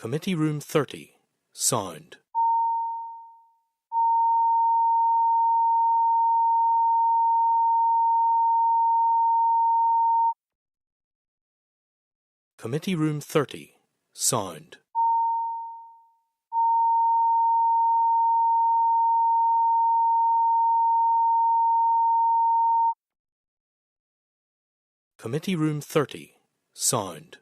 Committee Room 30, Sound. Committee Room 30, Sound. Committee Room 30, Sound.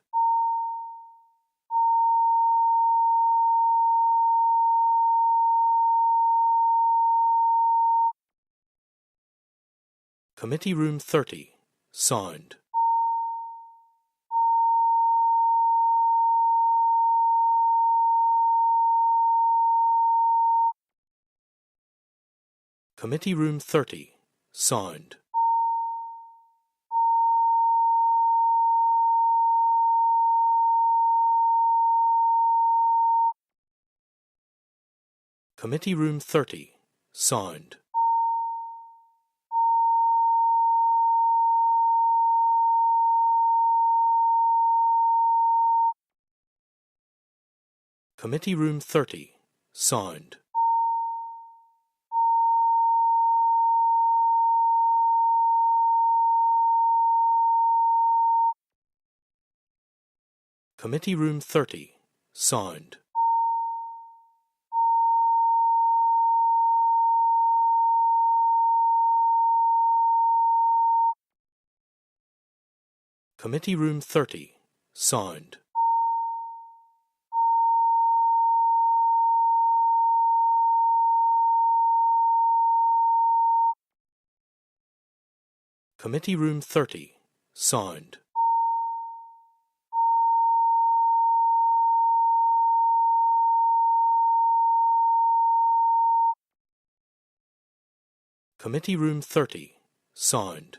Committee Room 30, Sound. Committee Room 30, Sound. Committee Room 30, Sound. Committee Room 30, Sound. Committee Room 30, Sound. Committee Room 30, Sound. Committee Room 30, Sound. Committee Room 30, Sound.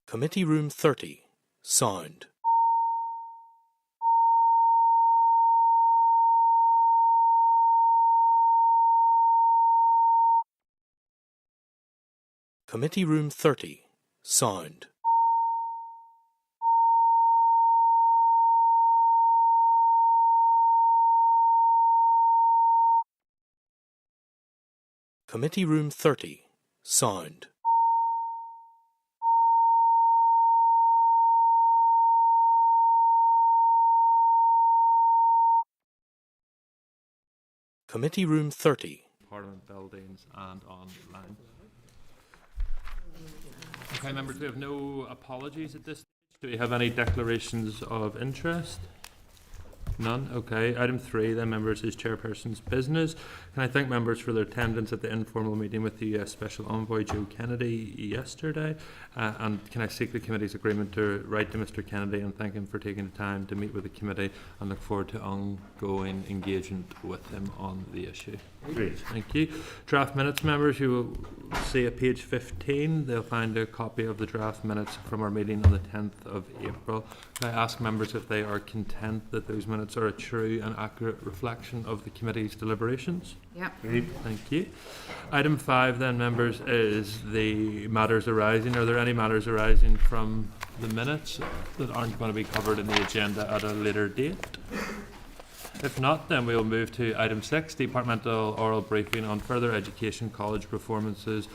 Committee Room 30, Sound. Committee Room 30, Sound. Committee Room 30, Sound. Committee Room 30. Parliament buildings and online. Okay, members, we have no apologies at this stage. Do we have any declarations of interest? None? Okay. Item 3, then, members, is Chairperson's business. Can I thank members for their attendance at the informal meeting with the US Special Envoy Joe Kennedy yesterday? And can I seek the committee's agreement to write to Mr Kennedy and thank him for taking the time to meet with the committee and look forward to ongoing engagement with him on the issue? Great. Thank you. Draft minutes, members, you will see at page 15. They'll find a copy of the draft minutes from our meeting on the 10th of April. Can I ask members if they are content that those minutes are a true and accurate reflection of the committee's deliberations? Yeah. Great. Thank you. Item 5, then, members, is the matters arising. Are there any matters arising from the minutes that aren't going to be covered in the agenda at a later date? If not, then we'll move to item 6, Departmental Oral Briefing on Further Education College Performances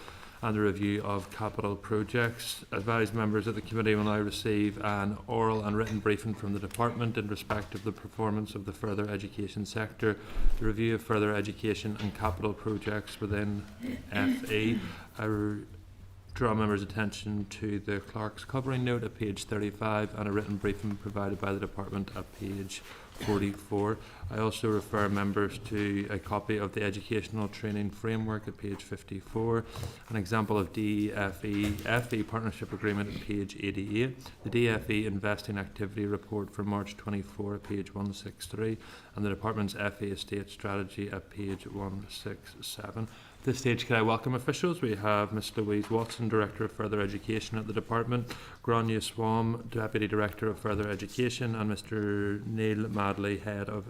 and the Review of Capital Projects. Advised members of the committee will now receive an oral and written briefing from the Department in respect of the performance of the further education sector, the review of further education and capital projects within FE. Draw members' attention to the clerk's covering note at page 35 and a written briefing provided by the Department at page 44. I also refer members to a copy of the Educational Training Framework at page 54, an example of DFE Partnership Agreement at page 88, the DFE Investing Activity Report for March 24 at page 163, and the Department's FE Estate Strategy at page 167. At this stage, can I welcome officials? We have Ms Louise Watson, Director of Further Education at the Department, Grania Swam, Deputy Director of Further Education, and Mr Neil Madley, Head of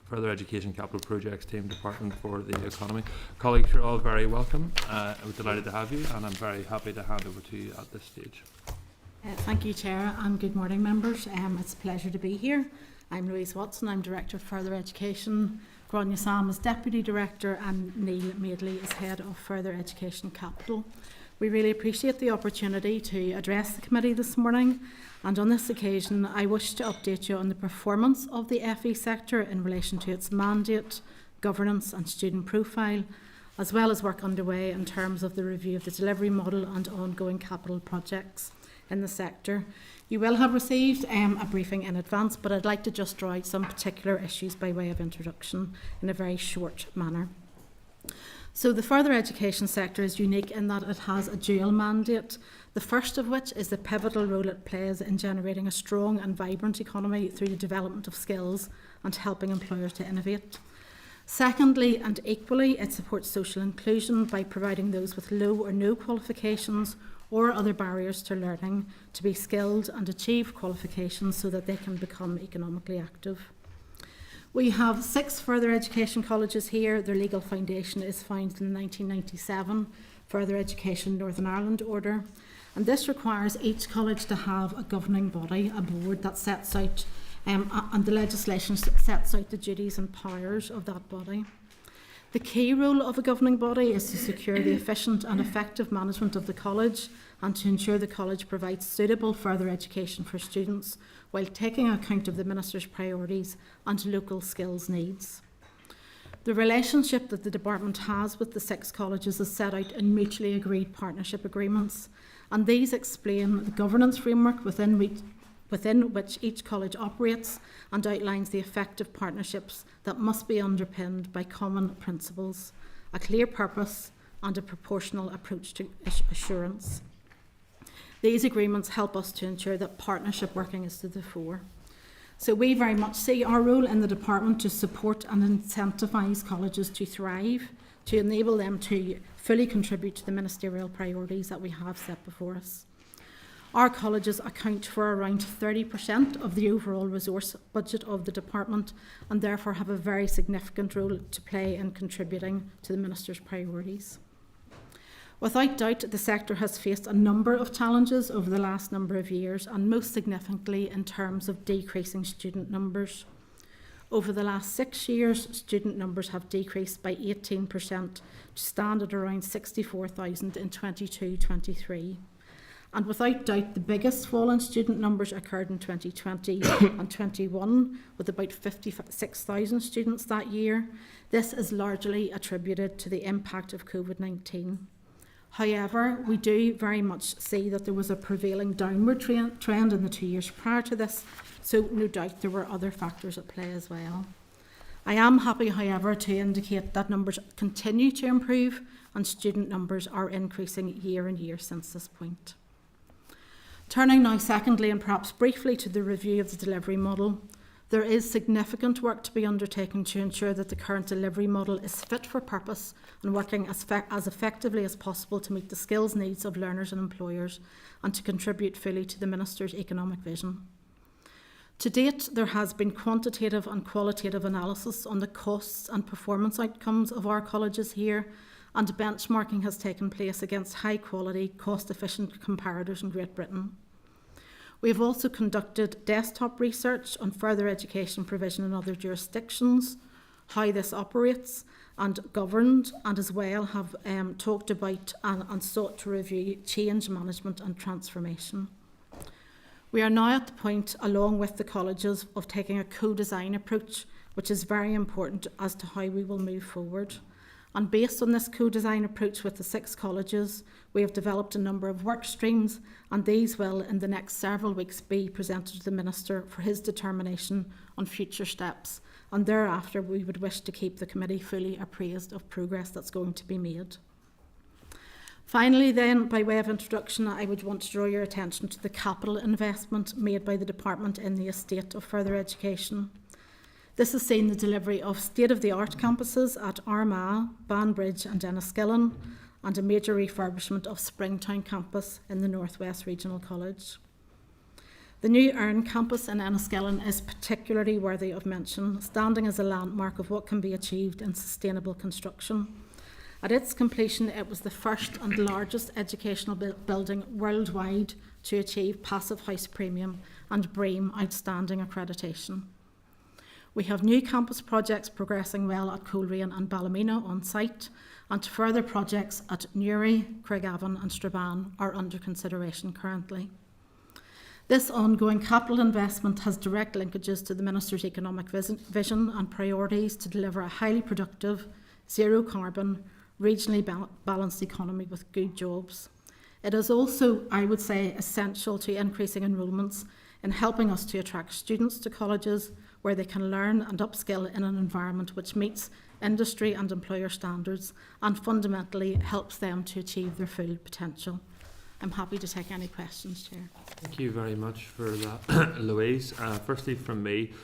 Further Education Capital Projects Team Department for the Economy. Colleagues, you're all very welcome. I'm delighted to have you, and I'm very happy to hand over to you at this stage. Thank you, Chair, and good morning, members. It's a pleasure to be here. I'm Louise Watson, I'm Director of Further Education. Grania Sam is Deputy Director and Neil Madeley is Head of Further Education Capital. We really appreciate the opportunity to address the committee this morning, and on this occasion I wish to update you on the performance of the FE sector in relation to its mandate, governance and student profile, as well as work underway in terms of the review of the delivery model and ongoing capital projects in the sector. You will have received a briefing in advance, but I'd like to just draw out some particular issues by way of introduction in a very short manner. So the further education sector is unique in that it has a dual mandate, the first of which is the pivotal role it plays in generating a strong and vibrant economy through the development of skills and helping employers to innovate. Secondly, and equally, it supports social inclusion by providing those with low or no qualifications or other barriers to learning to be skilled and achieve qualifications so that they can become economically active. We have 6 further education colleges here. Their legal foundation is founded in the 1997 Further Education Northern Ireland Order, and this requires each college to have a governing body, a board that sets out and the legislation sets out the duties and powers of that body. The key role of a governing body is to secure the efficient and effective management of the college and to ensure the college provides suitable further education for students while taking account of the Minister's priorities and local skills needs. The relationship that the department has with the 6 colleges is set out in mutually agreed partnership agreements, and these explain the governance framework within which each college operates and outlines the effective partnerships that must be underpinned by common principles, a clear purpose and a proportional approach to assurance. These agreements help us to ensure that partnership working is to the fore. So we very much see our role in the department to support and incentivise colleges to thrive, to enable them to fully contribute to the ministerial priorities that we have set before us. Our colleges account for around 30% of the overall resource budget of the department and therefore have a very significant role to play in contributing to the Minister's priorities. Without doubt, the sector has faced a number of challenges over the last number of years, and most significantly in terms of decreasing student numbers. Over the last 6 years, student numbers have decreased by 18% to stand at around 64,000 in 22-23. And without doubt, the biggest fall in student numbers occurred in 2020 and 21, with about 56,000 students that year. This is largely attributed to the impact of COVID-19. However, we do very much see that there was a prevailing downward trend in the 2 years prior to this, so no doubt there were other factors at play as well. I am happy, however, to indicate that numbers continue to improve and student numbers are increasing year on year since this point. Turning now secondly and perhaps briefly to the review of the delivery model, there is significant work to be undertaken to ensure that the current delivery model is fit for purpose and working as effectively as possible to meet the skills needs of learners and employers and to contribute fully to the Minister's economic vision. To date, there has been quantitative and qualitative analysis on the costs and performance outcomes of our colleges here, and benchmarking has taken place against high-quality, cost-efficient comparators in Great Britain. We have also conducted desktop research on further education provision in other jurisdictions, how this operates and governed, and as well have talked about and sought to review change management and transformation. We are now at the point, along with the colleges, of taking a co-design approach, which is very important as to how we will move forward. And based on this co-design approach with the 6 colleges, we have developed a number of work streams, and these will, in the next several weeks, be presented to the Minister for his determination on future steps. And thereafter, we would wish to keep the committee fully appraised of progress that's going to be made. Finally then, by way of introduction, I would want to draw your attention to the capital investment made by the department in the estate of further education. This has seen the delivery of state-of-the-art campuses at Armagh, Banbridge and Enniskillen, and a major refurbishment of Springtown campus in the North West Regional College. The new Earn campus in Enniskillen is particularly worthy of mention, standing as a landmark of what can be achieved in sustainable construction. At its completion, it was the first and largest educational building worldwide to achieve Passive House Premium and BREEAM Outstanding accreditation. We have new campus projects progressing well at Coleraine and Ballymena on site, and further projects at Newry, Craigavon and Strabane are under consideration currently. This ongoing capital investment has direct linkages to the Minister's economic vision and priorities to deliver a highly productive, zero carbon, regionally balanced economy with good jobs. It is also, I would say, essential to increasing enrolments in helping us to attract students to colleges where they can learn and upskill in an environment which meets industry and employer standards and fundamentally helps them to achieve their full potential. I'm happy to take any questions, Chair. Thank you very much for that, Louise. Firstly, from me,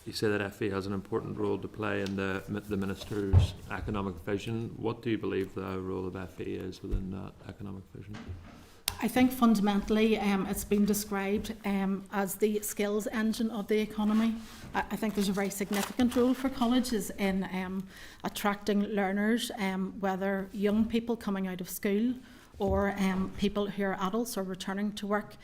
you say that FE has an important role to play in the Minister's economic vision. What do you believe the role of FE is within that economic vision? I think fundamentally it's been described as the skills engine of the economy. I think there's a very significant role for colleges in attracting learners, whether young people coming out of school or people who are adults or returning to work,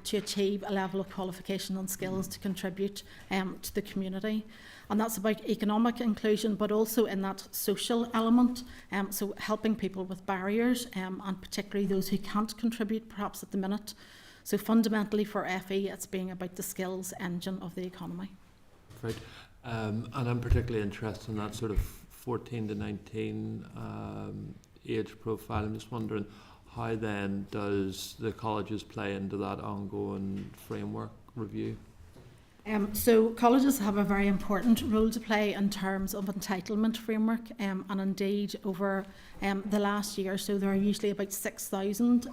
to achieve a level of qualification and skills to contribute to the community. And that's about economic inclusion, but also in that social element, so helping people with barriers, and particularly those who can't contribute perhaps at the minute. So fundamentally for FE, it's being about the skills engine of the economy. Right, and I'm particularly interested in that sort of 14 to 19 age profile. I'm just wondering, how then does the colleges play into that ongoing framework review? So colleges have a very important role to play in terms of entitlement framework, and indeed over the last year, so there are usually about 6,000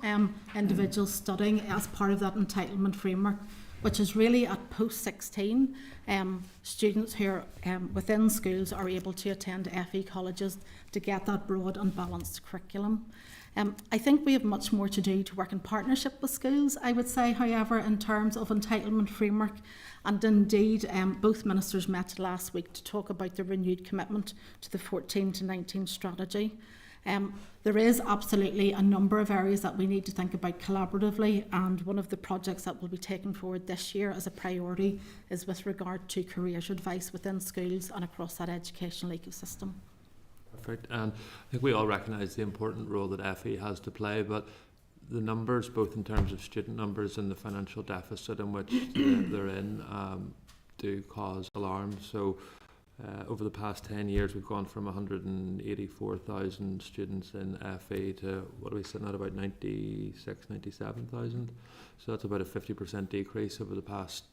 individuals studying as part of that entitlement framework, which is really at post-16 students who are within schools are able to attend FE colleges to get that broad and balanced curriculum. I think we have much more to do to work in partnership with schools, I would say, however, in terms of entitlement framework. And indeed, both ministers met last week to talk about the renewed commitment to the 14 to 19 strategy. There is absolutely a number of areas that we need to think about collaboratively, and one of the projects that will be taken forward this year as a priority is with regard to careers advice within schools and across that educational ecosystem. Perfect. And I think we all recognise the important role that FE has to play, but the numbers, both in terms of student numbers and the financial deficit in which they're in, do cause alarm. So over the past 10 years, we've gone from 184,000 students in FE to, what are we sitting at, about 96, 97,000. So that's about a 50% decrease over the past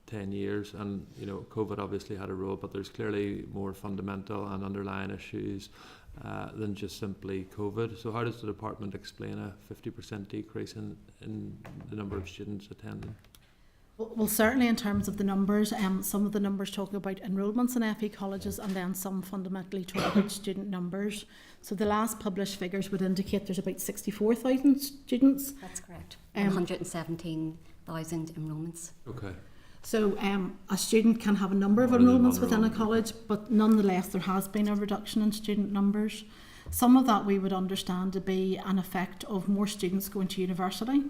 10 years, and you know, COVID obviously had a role, but there's clearly more fundamental and underlying issues than just simply COVID. So how does the department explain a 50% decrease in the number of students attending? Well, certainly in terms of the numbers, some of the numbers talking about enrolments in FE colleges, and then some fundamentally talking about student numbers. So the last published figures would indicate there's about 64,000 students. That's correct. 117,000 enrolments. Okay. So a student can have a number of enrolments within a college, but nonetheless there has been a reduction in student numbers. Some of that we would understand to be an effect of more students going to university.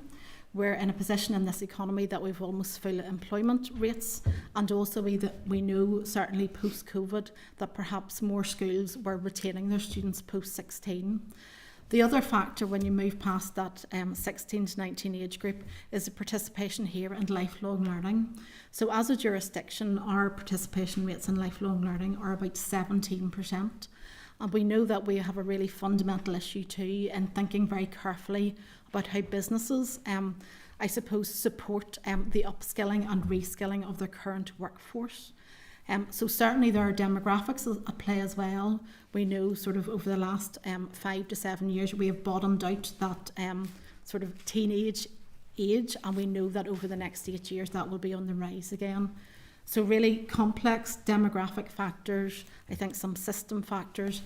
We're in a position in this economy that we've almost full employment rates, and also we know certainly post-COVID that perhaps more schools were retaining their students post-16. The other factor when you move past that 16 to 19 age group is the participation here in lifelong learning. So as a jurisdiction, our participation rates in lifelong learning are about 17%. And we know that we have a really fundamental issue too in thinking very carefully about how businesses, I suppose, support the upskilling and reskilling of their current workforce. So certainly there are demographics at play as well. We know sort of over the last 5 to 7 years we have bottomed out that sort of teenage age, and we know that over the next 8 years that will be on the rise again. So really complex demographic factors, I think some system factors,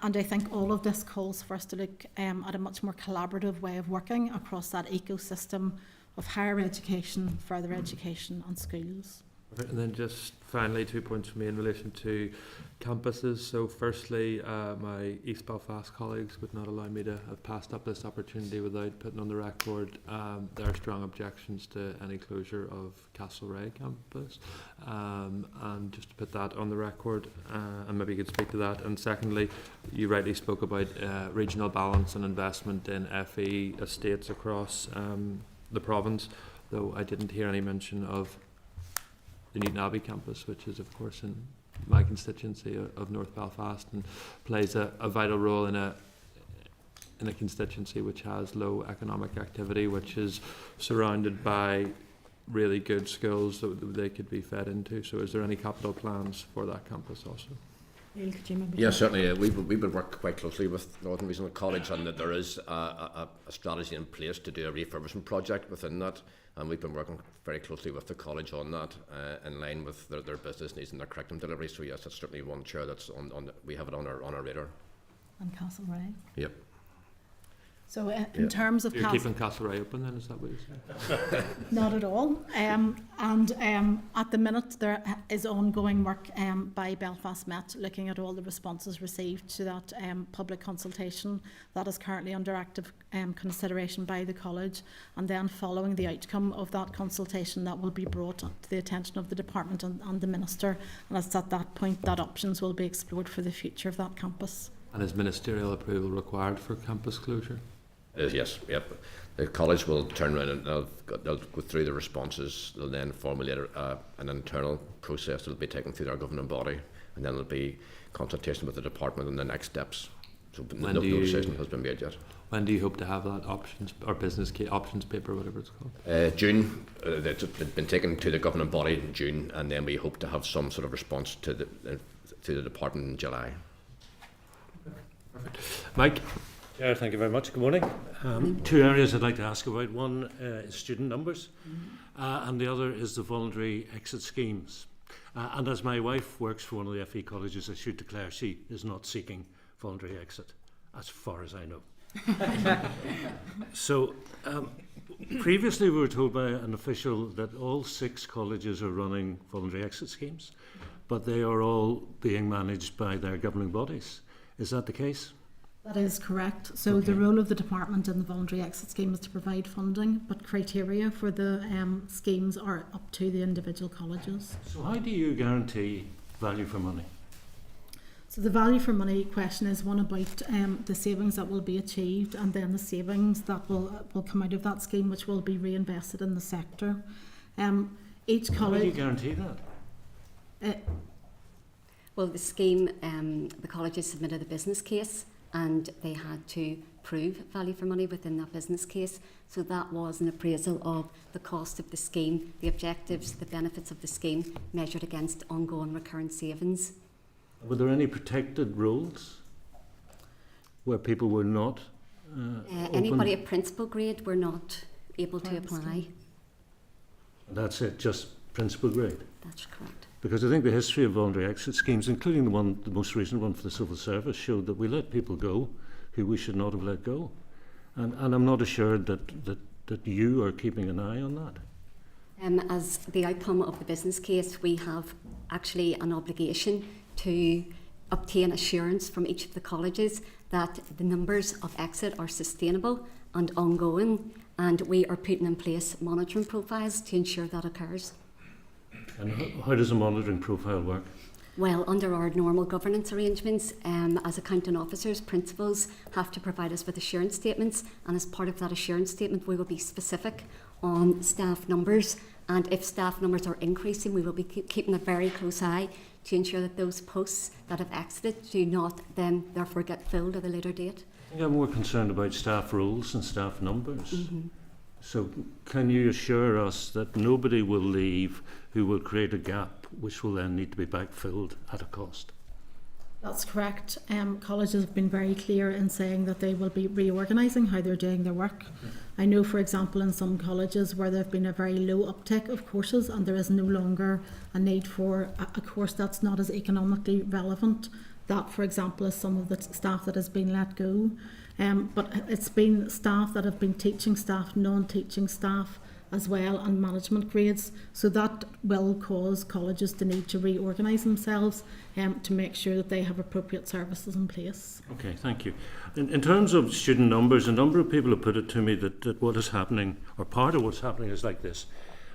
and I think all of this calls for us to look at a much more collaborative way of working across that ecosystem of higher education, further education and schools. And then just finally 2 points from me in relation to campuses. So firstly, my East Belfast colleagues would not allow me to have passed up this opportunity without putting on the record their strong objections to any closure of Castlereagh campus. And just to put that on the record, and maybe you could speak to that. And secondly, you rightly spoke about regional balance and investment in FE estates across the province, though I didn't hear any mention of the Newton Abbey campus, which is of course in my constituency of North Belfast and plays a vital role in a constituency which has low economic activity, which is surrounded by really good schools that they could be fed into. So is there any capital plans for that campus also? Neil, could you maybe Yeah, certainly. We would work quite closely with Northern Regional College, and that there is a strategy in place to do a refurbishment project within that, and we've been working very closely with the college on that, in line with their business needs and their curriculum delivery. So yes, that's certainly one chair that's we have it on our radar. And Castlereagh? Yep. So in terms of You're keeping Castlereagh open then, is that what you're saying? Not at all. And at the minute there is ongoing work by Belfast Met looking at all the responses received to that public consultation that is currently under active consideration by the college, and then following the outcome of that consultation that will be brought to the attention of the department and the minister, and it's at that point that options will be explored for the future of that campus. And is ministerial approval required for campus closure? Yes, yep. The college will turn around and they'll go through the responses. They'll then formulate an internal process that will be taken through our governing body, and then there'll be consultation with the department and the next steps. So no decision has been made yet. When do you hope to have that options or business options paper, whatever it's called? June. It's been taken to the governing body in June, and then we hope to have some sort of response to the department in July. Perfect. Mike? Yeah, thank you very much. Good morning. Two areas I'd like to ask about. One is student numbers, and the other is the voluntary exit schemes. And as my wife works for one of the FE colleges, I should declare she is not seeking voluntary exit, as far as I know. So, previously we were told by an official that all 6 colleges are running voluntary exit schemes, but they are all being managed by their governing bodies. Is that the case? That is correct. So the role of the department in the voluntary exit scheme is to provide funding, but criteria for the schemes are up to the individual colleges. So how do you guarantee value for money? So the value for money question is one about the savings that will be achieved, and then the savings that will come out of that scheme, which will be reinvested in the sector. Each college. How do you guarantee that? Well, the scheme, the colleges submitted a business case, and they had to prove value for money within that business case. So that was an appraisal of the cost of the scheme, the objectives, the benefits of the scheme, measured against ongoing recurrent savings. Were there any protected rules where people were not Anybody at principal grade were not able to apply. That's it, just principal grade? That's correct. Because I think the history of voluntary exit schemes, including the most recent one for the civil service, showed that we let people go who we should not have let go. And I'm not assured that you are keeping an eye on that. As the outcome of the business case, we have actually an obligation to obtain assurance from each of the colleges that the numbers of exit are sustainable and ongoing, and we are putting in place monitoring profiles to ensure that occurs. And how does a monitoring profile work? Well, under our normal governance arrangements, as accounting officers, principals have to provide us with assurance statements, and as part of that assurance statement we will be specific on staff numbers, and if staff numbers are increasing we will be keeping a very close eye to ensure that those posts that have exited do not then therefore get filled at a later date. I think I'm more concerned about staff roles and staff numbers. Mm-hmm. So can you assure us that nobody will leave who will create a gap which will then need to be backfilled at a cost? That's correct. Colleges have been very clear in saying that they will be reorganising how they're doing their work. I know, for example, in some colleges where there have been a very low uptake of courses and there is no longer a need for a course that's not as economically relevant, that, for example, is some of the staff that has been let go. But it's been staff that have been teaching staff, non-teaching staff, as well, and management grades. So that will cause colleges to need to reorganise themselves to make sure that they have appropriate services in place. Okay, thank you. In terms of student numbers, a number of people have put it to me that what is happening, or part of what's happening, is like this.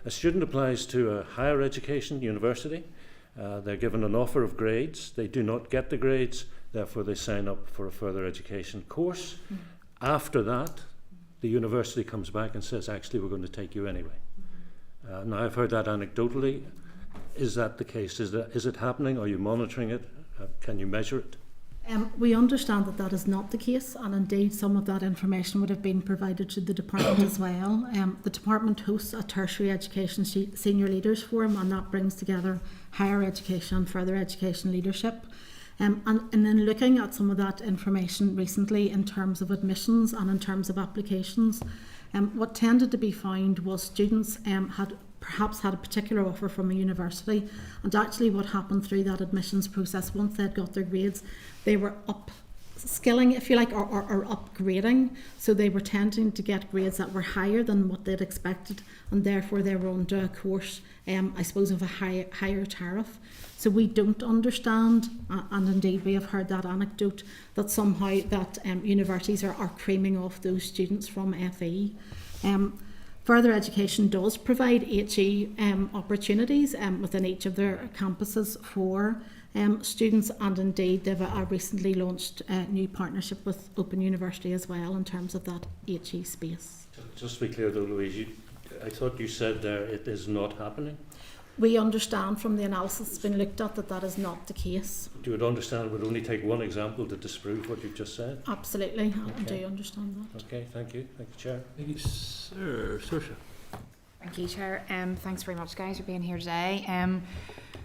A student applies to a higher education university. They're given an offer of grades. They do not get the grades, therefore they sign up for a further education course. After that, the university comes back and says, actually, we're going to take you anyway. Now, I've heard that anecdotally. Is that the case? Is it happening? Are you monitoring it? Can you measure it? We understand that that is not the case, and indeed some of that information would have been provided to the department as well. The department hosts a tertiary education senior leaders forum, and that brings together higher education and further education leadership. And then looking at some of that information recently in terms of admissions and in terms of applications, what tended to be found was students had perhaps had a particular offer from a university, and actually what happened through that admissions process, once they'd got their grades, they were upskilling, if you like, or upgrading. So they were tending to get grades that were higher than what they'd expected, and therefore they were onto a course, I suppose, of a higher tariff. So we don't understand, and indeed we have heard that anecdote, that somehow that universities are creaming off those students from FE. Further education does provide HE opportunities within each of their campuses for students, and indeed they've a recently launched new partnership with Open University as well in terms of that HE space. Just to be clear though, Louise, I thought you said there it is not happening. We understand from the analysis that's been looked at that that is not the case. Do you understand it would only take one example to disprove what you've just said? Absolutely, I Okay. do understand that. Okay, thank you. Thank you, Chair. Thank you, sir. Saoirse. Thank you, Chair. Thanks very much, guys, for being here today.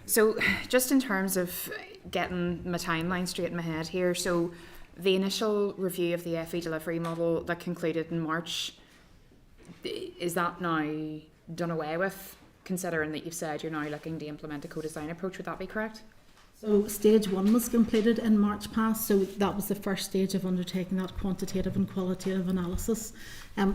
So just in terms of getting my timeline straight in my head here, so the initial review of the FE delivery model that concluded in March, is that now done away with, considering that you've said you're now looking to implement a co-design approach? Would that be correct? So stage 1 was completed in March past, so that was the first stage of undertaking that quantitative and qualitative analysis.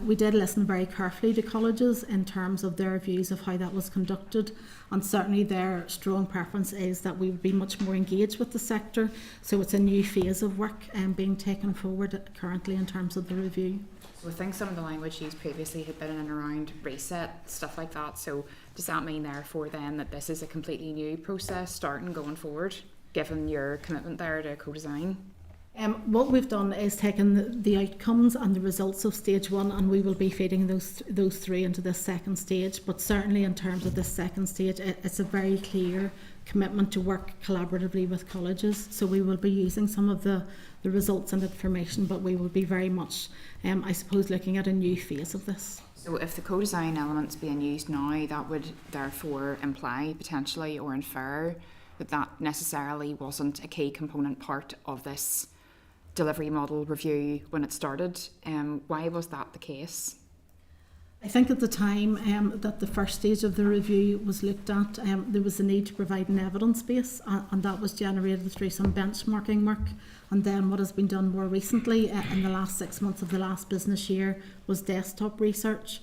We did listen very carefully to colleges in terms of their views of how that was conducted, and certainly their strong preference is that we would be much more engaged with the sector. So it's a new phase of work being taken forward currently in terms of the review. So I think some of the language used previously had been in and around reset, stuff like that. So does that mean therefore then that this is a completely new process starting going forward, given your commitment there to co-design? What we've done is taken the outcomes and the results of stage 1, and we will be feeding those through into this second stage. But certainly in terms of this second stage, it's a very clear commitment to work collaboratively with colleges. So we will be using some of the results and information, but we will be very much, I suppose, looking at a new phase of this. So if the co-design element's being used now, that would therefore imply potentially or infer that that necessarily wasn't a key component part of this delivery model review when it started. Why was that the case? I think at the time that the first stage of the review was looked at, there was a need to provide an evidence base, and that was generated through some benchmarking work. And then what has been done more recently in the last 6 months of the last business year was desktop research.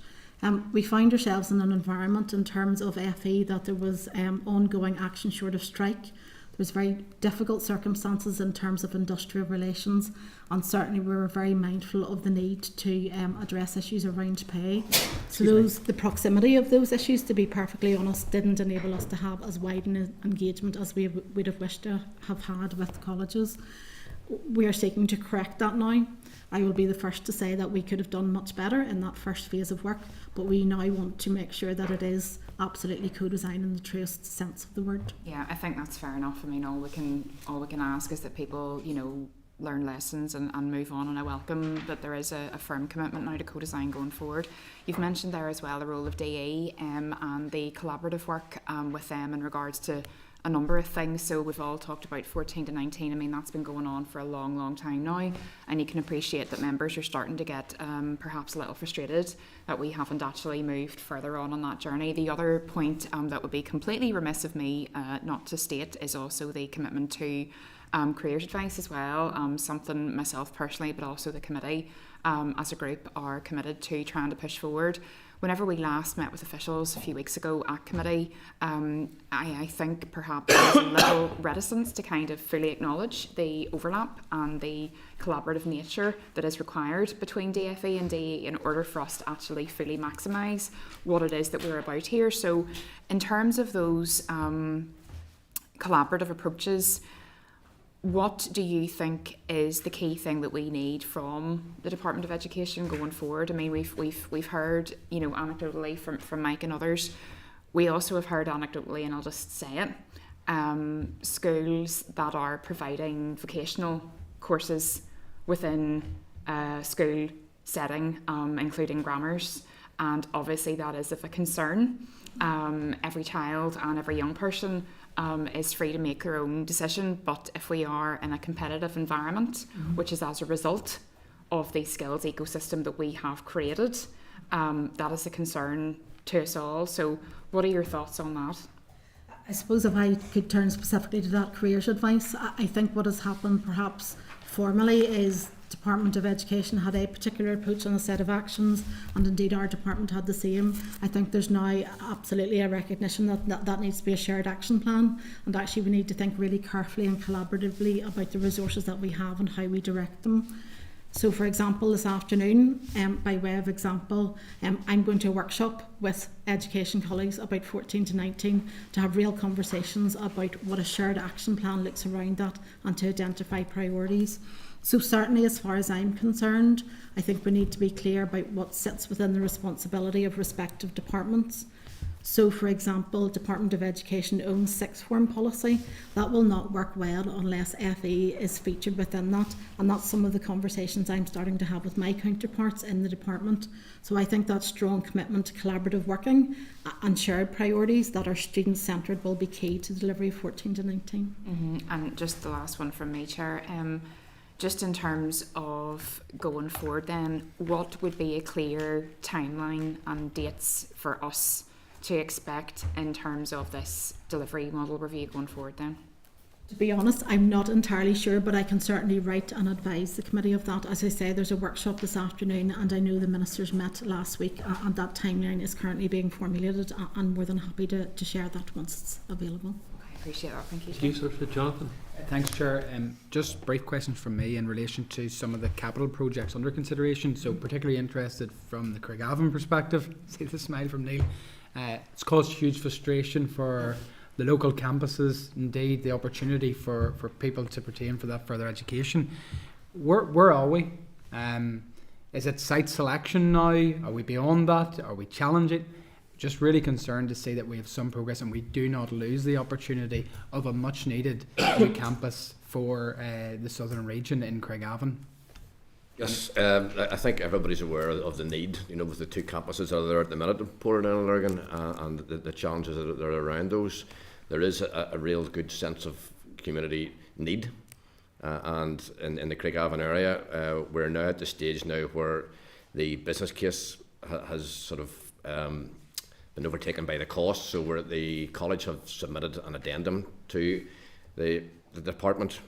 We found ourselves in an environment in terms of FE that there was ongoing action short of strike. There was very difficult circumstances in terms of industrial relations, and certainly we were very mindful of the need to address issues around pay. So the proximity of those issues, to be perfectly honest, didn't enable us to have as wide an engagement as we would have wished to have had with colleges. We are seeking to correct that now. I will be the first to say that we could have done much better in that first phase of work, but we now want to make sure that it is absolutely co-design in the truest sense of the word. Yeah, I think that's fair enough. I mean, all we can ask is that people, learn lessons and move on, and I welcome that there is a firm commitment now to co-design going forward. You've mentioned there as well the role of DE and the collaborative work with them in regards to a number of things. So we've all talked about 14 to 19. I mean, that's been going on for a long, long time now, and you can appreciate that members are starting to get perhaps a little frustrated that we haven't actually moved further on that journey. The other point that would be completely remiss of me not to state is also the commitment to careers advice as well, something myself personally, but also the committee as a group are committed to trying to push forward. whenever we last met with officials a few weeks ago at committee, I think perhaps there's a little reticence to kind of fully acknowledge the overlap and the collaborative nature that is required between DFE and DE in order for us to actually fully maximise what it is that we're about here. So in terms of those collaborative approaches, what do you think is the key thing that we need from the Department of Education going forward? I mean, we've heard, you know, anecdotally from Mike and others. We also have heard anecdotally, and I'll just say it, schools that are providing vocational courses within a school setting, including grammars, and obviously that is of a concern. Every child and every young person is free to make their own decision, but if we are in a competitive environment, which is as a result of the skills ecosystem that we have created, that is a concern to us all. So what are your thoughts on that? I suppose if I could turn specifically to that careers advice, I think what has happened perhaps formally is Department of Education had a particular approach on a set of actions, and indeed our department had the same. I think there's now absolutely a recognition that needs to be a shared action plan, and actually we need to think really carefully and collaboratively about the resources that we have and how we direct them. So for example, this afternoon, by way of example, I'm going to a workshop with education colleagues about 14 to 19 to have real conversations about what a shared action plan looks around that and to identify priorities. So certainly as far as I'm concerned, I think we need to be clear about what sits within the responsibility of respective departments. So for example, Department of Education owns sixth form policy. That will not work well unless FE is featured within that, and that's some of the conversations I'm starting to have with my counterparts in the department. So I think that strong commitment to collaborative working and shared priorities that are student centred will be key to delivery of 14 to 19. And just the last one from me, Chair. Just in terms of going forward then, what would be a clear timeline and dates for us to expect in terms of this delivery model review going forward then? To be honest, I'm not entirely sure, but I can certainly write and advise the committee of that. As I say, there's a workshop this afternoon, and I know the ministers met last week, and that timeline is currently being formulated, and I'm more than happy to share that once it's available. I appreciate that, thank you. Thank you, sir. Jonathan. Thanks, Chair. Just brief questions from me in relation to some of the capital projects under consideration. So particularly interested from the Craigavon perspective. See the smile from Neil. It's caused huge frustration for the local campuses, indeed the opportunity for people to pertain for that further education. Where are we? Is it site selection now? Are we beyond that? Are we challenging? Just really concerned to see that we have some progress and we do not lose the opportunity of a much needed new campus for the southern region in Craigavon. Yes, I think everybody's aware of the need, you know, with the two campuses that are there at the minute in Portadown and Lurgan, and the challenges that are around those. There is a real good sense of community need, and in the Craigavon area, we're now at the stage now where the business case has sort of been overtaken by the cost. So where the college have submitted an addendum to the department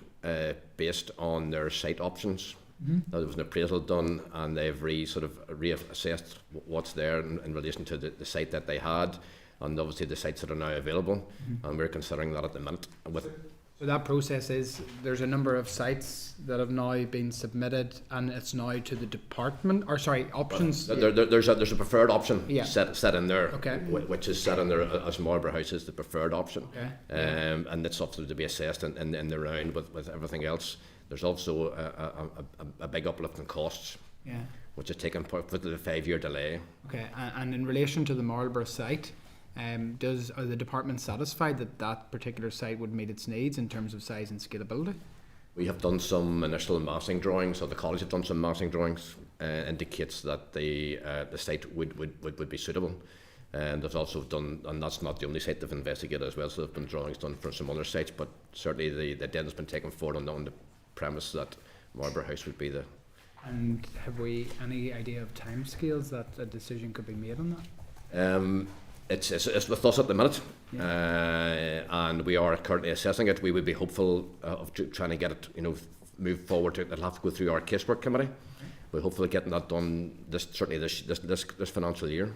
based on their site options. There was an appraisal done, and they've reassessed what's there in relation to the site that they had, and obviously the sites that are now available, and we're considering that at the minute. So that process is, there's a number of sites that have now been submitted, and it's now to the department, or sorry, options. There's a preferred option set in there, okay, which is set in there as Marlborough House is the preferred option, okay. And it's obviously to be assessed in the round with everything else. There's also a big uplift in costs, which is taken part with the 5-year delay. Okay, and in relation to the Marlborough site, are the department satisfied that that particular site would meet its needs in terms of size and scalability? We have done some initial massing drawings, or the college have done some massing drawings, indicates that the site would be suitable. And they've also done, and that's not the only site they've investigated as well, so there have been drawings done for some other sites, but certainly the addendum has been taken forward on the premise that Marlborough House would be the... And have we any idea of timescales that a decision could be made on that? It's with us at the minute, and we are currently assessing it. We would be hopeful of trying to get it, you know, moved forward. It'll have to go through our casework committee, we're hopefully getting that done certainly this financial year.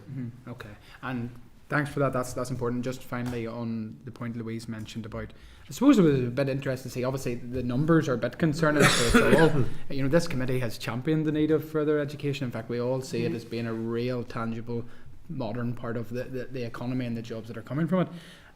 Okay, and thanks for that. That's important. Just finally on the point Louise mentioned about, I suppose it was a bit interesting to see. Obviously, the numbers are a bit concerning for us all. This committee has championed the need of further education. In fact, we all see it as being a real, tangible, modern part of the economy and the jobs that are coming from it.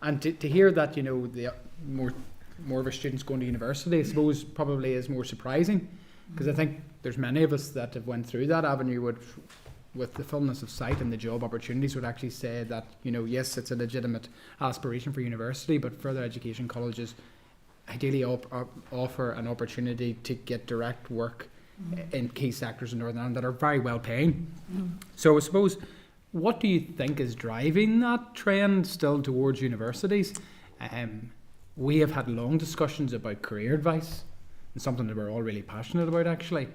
And to hear that, the more of our students going to university, I suppose probably is more surprising, because I think there's many of us that have went through that avenue with the fullness of sight and the job opportunities would actually say that, yes, it's a legitimate aspiration for university, but further education colleges ideally offer an opportunity to get direct work in key sectors in Northern Ireland that are very well paying. So I suppose, what do you think is driving that trend still towards universities? We have had long discussions about career advice, and something that we're all really passionate about actually.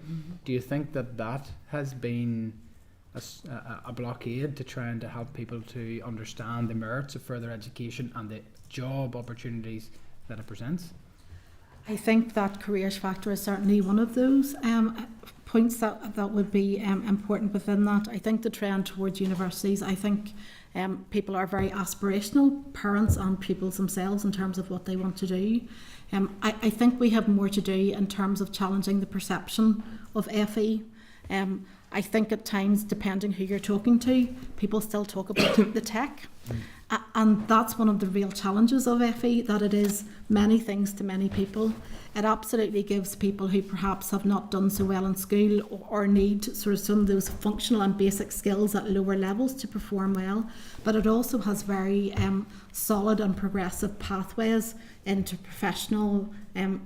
Do you think that has been a blockade to trying to help people to understand the merits of further education and the job opportunities that it presents? I think that careers factor is certainly one of those points that would be important within that. I think the trend towards universities, I think people are very aspirational, parents and pupils themselves, in terms of what they want to do. I think we have more to do in terms of challenging the perception of FE. I think at times, depending who you're talking to, people still talk about the tech. And that's one of the real challenges of FE, that it is many things to many people. It absolutely gives people who perhaps have not done so well in school or need sort of some of those functional and basic skills at lower levels to perform well. But it also has very solid and progressive pathways into professional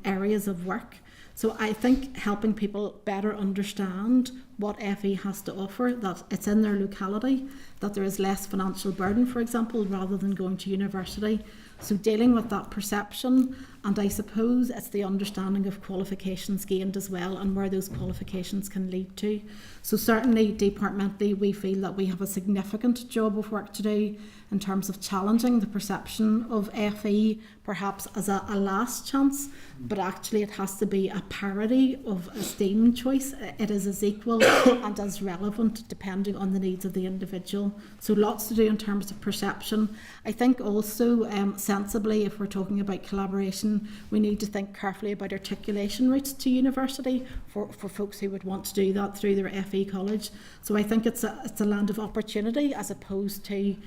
areas of work. So I think helping people better understand what FE has to offer, that it's in their locality, that there is less financial burden, for example, rather than going to university. So dealing with that perception, and I suppose it's the understanding of qualifications gained as well, and where those qualifications can lead to. So certainly departmentally, we feel that we have a significant job of work to do in terms of challenging the perception of FE perhaps as a last chance, but actually it has to be a parity of a STEAM choice. It is as equal and as relevant depending on the needs of the individual. So lots to do in terms of perception. I think also sensibly, if we're talking about collaboration, we need to think carefully about articulation routes to university for folks who would want to do that through their FE college. So I think it's a land of opportunity as opposed to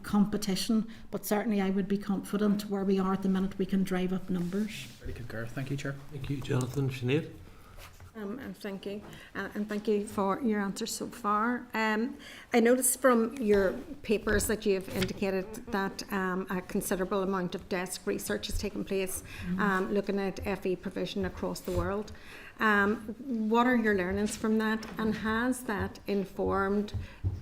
competition, but certainly I would be confident where we are at the minute we can drive up numbers. Really concur. Thank you, Chair. Thank you, Jonathan. Sinead? Thank you, and thank you for your answers so far. I noticed from your papers that you've indicated that a considerable amount of desk research has taken place looking at FE provision across the world. What are your learnings from that, and has that informed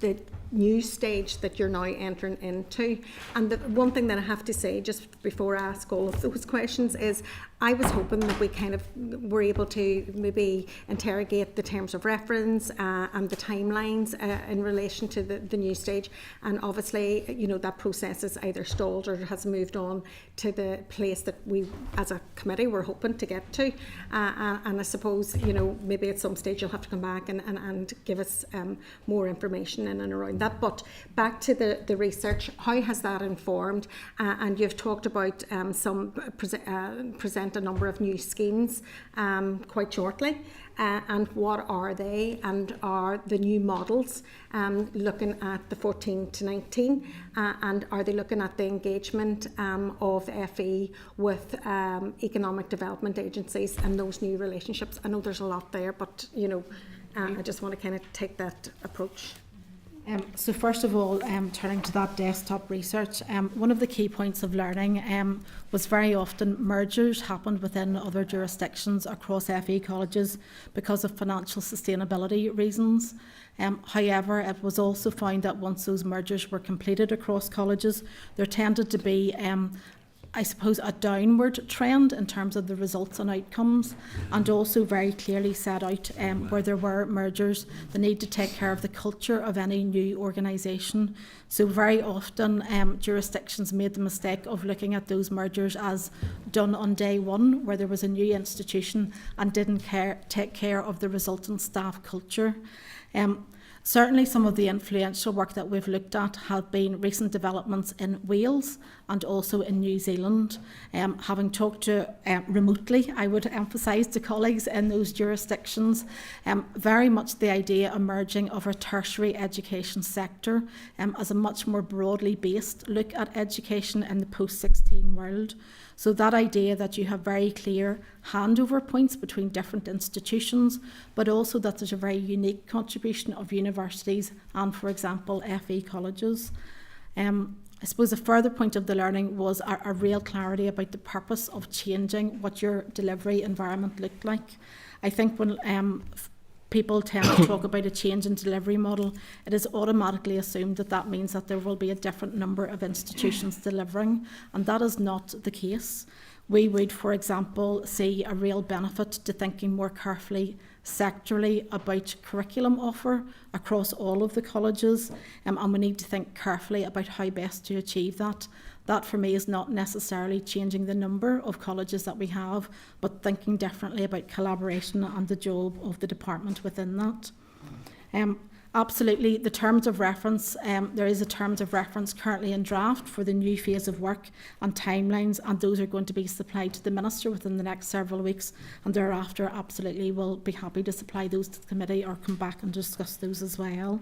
the new stage that you're now entering into? And the one thing that I have to say just before I ask all of those questions is I was hoping that we kind of were able to maybe interrogate the terms of reference and the timelines in relation to the new stage. And obviously, that process is either stalled or has moved on to the place that we, as a committee, were hoping to get to. And I suppose, maybe at some stage you'll have to come back and give us more information in and around that. But back to the research, how has that informed? And you've talked about present a number of new schemes quite shortly. And what are they, and are the new models looking at the 14 to 19, and are they looking at the engagement of FE with economic development agencies and those new relationships? I know there's a lot there, but I just want to kind of take that approach. So first of all, turning to that desktop research, one of the key points of learning was very often mergers happened within other jurisdictions across FE colleges because of financial sustainability reasons. However, it was also found that once those mergers were completed across colleges, there tended to be I suppose, a downward trend in terms of the results and outcomes, and also very clearly set out where there were mergers, the need to take care of the culture of any new organisation. So very often jurisdictions made the mistake of looking at those mergers as done on day one, where there was a new institution, and didn't take care of the resultant staff culture. Certainly some of the influential work that we've looked at have been recent developments in Wales and also in New Zealand. Having talked to remotely, I would emphasise to colleagues in those jurisdictions, very much the idea emerging of a tertiary education sector as a much more broadly based look at education in the post-16 world. So that idea that you have very clear handover points between different institutions, but also that there's a very unique contribution of universities and, for example, FE colleges. I suppose a further point of the learning was a real clarity about the purpose of changing what your delivery environment looked like. I think when people tend to talk about a change in delivery model, it is automatically assumed that that means that there will be a different number of institutions delivering, and that is not the case. We would, for example, see a real benefit to thinking more carefully sectorally about curriculum offer across all of the colleges, and we need to think carefully about how best to achieve that. That for me is not necessarily changing the number of colleges that we have, but thinking differently about collaboration and the job of the department within that. Absolutely, the terms of reference, there is a terms of reference currently in draft for the new phase of work and timelines, and those are going to be supplied to the Minister within the next several weeks, and thereafter absolutely will be happy to supply those to the committee or come back and discuss those as well.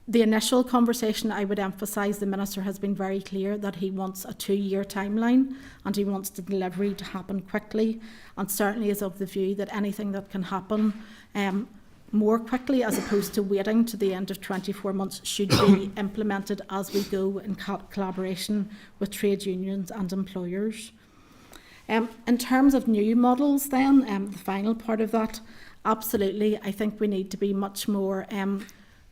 The initial conversation, I would emphasise, the Minister has been very clear that he wants a 2-year timeline and he wants the delivery to happen quickly, and certainly is of the view that anything that can happen more quickly as opposed to waiting to the end of 24 months should be implemented as we go in collaboration with trade unions and employers. In terms of new models then, the final part of that, absolutely, I think we need to be much more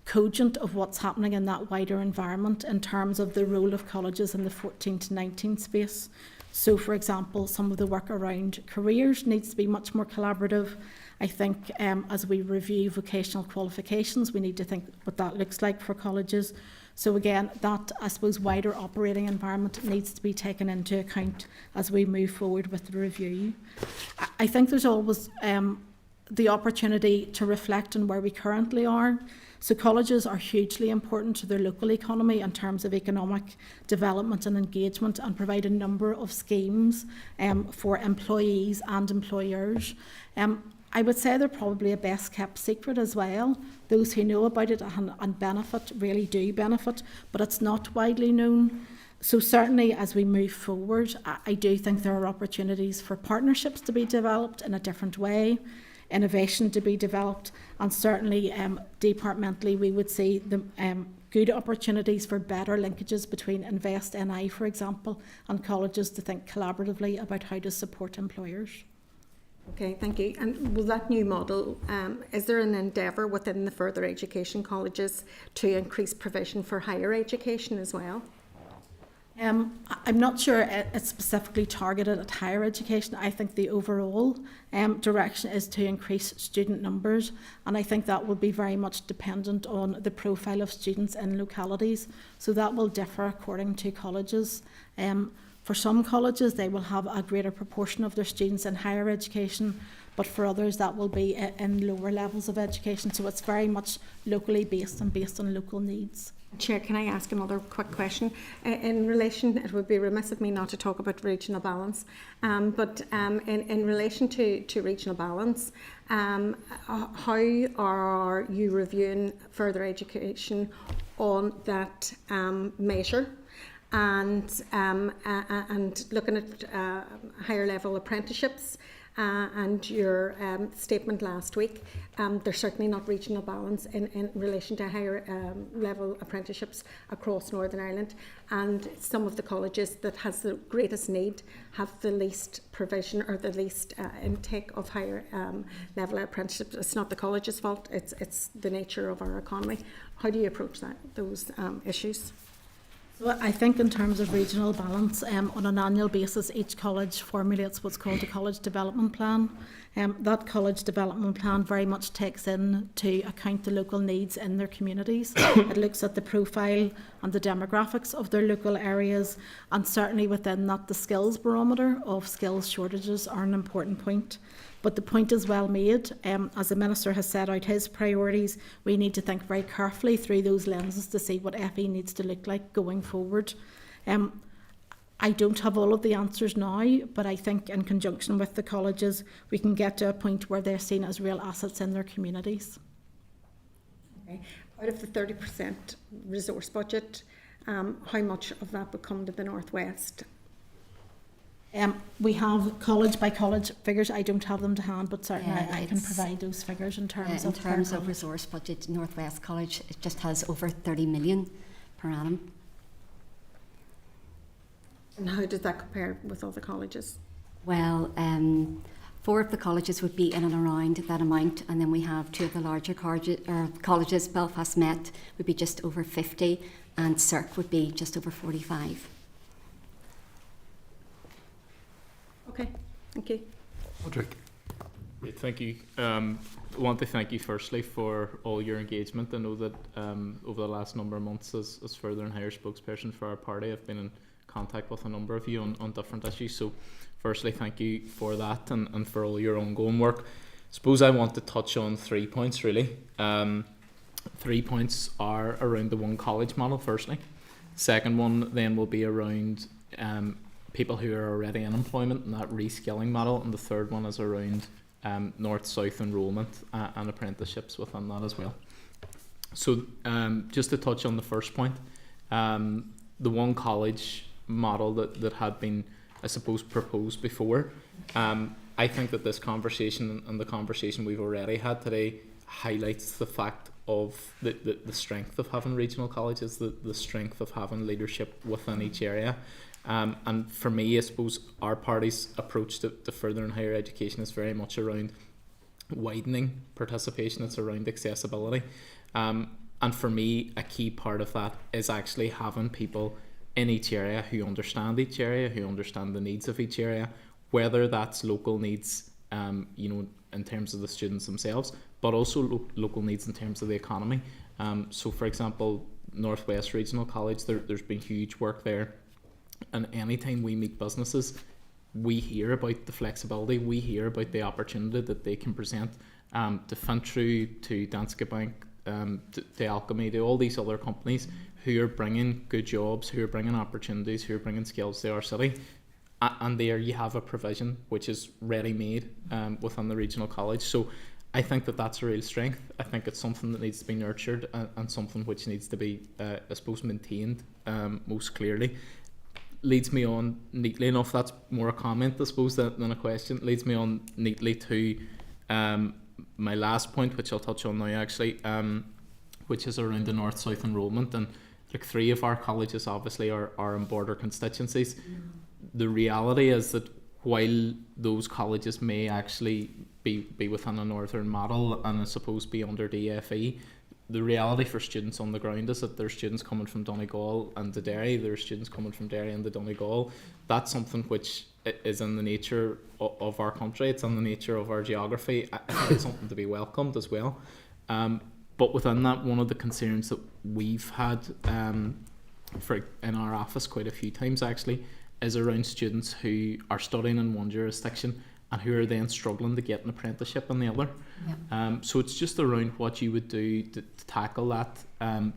cogent of what's happening in that wider environment in terms of the role of colleges in the 14 to 19 space. So, for example, some of the work around careers needs to be much more collaborative. I think as we review vocational qualifications, we need to think what that looks like for colleges. So again, that, I suppose, wider operating environment needs to be taken into account as we move forward with the review. I think there's always the opportunity to reflect on where we currently are. So colleges are hugely important to their local economy in terms of economic development and engagement, and provide a number of schemes for employees and employers. I would say they're probably a best kept secret as well. Those who know about it and benefit really do benefit, but it's not widely known. So certainly as we move forward, I do think there are opportunities for partnerships to be developed in a different way, innovation to be developed, and certainly departmentally we would see the good opportunities for better linkages between Invest NI, for example, and colleges to think collaboratively about how to support employers. Okay, thank you. And will that new model, is there an endeavour within the further education colleges to increase provision for higher education as well? I'm not sure it's specifically targeted at higher education. I think the overall direction is to increase student numbers, and I think that will be very much dependent on the profile of students in localities. So that will differ according to colleges. For some colleges, they will have a greater proportion of their students in higher education, but for others that will be in lower levels of education. So it's very much locally based and based on local needs. Chair, can I ask another quick question? In relation, it would be remiss of me not to talk about regional balance, but in relation to regional balance, how are you reviewing further education on that measure? And looking at higher level apprenticeships and your statement last week, there's certainly not regional balance in relation to higher level apprenticeships across Northern Ireland, and some of the colleges that has the greatest need have the least provision or the least intake of higher level apprenticeships. It's not the college's fault, it's the nature of our economy. How do you approach those issues? So I think in terms of regional balance, on an annual basis, each college formulates what's called a college development plan. That college development plan very much takes into account the local needs in their communities. It looks at the profile and the demographics of their local areas, and certainly within that, the skills barometer of skills shortages are an important point. But the point is well made. As the Minister has set out his priorities, we need to think very carefully through those lenses to see what FE needs to look like going forward. I don't have all of the answers now, but I think in conjunction with the colleges, we can get to a point where they're seen as real assets in their communities. Okay. Out of the 30% resource budget, how much of that would come to the Northwest? We have college by college figures. I don't have them to hand, but certainly Yeah, I can provide those figures in terms in of terms of resource budget. Northwest College, it just has over 30 million per annum. And how does that compare with other colleges? Well, 4 of the colleges would be in and around that amount, and then we have 2 of the larger colleges. Belfast Met would be just over 50, and CERC would be just over 45. Okay, thank you. Patrick. Great, thank you. I want to thank you firstly for all your engagement. I know that over the last number of months as further and higher spokesperson for our party, I've been in contact with a number of you on different issues. So firstly, thank you for that and for all your ongoing work. I suppose I want to touch on 3 points really. 3 points are around the one college model firstly. Second one then will be around people who are already in employment and that reskilling model, and the third one is around north-south enrolment and apprenticeships within that as well. So just to touch on the first point, the one college model that had been, I suppose, proposed before, I think that this conversation and the conversation we've already had today highlights the fact of the strength of having regional colleges, the strength of having leadership within each area. And for me, I suppose our party's approach to further and higher education is very much around widening participation. It's around accessibility. And for me, a key part of that is actually having people in each area who understand each area, who understand the needs of each area, whether that's local needs, in terms of the students themselves, but also local needs in terms of the economy. So, for example, Northwest Regional College, there's been huge work there. And anytime we meet businesses, we hear about the flexibility, we hear about the opportunity that they can present to Fintru, to Danske Bank, to Alchemy, to all these other companies who are bringing good jobs, who are bringing opportunities, who are bringing skills to our city. And there you have a provision which is ready-made within the regional college. So I think that that's a real strength. I think it's something that needs to be nurtured and something which needs to be, I suppose, maintained most clearly. Leads me on neatly enough, that's more a comment I suppose than a question, leads me on neatly to my last point, which I'll touch on now actually, which is around the north-south enrolment. And like 3 of our colleges obviously are in border constituencies. The reality is that while those colleges may actually be within a northern model and I suppose be under DFE, the reality for students on the ground is that there's students coming from Donegal and the Derry, there's students coming from Derry and the Donegal. That's something which is in the nature of our country, it's in the nature of our geography. I think it's something to be welcomed as well. But within that, one of the concerns that we've had in our office quite a few times actually is around students who are studying in one jurisdiction and who are then struggling to get an apprenticeship in the other. Yep. So it's just around what you would do to tackle that,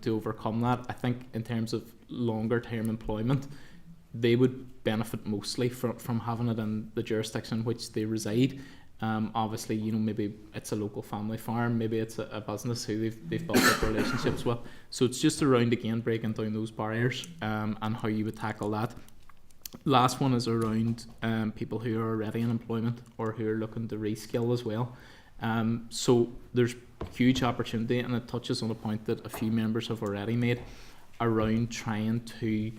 to overcome that. I think in terms of longer term employment, they would benefit mostly from having it in the jurisdiction in which they reside. Obviously, maybe it's a local family farm, maybe it's a business who they've built up relationships with. So it's just around, again, breaking down those barriers and how you would tackle that. Last one is around people who are already in employment or who are looking to reskill as well. So there's huge opportunity, and it touches on a point that a few members have already made around trying to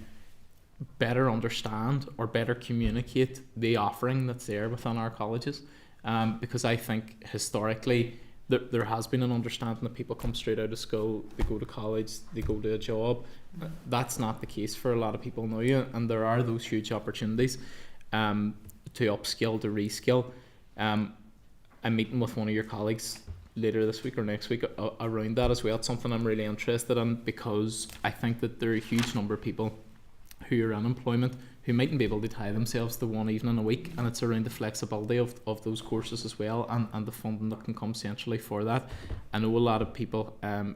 better understand or better communicate the offering that's there within our colleges. Because I think historically there has been an understanding that people come straight out of school, they go to college, they go to a job. That's not the case for a lot of people now, and there are those huge opportunities to upskill, to reskill. I'm meeting with one of your colleagues later this week or next week around that as well. It's something I'm really interested in, because I think that there are a huge number of people who are in employment who mightn't be able to tie themselves to one evening a week, and it's around the flexibility of those courses as well, and the funding that can come centrally for that. I know a lot of people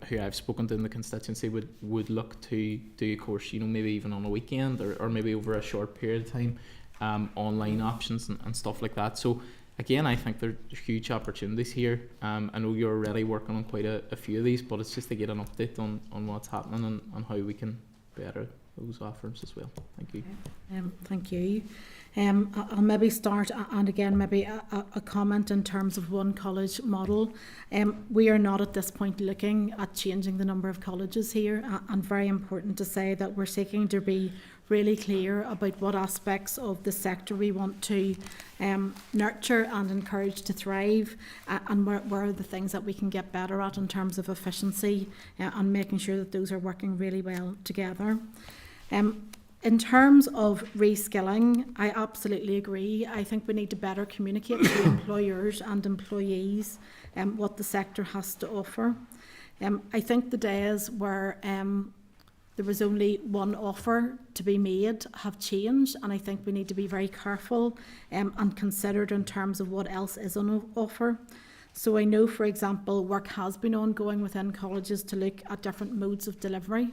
who I've spoken to in the constituency would look to do a course, maybe even on a weekend or maybe over a short period of time, online options and stuff like that. So again, I think there's huge opportunities here. I know you're already working on quite a few of these, but it's just to get an update on what's happening and how we can better those offerings as well. Thank you. Thank you. I'll maybe start, and again maybe a comment in terms of one college model. We are not at this point looking at changing the number of colleges here, and very important to say that we're seeking to be really clear about what aspects of the sector we want to nurture and encourage to thrive, and where are the things that we can get better at in terms of efficiency, and making sure that those are working really well together. In terms of reskilling, I absolutely agree. I think we need to better communicate to employers and employees what the sector has to offer. I think the days where there was only one offer to be made have changed, and I think we need to be very careful and considered in terms of what else is on offer. So I know, for example, work has been ongoing within colleges to look at different modes of delivery.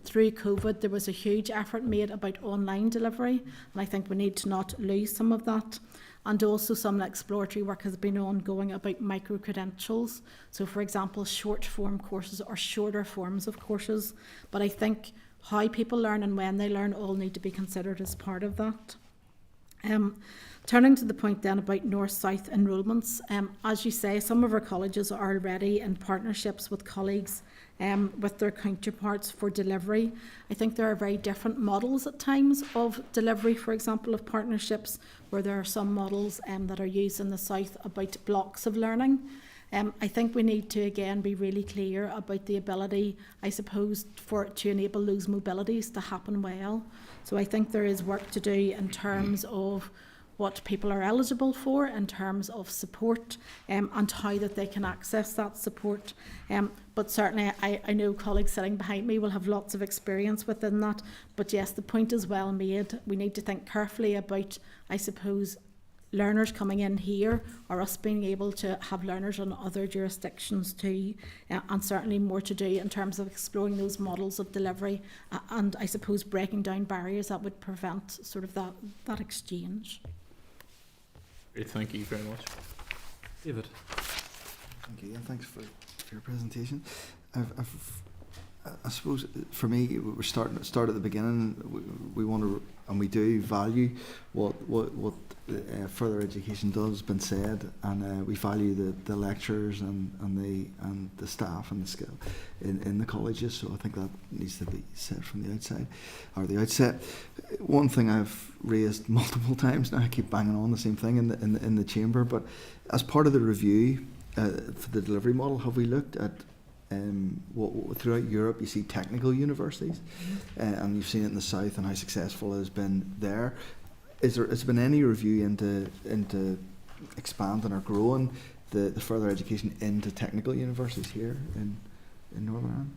Through COVID, there was a huge effort made about online delivery, and I think we need to not lose some of that. And also some exploratory work has been ongoing about micro-credentials. So, for example, short-form courses or shorter forms of courses. But I think how people learn and when they learn all need to be considered as part of that. Turning to the point then about north-south enrolments, as you say, some of our colleges are already in partnerships with colleagues with their counterparts for delivery. I think there are very different models at times of delivery, for example, of partnerships, where there are some models that are used in the south about blocks of learning. I think we need to again be really clear about the ability, I suppose, to enable those mobilities to happen well. So I think there is work to do in terms of what people are eligible for in terms of support, and how that they can access that support. But certainly I know colleagues sitting behind me will have lots of experience within that. But yes, the point is well made. We need to think carefully about, I suppose, learners coming in here, or us being able to have learners in other jurisdictions too, and certainly more to do in terms of exploring those models of delivery, and I suppose breaking down barriers that would prevent sort of that exchange. Great, thank you very much. David. Thank you, and thanks for your presentation. I suppose for me, we're start at the beginning. We want to, and we do value what further education does, has been said, and we value the lecturers and the staff and the skill in the colleges. So I think that needs to be said from the outside, or the outset. One thing I've raised multiple times now, I keep banging on the same thing in the chamber, but as part of the review for the delivery model, have we looked at throughout Europe you see technical universities, and you've seen it in the south and how successful it has been there. Has there been any review into expanding or growing the further education into technical universities here in Northern Ireland?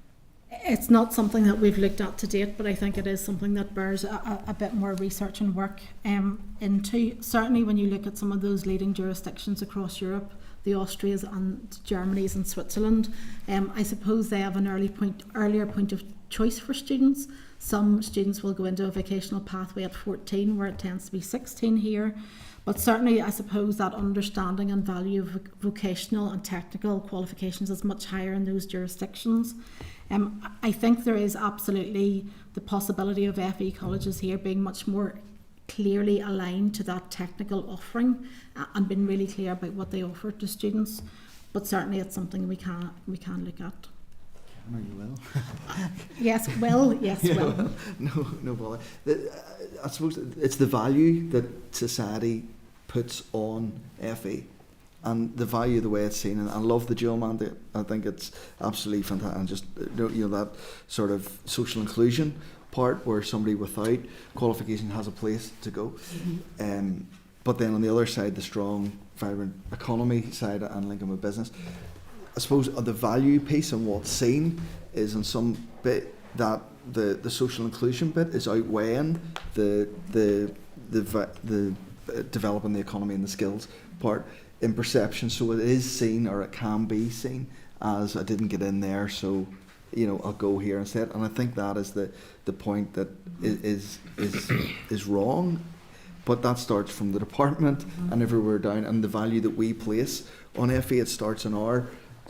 It's not something that we've looked at to date, but I think it is something that bears a bit more research and work into. Certainly when you look at some of those leading jurisdictions across Europe, the Austrias and Germanys and Switzerland, I suppose they have an earlier point of choice for students. Some students will go into a vocational pathway at 14, where it tends to be 16 here. But certainly I suppose that understanding and value of vocational and technical qualifications is much higher in those jurisdictions. I think there is absolutely the possibility of FE colleges here being much more clearly aligned to that technical offering, and being really clear about what they offer to students. But certainly it's something we can look at. Can or you will? Yes, will. Yes, will. No bother. I suppose it's the value that society puts on FE and the value of the way it's seen. And I love the dual mandate. I think it's absolutely fantastic. And just that sort of social inclusion part where somebody without qualification has a place to go. But then on the other side, the strong, vibrant economy side and linking with business. I suppose the value piece and what's seen is in some bit that the social inclusion bit is outweighing the developing the economy and the skills part in perception. So it is seen, or it can be seen, as I didn't get in there, so I'll go here instead. And I think that is the point that is wrong. But that starts from the department and everywhere down, and the value that we place on FE. It starts in our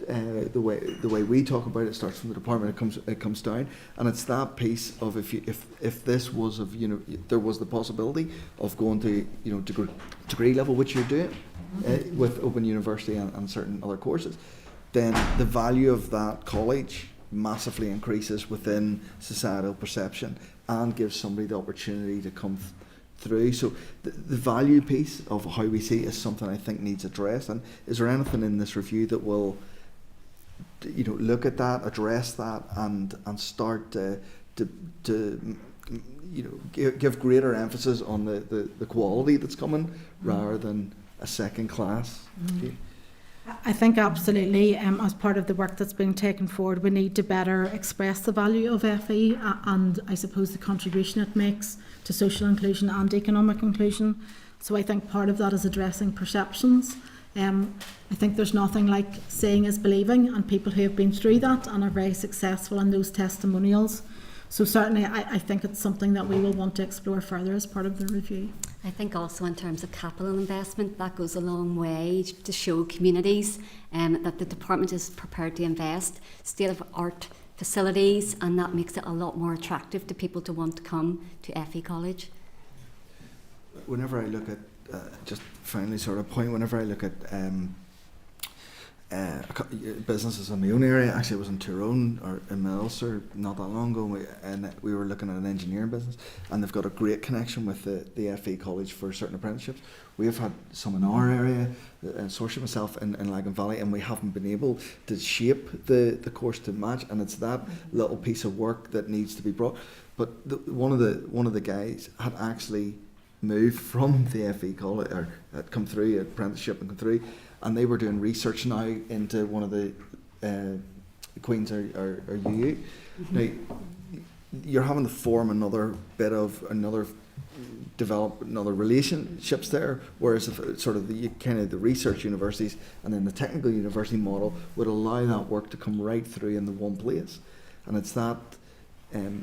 the way we talk about it starts from the department. It comes down, and it's that piece of if this was there was the possibility of going to degree level, which you're doing with Open University and certain other courses, then the value of that college massively increases within societal perception and gives somebody the opportunity to come through. So the value piece of how we see it is something I think needs addressed. And is there anything in this review that will look at that, address that, and start to give greater emphasis on the quality that's coming rather than a second class? I think absolutely, as part of the work that's being taken forward, we need to better express the value of FE and I suppose the contribution it makes to social inclusion and economic inclusion. So I think part of that is addressing perceptions. I think there's nothing like seeing is believing, and people who have been through that and are very successful in those testimonials. So certainly I think it's something that we will want to explore further as part of the review. I think also in terms of capital investment, that goes a long way to show communities that the department is prepared to invest state-of-art facilities, and that makes it a lot more attractive to people to want to come to FE College. Whenever I look at, just finally sort of point, whenever I look at businesses in my own area, actually I was in Tyrone or in Ulster not that long ago, and we were looking at an engineering business, and they've got a great connection with the FE College for certain apprenticeships. We have had some in our area, Sorship myself in Lagan Valley, and we haven't been able to shape the course to match, and it's that little piece of work that needs to be brought. But one of the guys had actually moved from the FE College, or had come through apprenticeship and come through, and they were doing research now into one of the Queen's or UU. Now, you're having to form develop another relationships there, whereas if sort of the research universities and then the technical university model would allow that work to come right through in the one place. And it's that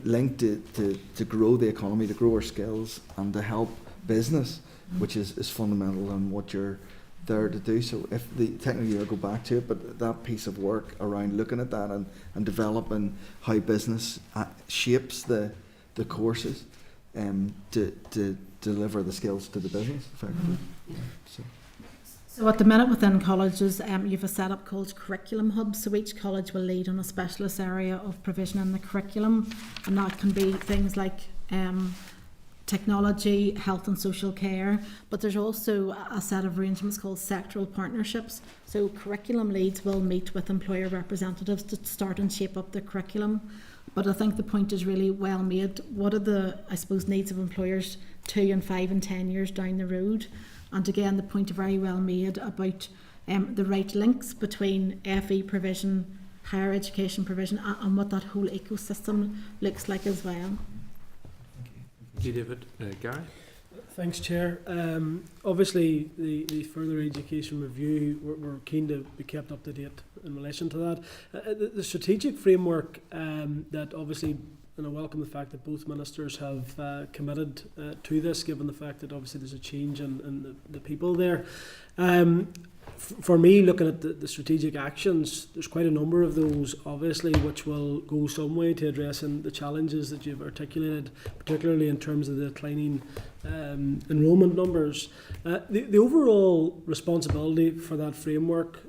linked to grow the economy, to grow our skills, and to help business, which is fundamental in what you're there to do. So if the technically I'll go back to it, but that piece of work around looking at that and developing how business shapes the courses to deliver the skills to the business effectively. So at the minute within colleges, you have a setup called curriculum hubs. So each college will lead on a specialist area of provision in the curriculum, and that can be things like technology, health and social care, but there's also a set of arrangements called sectoral partnerships. So curriculum leads will meet with employer representatives to start and shape up the curriculum. But I think the point is really well made. What are the, I suppose, needs of employers 2 and 5 and 10 years down the road? And again, the point very well made about the right links between FE provision, higher education provision, and what that whole ecosystem looks like as well. Thank you, David. Gary? Thanks, Chair. Obviously, the further education review, we're keen to be kept up to date in relation to that. The strategic framework that obviously, and I welcome the fact that both ministers have committed to this, given the fact that obviously there's a change in the people there. For me, looking at the strategic actions, there's quite a number of those, obviously, which will go some way to addressing the challenges that you've articulated, particularly in terms of the declining enrolment numbers. The overall responsibility for that framework,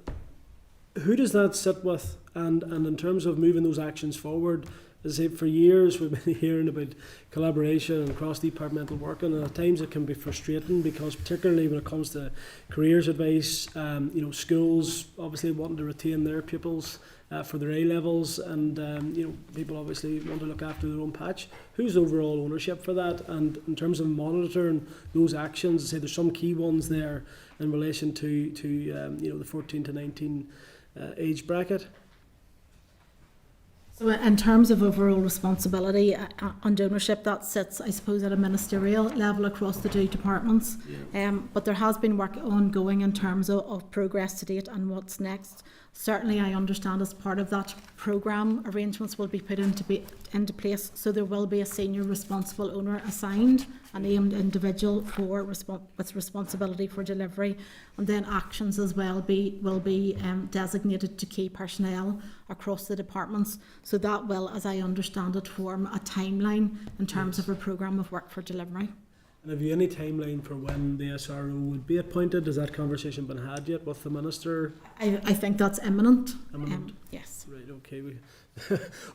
who does that sit with? And in terms of moving those actions forward, as I say, for years we've been hearing about collaboration and cross-departmental working, and at times it can be frustrating because, particularly when it comes to careers advice, schools obviously wanting to retain their pupils for their A levels, and people obviously want to look after their own patch. Who's overall ownership for that? And in terms of monitoring those actions, I say there's some key ones there in relation to the 14 to 19 age bracket. So in terms of overall responsibility and ownership, that sits, I suppose, at a ministerial level across the two departments. But there has been work ongoing in terms of progress to date and what's next. Certainly, I understand as part of that programme, arrangements will be put into place. So there will be a senior responsible owner assigned, a named individual with responsibility for delivery, and then actions as well will be designated to key personnel across the departments. So that will, as I understand it, form a timeline in terms of a programme of work for delivery. And have you any timeline for when the SRO would be appointed? Has that conversation been had yet with the Minister? I think that's imminent. Imminent? Yes. Right, okay. We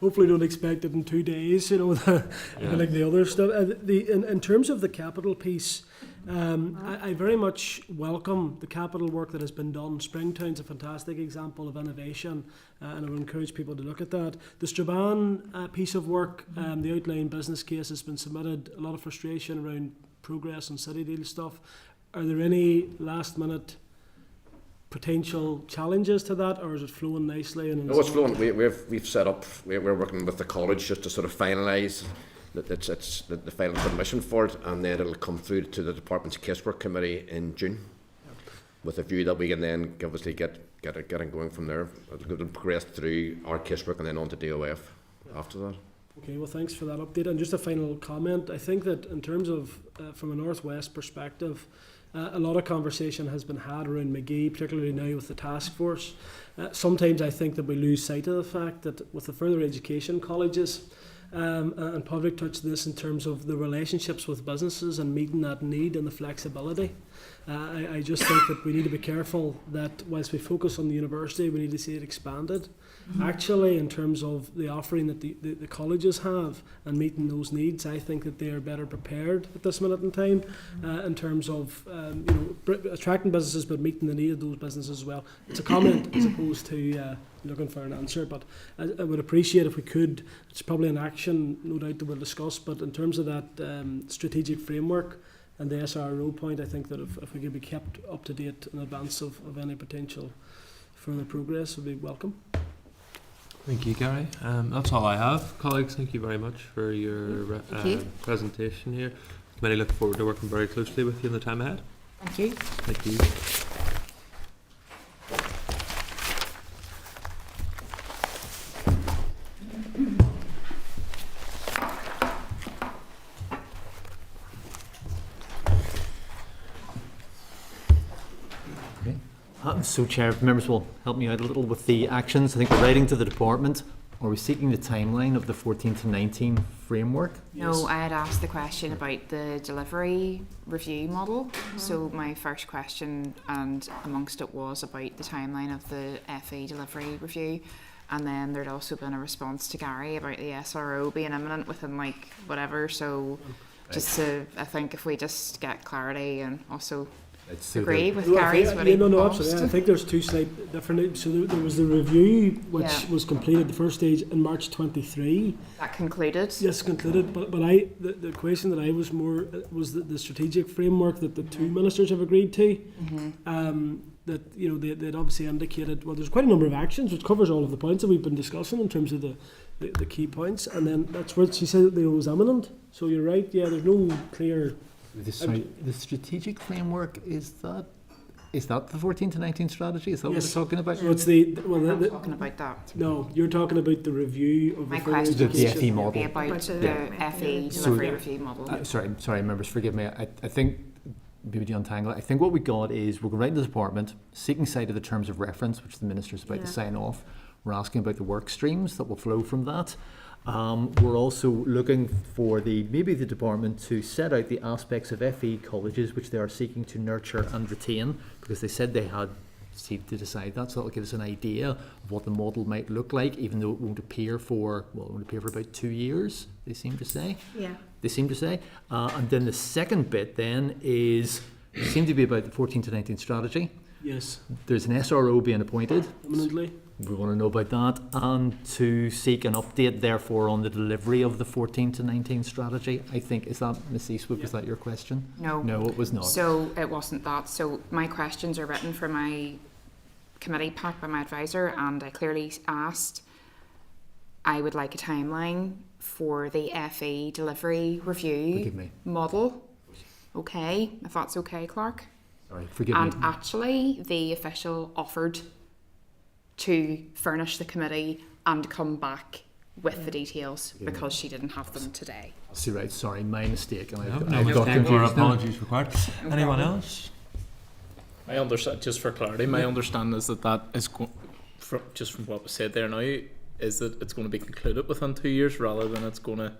hopefully don't expect it in 2 days, like the other stuff. In terms of the capital piece, I very much welcome the capital work that has been done. Springtown's a fantastic example of innovation, and I would encourage people to look at that. The Strabane piece of work, the outline business case has been submitted. A lot of frustration around progress and city deal stuff. Are there any last minute potential challenges to that, or is it flowing nicely? And no, it's flowing. We've set up. We're working with the college just to sort of finalise that it's the final submission for it, and then it'll come through to the department's casework committee in June, with a view that we can then obviously get it going from there. It'll progress through our casework and then on to DOF after that. Okay, well, thanks for that update. And just a final comment. I think that in terms of from a Northwest perspective, a lot of conversation has been had around McGee, particularly now with the task force. Sometimes I think that we lose sight of the fact that with the further education colleges, and Padraig touched this in terms of the relationships with businesses and meeting that need and the flexibility. I just think that we need to be careful that whilst we focus on the university, we need to see it expanded. Actually, in terms of the offering that the colleges have and meeting those needs, I think that they are better prepared at this minute in time in terms of attracting businesses but meeting the need of those businesses as well. It's a comment as opposed to looking for an answer, but I would appreciate if we could. It's probably an action, no doubt, that we'll discuss, but in terms of that strategic framework and the SRO point, I think that if we could be kept up to date in advance of any potential further progress, would be welcome. Thank you, Gary. That's all I have. Colleagues, thank you very much for your presentation here. Committee look forward to working very closely with you in the time ahead. Thank you. Thank you. So, Chair, if members will help me out a little with the actions. I think we're writing to the department. Are we seeking the timeline of the 14 to 19 framework? No, I had asked the question about the delivery review model. So my first question, and amongst it, was about the timeline of the FE delivery review. And then there'd also been a response to Gary about the SRO being imminent within like whatever. So just to, I think if we just get clarity and also agree with Gary's what he absolutely. I think there's two slight different. So there was the review which was completed the first stage in March 23. That concluded. Yes, concluded. But the question that I was more was the strategic framework that the two ministers have agreed to. That they'd obviously indicated. Well, there's quite a number of actions which covers all of the points that we've been discussing in terms of the key points. And then that's where she said that it was imminent. So you're right. Yeah, there's no clear. The strategic framework, is that the 14 to 19 strategy? Is that what we're talking about? So it's I'm talking about that. No, you're talking about the review of my question the FE model. About the FE delivery review model. Sorry, members, forgive me. I think, maybe to untangle it, I think what we got is we're going right to the department, seeking sight of the terms of reference, which the Minister's about to sign off. We're asking about the work streams that will flow from that. We're also looking for maybe the department to set out the aspects of FE colleges which they are seeking to nurture and retain, because they said they had to decide that. So that'll give us an idea of what the model might look like, even though it won't appear for about 2 years, they seem to say. Yeah. They seem to say. And then the second bit then seem to be about the 14 to 19 strategy. Yes. There's an SRO being appointed. Imminently. We want to know about that, and to seek an update therefore on the delivery of the 14 to 19 strategy. I think, is that, Ms. Eastwood, was that your question? No. No, it was not. So it wasn't that. So my questions are written for my committee pack by my advisor, and I clearly asked, I would like a timeline for the FE delivery review model. Okay, if that's okay, Clark. Sorry, forgive and me. And actually, the official offered to furnish the committee and come back with the details because she didn't have them today. See, right, sorry, my mistake. And I've got confused. Apologies required. Anyone else? I understand, just for clarity, my understanding is that is, just from what was said there now, is that it's going to be concluded within 2 years rather than it's going to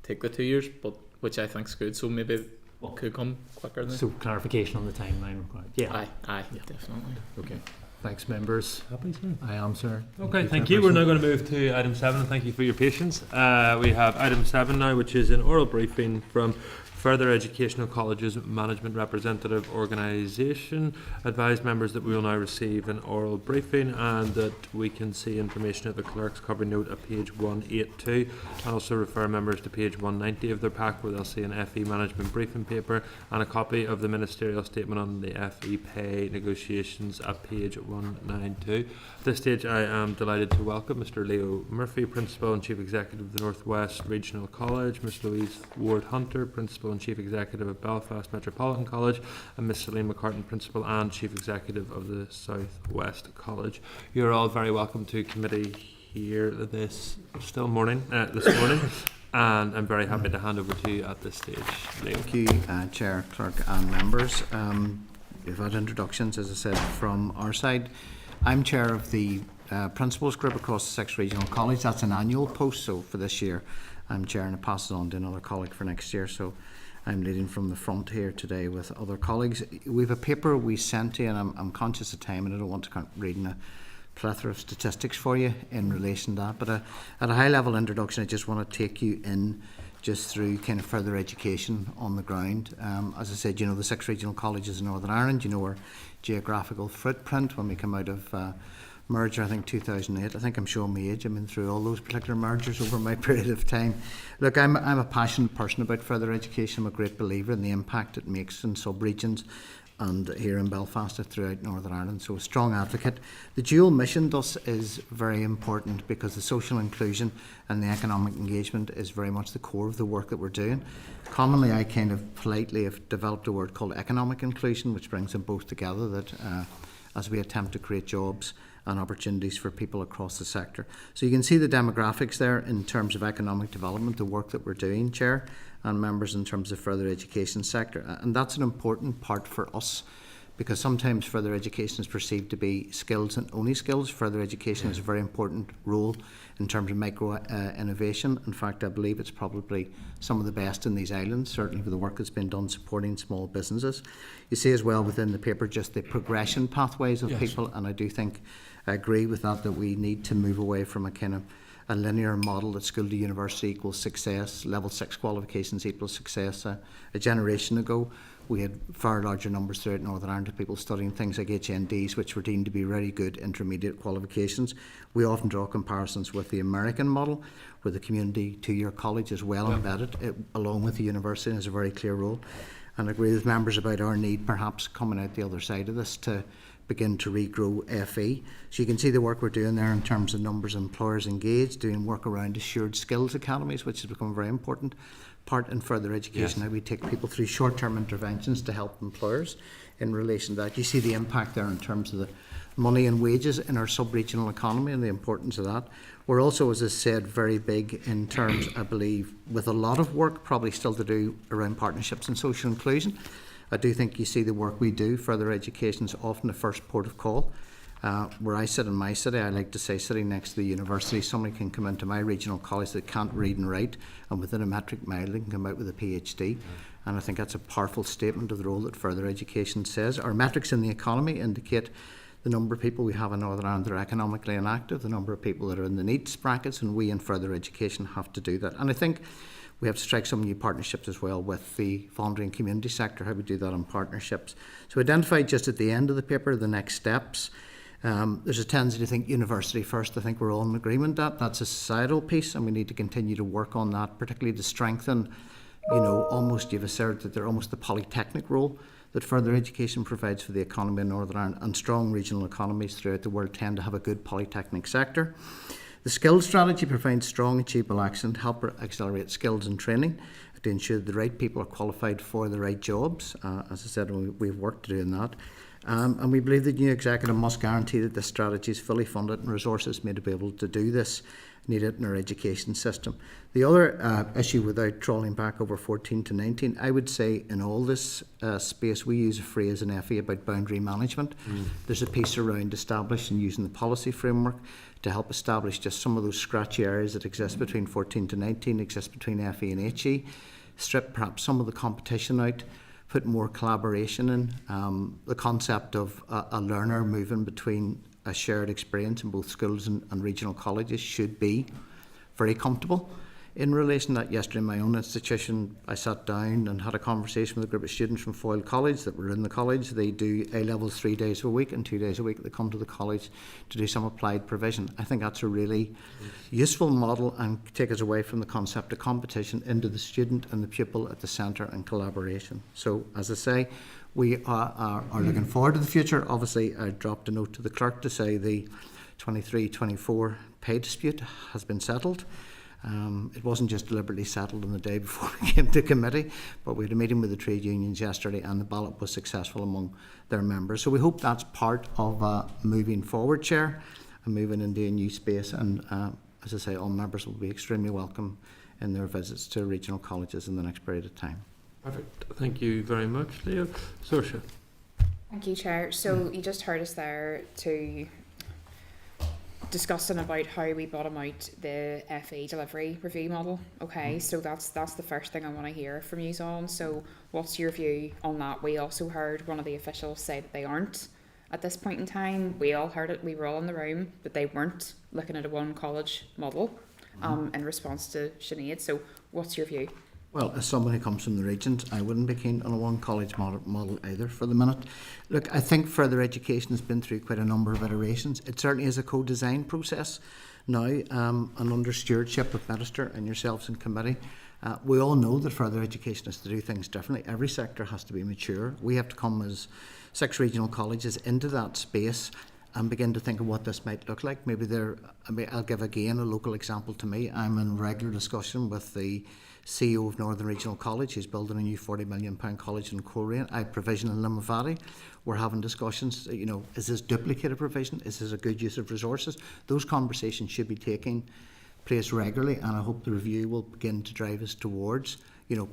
take the 2 years, but which I think is good. So maybe it could come quicker than. So clarification on the timeline required. Yeah. Aye, definitely. Okay. Thanks, members. Happy, sir? I am, sir. Okay, thank you. We're now going to move to item 7, and thank you for your patience. We have item 7 now, which is an oral briefing from Further Educational Colleges Management Representative Organisation. Advise members that we will now receive an oral briefing and that we can see information at the clerk's cover note at page 182, and also refer members to page 190 of their pack, where they'll see an FE management briefing paper and a copy of the ministerial statement on the FE pay negotiations at page 192. At this stage, I am delighted to welcome Mr. Leo Murphy, Principal and Chief Executive of the North West Regional College, Ms. Louise Ward-Hunter, Principal and Chief Executive of Belfast Metropolitan College, and Ms. Celine McCartan, Principal and Chief Executive of the South West College. You're all very welcome to committee here this morning, and I'm very happy to hand over to you at this stage. Leo. Thank you, Chair, Clerk and members. We've had introductions, as I said, from our side. I'm Chair of the Principals Group across the 6 Regional College. That's an annual post, so for this year I'm Chair, and I pass it on to another colleague for next year. So I'm leading from the front here today with other colleagues. We have a paper we sent to you, and I'm conscious of time and I don't want to keep reading a plethora of statistics for you in relation to that. But at a high level introduction, I just want to take you in just through kind of further education on the ground. As I said, the 6 regional colleges in Northern Ireland, our geographical footprint when we come out of merger, I think 2008. I think I'm showing my age. I've been through all those particular mergers over my period of time. Look, I'm a passionate person about further education. I'm a great believer in the impact it makes in sub-regions and here in Belfast throughout Northern Ireland, so a strong advocate. The dual mission thus is very important because the social inclusion and the economic engagement is very much the core of the work that we're doing. Commonly, I kind of politely have developed a word called economic inclusion, which brings them both together, that as we attempt to create jobs and opportunities for people across the sector. So you can see the demographics there in terms of economic development, the work that we're doing, Chair and members, in terms of further education sector. And that's an important part for us, because sometimes further education is perceived to be skills and only skills. Further education has a very important role in terms of micro innovation. In fact, I believe it's probably some of the best in these islands, certainly for the work that's been done supporting small businesses. You see as well within the paper just the progression pathways of people, and I do think I agree with that we need to move away from a kind of a linear model that school to university equals success, level 6 qualifications equals success. A generation ago, we had far larger numbers throughout Northern Ireland of people studying things like HNDs, which were deemed to be really good intermediate qualifications. We often draw comparisons with the American model, where the community 2-year college is well embedded, along with the university, and has a very clear role. And I agree with members about our need, perhaps coming out the other side of this, to begin to regrow FE. So you can see the work we're doing there in terms of numbers of employers engaged, doing work around assured skills academies, which has become a very important part in further education. How we take people through short-term interventions to help employers in relation to that. You see the impact there in terms of the money and wages in our sub-regional economy and the importance of that. We're also, as I said, very big in terms, I believe, with a lot of work probably still to do around partnerships and social inclusion. I do think you see the work we do. Further education is often the first port of call. Where I sit in my city, I like to say, sitting next to the university, somebody can come into my regional college that can't read and write, and within a metric mile they can come out with a PhD. And I think that's a powerful statement of the role that further education says. Our metrics in the economy indicate the number of people we have in Northern Ireland that are economically inactive, the number of people that are in the needs brackets, and we in further education have to do that. And I think we have to strike some new partnerships as well with the voluntary and community sector, how we do that in partnerships. So identified just at the end of the paper the next steps. There's a tendency to think university first. I think we're all in agreement that that's a societal piece, and we need to continue to work on that, particularly to strengthen, almost you've asserted that they're almost the polytechnic role that further education provides for the economy in Northern Ireland, and strong regional economies throughout the world tend to have a good polytechnic sector. The skills strategy provides strong achievable action to help accelerate skills and training to ensure the right people are qualified for the right jobs. As I said, we've worked to doing that. And we believe the new executive must guarantee that this strategy is fully funded and resources made to be able to do this needed in our education system. The other issue, without trawling back over 14 to 19, I would say in all this space we use a phrase in FE about boundary management. There's a piece around establishing and using the policy framework to help establish just some of those scratchy areas that exist between 14 to 19, exist between FE and HE, strip perhaps some of the competition out, put more collaboration in. The concept of a learner moving between a shared experience in both schools and regional colleges should be very comfortable. In relation to that, yesterday in my own institution, I sat down and had a conversation with a group of students from Foyle College that were in the college. They do A-levels 3 days a week, and 2 days a week they come to the college to do some applied provision. I think that's a really useful model and take us away from the concept of competition into the student and the pupil at the centre and collaboration. So, as I say, we are looking forward to the future. Obviously, I dropped a note to the clerk to say the 23-24 pay dispute has been settled. It wasn't just deliberately settled on the day before we came to committee, but we had a meeting with the trade unions yesterday and the ballot was successful among their members. So we hope that's part of moving forward, Chair, and moving into a new space. And as I say, all members will be extremely welcome in their visits to regional colleges in the next period of time. Perfect. Thank you very much, Leo. Saoirse. Thank you, Chair. So you just heard us there to discussing about how we bottom out the FE delivery review model. Okay, so that's the first thing I want to hear from you on. So what's your view on that? We also heard one of the officials say that they aren't at this point in time. We all heard it, we were all in the room, but they weren't looking at a one college model in response to Sinead. So what's your view? Well, as someone who comes from the regions, I wouldn't be keen on a one college model either for the minute. Look, I think further education has been through quite a number of iterations. It certainly is a co-design process now, and under stewardship of Minister and yourselves in committee. We all know that further education has to do things differently. Every sector has to be mature. We have to come as 6 regional colleges into that space and begin to think of what this might look like. I'll give again a local example to me. I'm in regular discussion with the CEO of Northern Regional College, who's building a new £40 million college in Coleraine. I have provision in Limavady. We're having discussions, is this duplicated provision? Is this a good use of resources? Those conversations should be taking place regularly, and I hope the review will begin to drive us towards,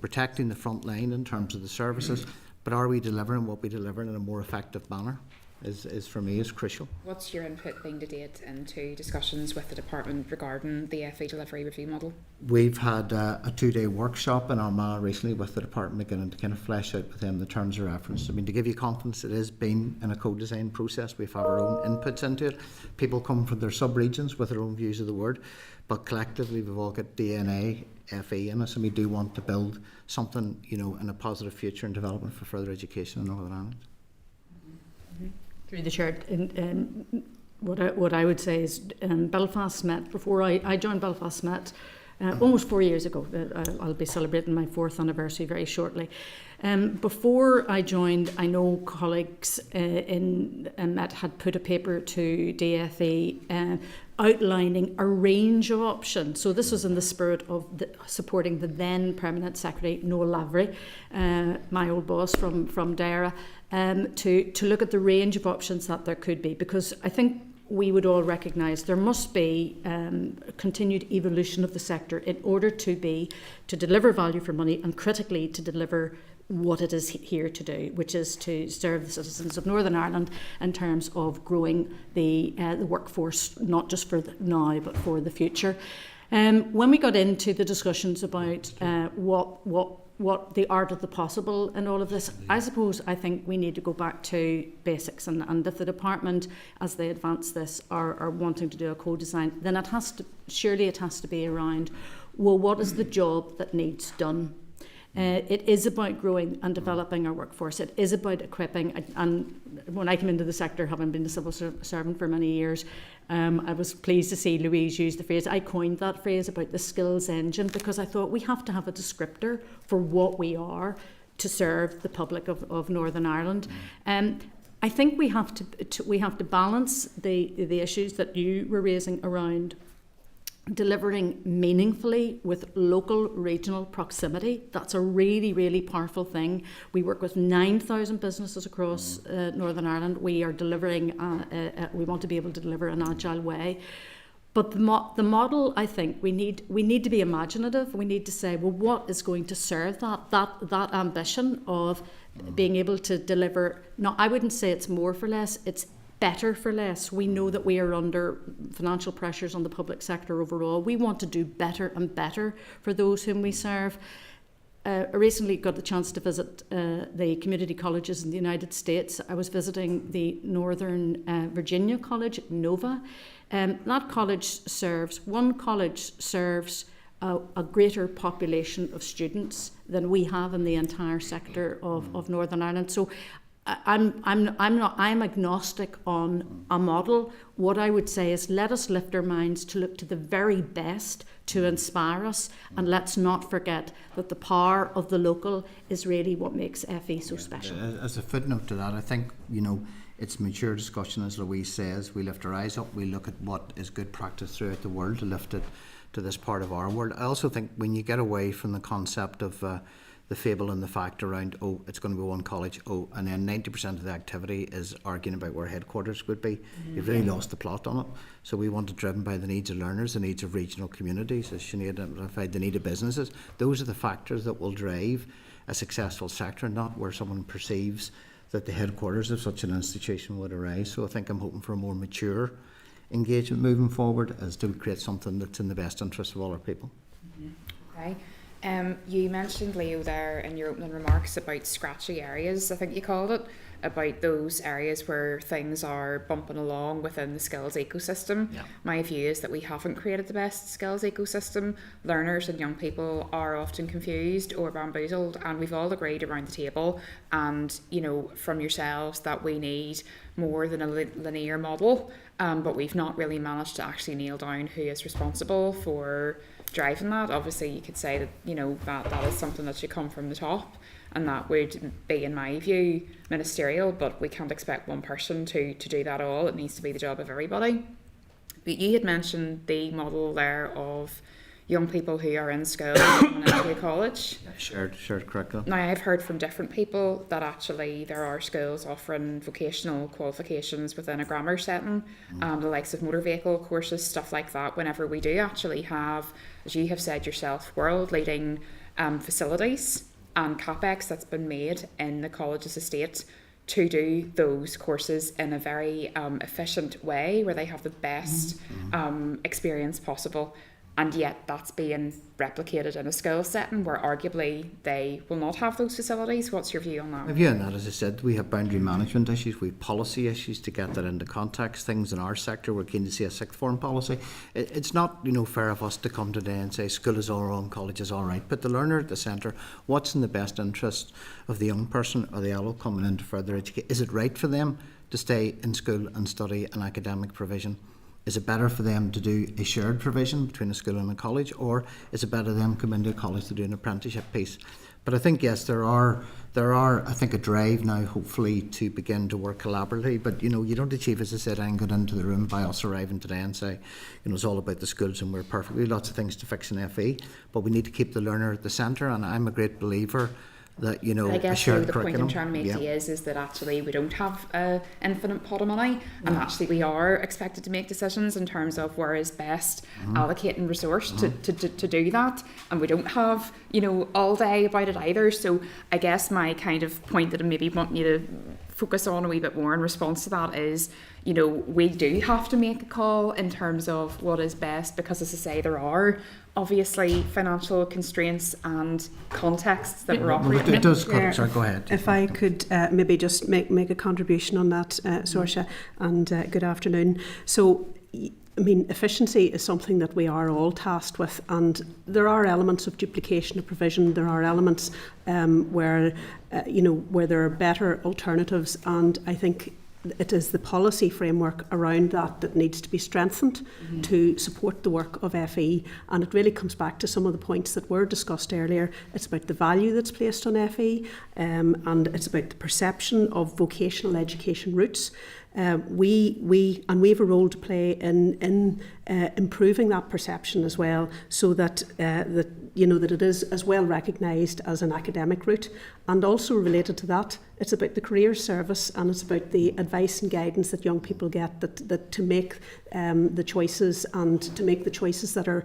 protecting the front line in terms of the services, but are we delivering what we deliver in a more effective manner? Is for me is crucial. What's your input been to date into discussions with the department regarding the FE delivery review model? We've had a 2-day workshop in Armagh recently with the department beginning to kind of flesh out with them the terms of reference. To give you confidence, it has been in a co-design process. We've had our own inputs into it. People come from their sub-regions with their own views of the word, but collectively we've all got DNA, FE in us, and we do want to build something, in a positive future and development for further education in Northern Ireland. Through the chair, what I would say is Belfast met, before I joined Belfast met almost 4 years ago. I'll be celebrating my 4th anniversary very shortly. Before I joined, I know colleagues in Met had put a paper to DFE outlining a range of options. So this was in the spirit of supporting the then Permanent Secretary, Noel Lavery, my old boss from Dara, to look at the range of options that there could be, because I think we would all recognise there must be continued evolution of the sector in order to deliver value for money, and critically to deliver what it is here to do, which is to serve the citizens of Northern Ireland in terms of growing the workforce, not just for now but for the future. When we got into the discussions about what what the art of the possible in all of this. I suppose I think we need to go back to basics, and if the department, as they advance this, are wanting to do a co-design, then it has to be around, well, what is the job that needs done? It is about growing and developing our workforce. It is about equipping. And when I came into the sector, having been a civil servant for many years, I was pleased to see Louise use the phrase. I coined that phrase about the skills engine, because I thought we have to have a descriptor for what we are to serve the public of Northern Ireland. I think we have to balance the issues that you were raising around delivering meaningfully with local regional proximity. That's a really, really powerful thing. We work with 9,000 businesses across Northern Ireland. We are delivering, we want to be able to deliver in an agile way. But the model, I think, we need to be imaginative. We need to say, well, what is going to serve that ambition of being able to deliver? No, I wouldn't say it's more for less, it's better for less. We know that we are under financial pressures on the public sector overall. We want to do better and better for those whom we serve. I recently got the chance to visit the community colleges in the United States. I was visiting the Northern Virginia College, NOVA. That college serves a greater population of students than we have in the entire sector of Northern Ireland. So I'm agnostic on a model. What I would say is, let us lift our minds to look to the very best to inspire us, and let's not forget that the power of the local is really what makes FE so special. As a footnote to that, I think, it's mature discussion, as Louise says. We lift our eyes up, we look at what is good practice throughout the world to lift it to this part of our world. I also think when you get away from the concept of the fable and the fact around, it's going to be one college, and then 90% of the activity is arguing about where headquarters would be. You've really lost the plot on it. So we want it driven by the needs of learners, the needs of regional communities, as Sinead identified, the need of businesses. Those are the factors that will drive a successful sector, not where someone perceives that the headquarters of such an institution would arise. So I think I'm hoping for a more mature engagement moving forward, as to create something that's in the best interest of all our people. Okay. You mentioned, Leo, there in your opening remarks about scratchy areas, I think you called it, about those areas where things are bumping along within the skills ecosystem. Yeah. My view is that we haven't created the best skills ecosystem. Learners and young people are often confused or bamboozled, and we've all agreed around the table, and from yourselves, that we need more than a linear model, but we've not really managed to actually nail down who is responsible for driving that. Obviously you could say that that is something that should come from the top, and that would be, in my view, ministerial, but we can't expect one person to do that all. It needs to be the job of everybody. But you had mentioned the model there of young people who are in school and into a college. Shared curriculum. Now, I've heard from different people that actually there are schools offering vocational qualifications within a grammar setting, the likes of motor vehicle courses, stuff like that, whenever we do actually have, as you have said yourself, world-leading facilities and CapEx that's been made in the college's estate to do those courses in a very efficient way, where they have the best experience possible. And yet that's being replicated in a school setting where arguably they will not have those facilities. What's your view on that? My view on that, as I said, we have boundary management issues, we have policy issues to get that into context. Things in our sector, we're keen to see a sixth form policy. It's not fair of us to come today and say school is all wrong, college is all right. Put the learner at the centre. What's in the best interest of the young person or the adult coming into further education? Is it right for them to stay in school and study an academic provision? Is it better for them to do a shared provision between a school and a college, or is it better for them to come into a college to do an apprenticeship piece? But I think, yes, there are I think a drive now, hopefully, to begin to work collaboratively. But you don't achieve, as I said, I got into the room by us arriving today and say, it's all about the schools and we're perfect. We have lots of things to fix in FE, but we need to keep the learner at the centre. And I'm a great believer that I guess a shared the point I'm curriculum. trying to make is that actually we don't have an infinite pot of money, and actually we are expected to make decisions in terms of where is best allocating resource to do that, and we don't have all day about it either. So I guess my kind of point that I maybe want you to focus on a wee bit more in response to that is, you know, we do have to make a call in terms of what is best, because as I say, there are obviously financial constraints and contexts that we're operating in. It does, sorry, go ahead. If I could maybe just make a contribution on that, Saoirse, and good afternoon. So, I mean, efficiency is something that we are all tasked with, and there are elements of duplication of provision. There are elements where there are better alternatives, and I think it is the policy framework around that needs to be strengthened to support the work of FE. And it really comes back to some of the points that were discussed earlier. It's about the value that's placed on FE, and it's about the perception of vocational education routes. We have a role to play in improving that perception as well, so that that it is as well recognised as an academic route. And also related to that, it's about the career service, and it's about the advice and guidance that young people get that to make the choices, and to make the choices that are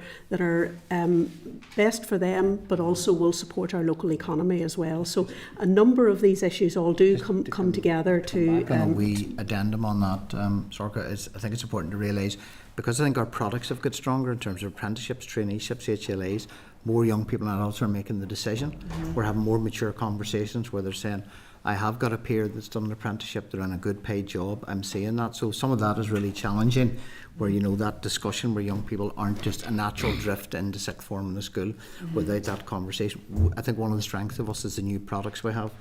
best for them, but also will support our local economy as well. So a number of these issues all do come together to. A wee addendum on that, Sorka, I think it's important to realise, because I think our products have got stronger in terms of apprenticeships, traineeships, HLAs, more young people and adults are making the decision. We're having more mature conversations where they're saying, I have got a peer that's done an apprenticeship, they're in a good paid job, I'm seeing that. So some of that is really challenging, where that discussion where young people aren't just a natural drift into sixth form in the school without that conversation. I think one of the strengths of us is the new products we have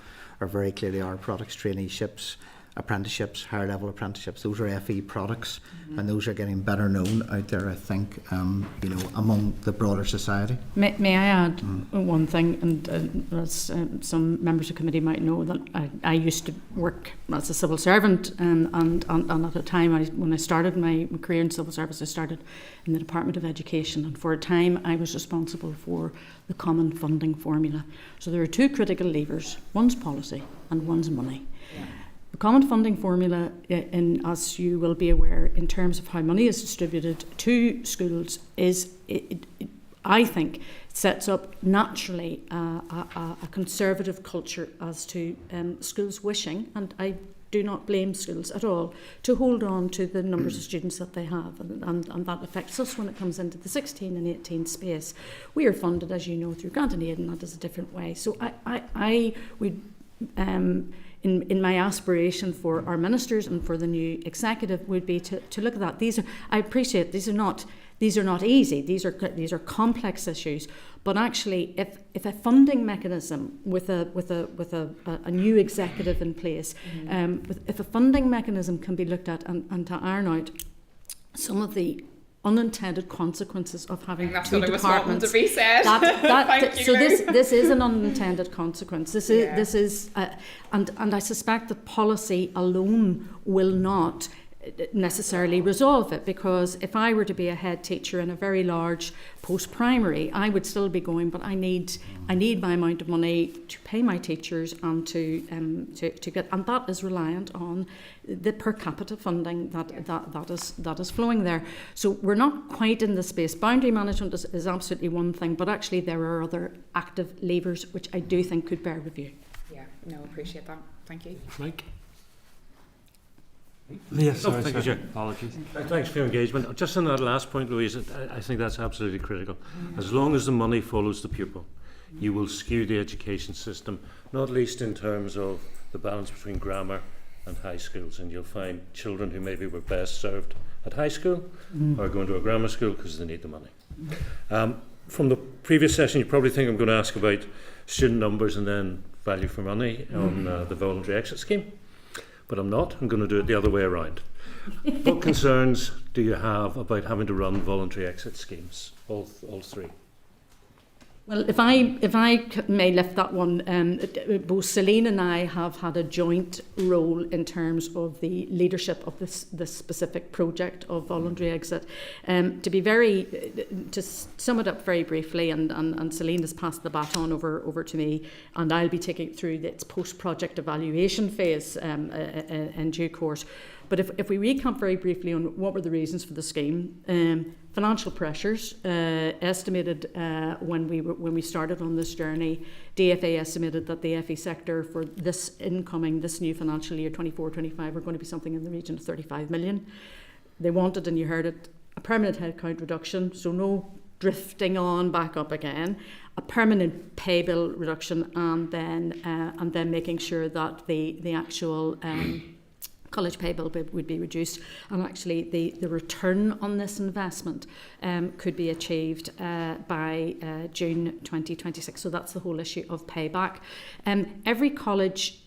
are very clearly our products, traineeships, apprenticeships, higher level apprenticeships. Those are FE products, and those are getting better known out there, I think, among the broader society. May I add one thing? And as some members of the committee might know, that I used to work as a civil servant, and at the time when I started my career in civil service, I started in the Department of Education, and for a time I was responsible for the common funding formula. So there are two critical levers: one's policy and one's money. Yeah. The common funding formula, as you will be aware, in terms of how money is distributed to schools, I think, sets up naturally a conservative culture as to schools wishing, and I do not blame schools at all, to hold on to the numbers of students that they have, and that affects us when it comes into the 16 and 18 space. We are funded, as you know, through grant and aid, and that is a different way. So I would... In my aspiration for our ministers and for the new executive would be to look at that. I appreciate these are not easy. These are complex issues. But actually, if a funding mechanism with a new executive in place, if a funding mechanism can be looked at and to iron out some of the unintended consequences of having two departments. To be said. So this is an unintended consequence. This is, and I suspect that policy alone will not necessarily resolve it, because if I were to be a head teacher in a very large post-primary, I would still be going, but I need my amount of money to pay my teachers and to get, and that is reliant on the per capita funding that is flowing there. So we're not quite in the space. Boundary management is absolutely one thing, but actually there are other active levers which I do think could bear review. Yeah, no, appreciate that. Thank you. Mike? Yes, thank you, Chair. Apologies. Thanks for your engagement. Just on that last point, Louise, I think that's absolutely critical. As long as the money follows the pupil, you will skew the education system, not least in terms of the balance between grammar and high schools, and you'll find children who maybe were best served at high school are going to a grammar school because they need the money. From the previous session, you probably think I'm going to ask about student numbers and then value for money on the voluntary exit scheme. But I'm not. I'm going to do it the other way around. What concerns do you have about having to run voluntary exit schemes? All three. Well, if I may lift that one, both Celine and I have had a joint role in terms of the leadership of this specific project of voluntary exit. To sum it up very briefly, and Celine has passed the baton over to me, and I'll be taking it through its post-project evaluation phase in due course. But if we recap very briefly on what were the reasons for the scheme, financial pressures estimated when we started on this journey. DFA estimated that the FE sector for this new financial year 24-25 were going to be something in the region of 35 million. They wanted, and you heard it, a permanent headcount reduction, so no drifting on back up again, a permanent pay bill reduction, and then making sure that the actual college pay bill would be reduced, and actually the return on this investment could be achieved by June 2026. So that's the whole issue of payback. Every college,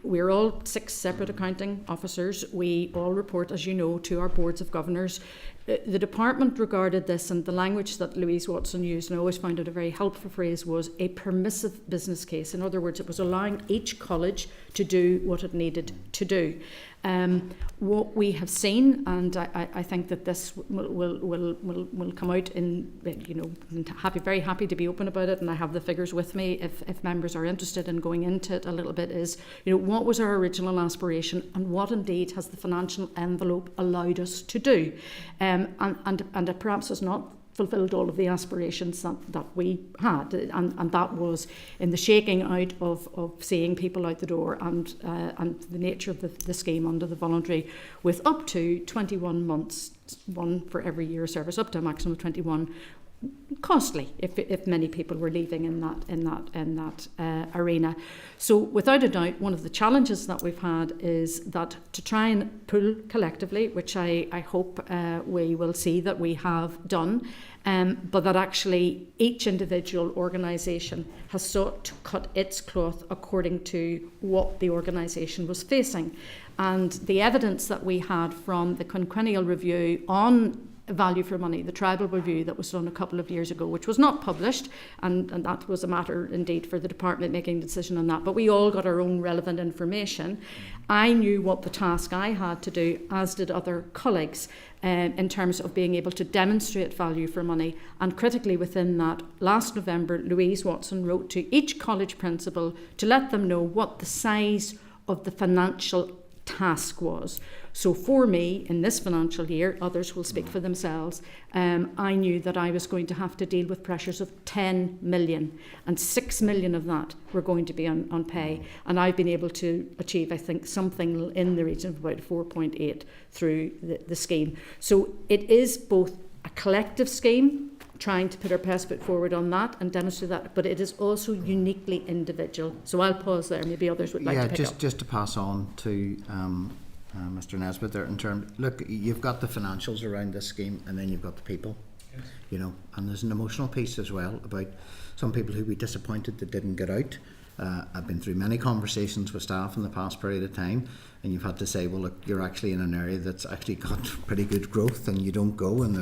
we're all 6 separate accounting officers. We all report, as you know, to our boards of governors. The department regarded this, and the language that Louise Watson used, and I always found it a very helpful phrase, was a permissive business case. In other words, it was allowing each college to do what it needed to do. What we have seen, and I think that this will come out in, very happy to be open about it, and I have the figures with me if members are interested in going into it a little bit, is what was our original aspiration and what indeed has the financial envelope allowed us to do, and it perhaps has not fulfilled all of the aspirations that we had, and that was in the shaking out of seeing people out the door, and the nature of the scheme under the voluntary, with up to 21 months, one for every year of service, up to a maximum of 21, costly if many people were leaving in that arena. So without a doubt, one of the challenges that we've had is that to try and pull collectively, which I hope we will see that we have done, but that actually each individual organisation has sought to cut its cloth according to what the organisation was facing. And the evidence that we had from the quinquennial review on value for money, the tribal review that was done a couple of years ago, which was not published, and that was a matter indeed for the department making a decision on that, but we all got our own relevant information. I knew what the task I had to do, as did other colleagues, in terms of being able to demonstrate value for money. And critically within that, last November, Louise Watson wrote to each college principal to let them know what the size of the financial task was. So for me, in this financial year, others will speak for themselves, I knew that I was going to have to deal with pressures of 10 million, and 6 million of that were going to be on pay. And I've been able to achieve, I think, something in the region of about 4.8 through the scheme. So it is both a collective scheme, trying to put our best foot forward on that and demonstrate that, but it is also uniquely individual. So I'll pause there. Maybe others would like to pick up. Just to pass on to Mr. Nesbitt there, in terms, look, you've got the financials around this scheme, and then you've got the people, and there's an emotional piece as well about some people who be disappointed that didn't get out. I've been through many conversations with staff in the past period of time, and you've had to say, well, look, you're actually in an area that's actually got pretty good growth, and you don't go, and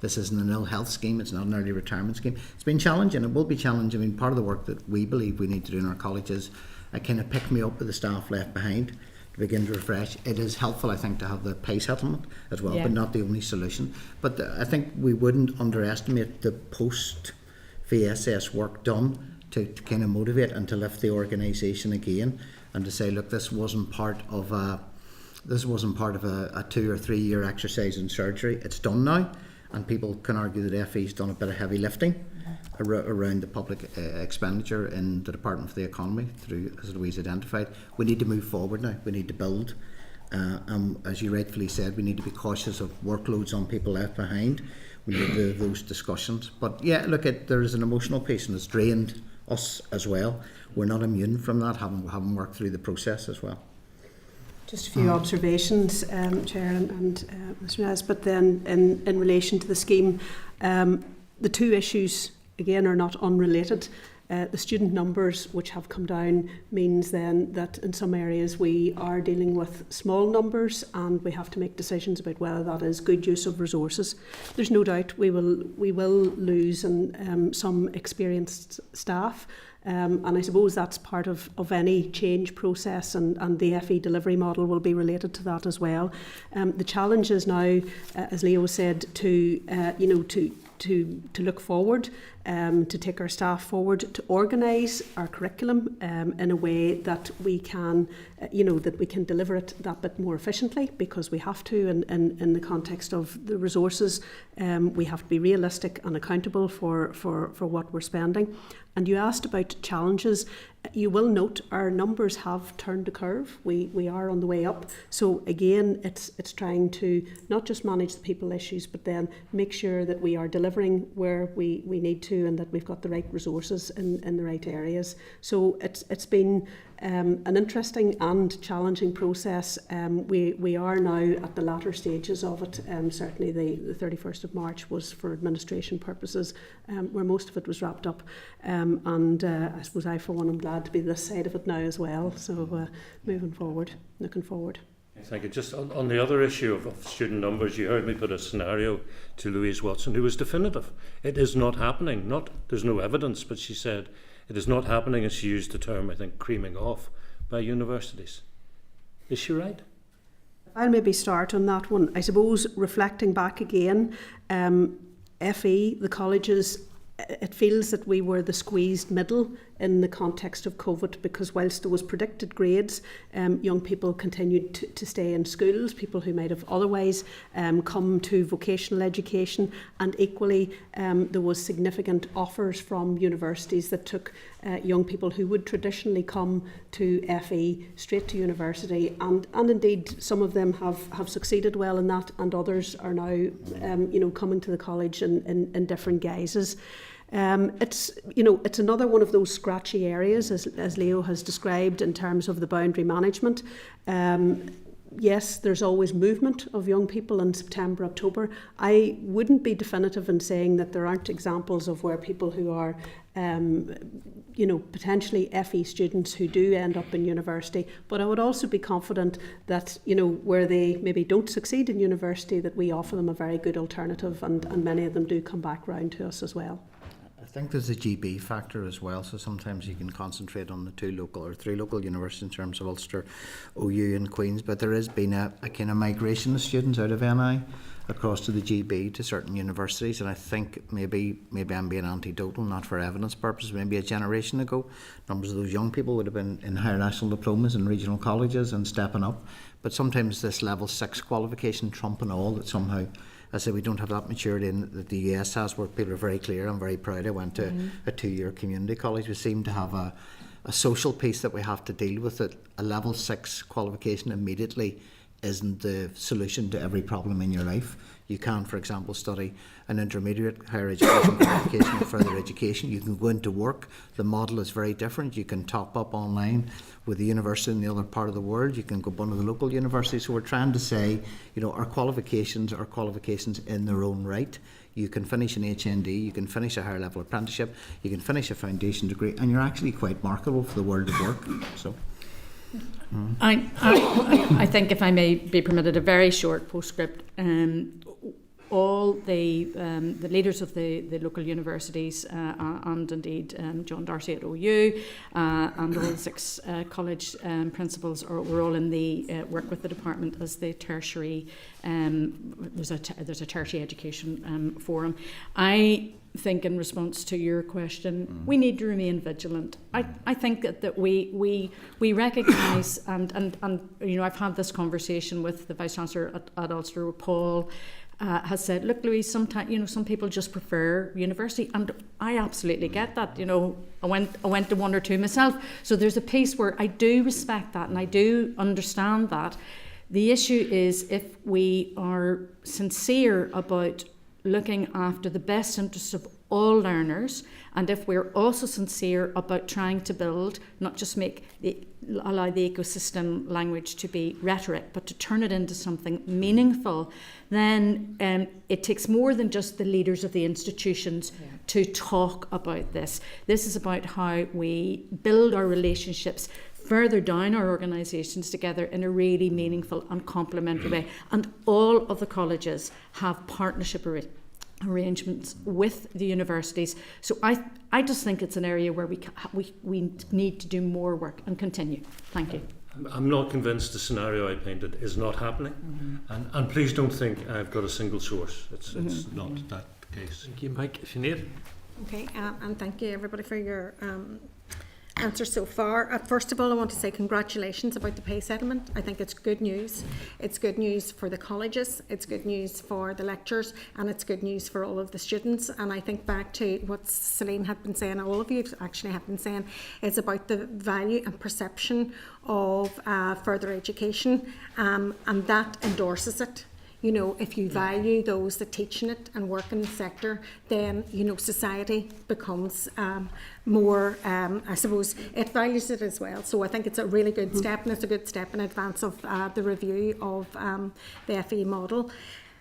this isn't an ill health scheme, it's not an early retirement scheme. It's been challenging, it will be challenging. I mean, part of the work that we believe we need to do in our colleges, a kind of pick me up with the staff left behind to begin to refresh. It is helpful, I think, to have the pay settlement as well, but not the only solution. But I think we wouldn't underestimate the post-VSS work done to kind of motivate and to lift the organisation again, and to say, look, this wasn't part of a 2 or 3 year exercise in surgery. It's done now, and people can argue that FE's done a bit of heavy lifting around the public expenditure in the Department for the Economy through, as Louise identified. We need to move forward now. We need to build. As you rightfully said, we need to be cautious of workloads on people left behind. We need those discussions. But yeah, look, there is an emotional piece, and it's drained us as well. We're not immune from that, having worked through the process as well. Just a few observations, Chair and Mr. Nesbitt, then in relation to the scheme. The two issues, again, are not unrelated. The student numbers which have come down means then that in some areas we are dealing with small numbers, and we have to make decisions about whether that is good use of resources. There's no doubt we will lose some experienced staff, and I suppose that's part of any change process, and the FE delivery model will be related to that as well. The challenge is now, as Leo said, to to look forward, to take our staff forward, to organise our curriculum in a way that we can, that we can deliver it that bit more efficiently, because we have to in the context of the resources. We have to be realistic and accountable for what we're spending. And you asked about challenges. You will note our numbers have turned a curve. We are on the way up. So again, it's trying to not just manage the people issues, but then make sure that we are delivering where we need to, and that we've got the right resources in the right areas. So it's been an interesting and challenging process. We are now at the latter stages of it. Certainly the 31st of March was for administration purposes, where most of it was wrapped up. And I suppose I, for one, am glad to be this side of it now as well. So moving forward, looking forward. Thank you. Just on the other issue of student numbers, you heard me put a scenario to Louise Watson, who was definitive. It is not happening. There's no evidence, but she said it is not happening, and she used the term, I think, creaming off by universities. Is she right? I'll maybe start on that one. I suppose reflecting back again, FE, the colleges, it feels that we were the squeezed middle in the context of COVID, because whilst there was predicted grades, young people continued to stay in schools, people who might have otherwise come to vocational education, and equally there was significant offers from universities that took young people who would traditionally come to FE straight to university, and indeed some of them have succeeded well in that, and others are now coming to the college in different guises. It's another one of those scratchy areas, as Leo has described, in terms of the boundary management. Yes, there's always movement of young people in September, October. I wouldn't be definitive in saying that there aren't examples of where people who are potentially FE students who do end up in university, but I would also be confident that, where they maybe don't succeed in university, that we offer them a very good alternative, and many of them do come back round to us as well. I think there's a GB factor as well, so sometimes you can concentrate on the 2 local or 3 local universities in terms of Ulster, OU and Queen's, but there has been a kind of migration of students out of NI across to the GB to certain universities, and I think maybe I'm being anecdotal, not for evidence purposes, maybe a generation ago numbers of those young people would have been in higher national diplomas in regional colleges and stepping up, but sometimes this level 6 qualification trumping all, that somehow, I say, we don't have that maturity in that the US has, where people are very clear. I'm very proud I went to a 2-year community college. We seem to have a social piece that we have to deal with, that a level 6 qualification immediately isn't the solution to every problem in your life. You can, for example, study an intermediate higher education qualification or further education. You can go into work. The model is very different. You can top up online with a university in the other part of the world. You can go to one of the local universities. So we're trying to say, our qualifications are qualifications in their own right. You can finish an HND, you can finish a higher level apprenticeship, you can finish a foundation degree, and you're actually quite marketable for the world of work. So. I think, if I may be permitted, a very short postscript. All the leaders of the local universities and indeed John Darcy at OU and all the 6 college principals were all in the work with the department as the tertiary. There's a tertiary education forum. I think, in response to your question, we need to remain vigilant. I think that we recognise, and I've had this conversation with the Vice Chancellor at Ulster, Paul. Has said, look, Louise, sometimes some people just prefer university, and I absolutely get that. I went to 1 or 2 myself, so there's a piece where I do respect that and I do understand that. The issue is, if we are sincere about looking after the best interests of all learners, and if we're also sincere about trying to build, not just allow the ecosystem language to be rhetoric, but to turn it into something meaningful, then it takes more than just the leaders of the institutions to talk about this. This is about how we build our relationships further down our organisations together in a really meaningful and complementary way. And all of the colleges have partnership arrangements with the universities. So I just think it's an area where we need to do more work and continue. Thank you. I'm not convinced the scenario I painted is not happening, and please don't think I've got a single source. It's not that case. Thank you, Mike. Sinead? Okay, and thank you everybody for your answers so far. First of all, I want to say congratulations about the pay settlement. I think it's good news. It's good news for the colleges, it's good news for the lecturers, and it's good news for all of the students. And I think back to what Celine had been saying, all of you actually have been saying, it's about the value and perception of further education, and that endorses it. You know, if you value those that teach in it and work in the sector, then, you know, society becomes more, I suppose, it values it as well. So I think it's a really good step, and it's a good step in advance of the review of the FE model.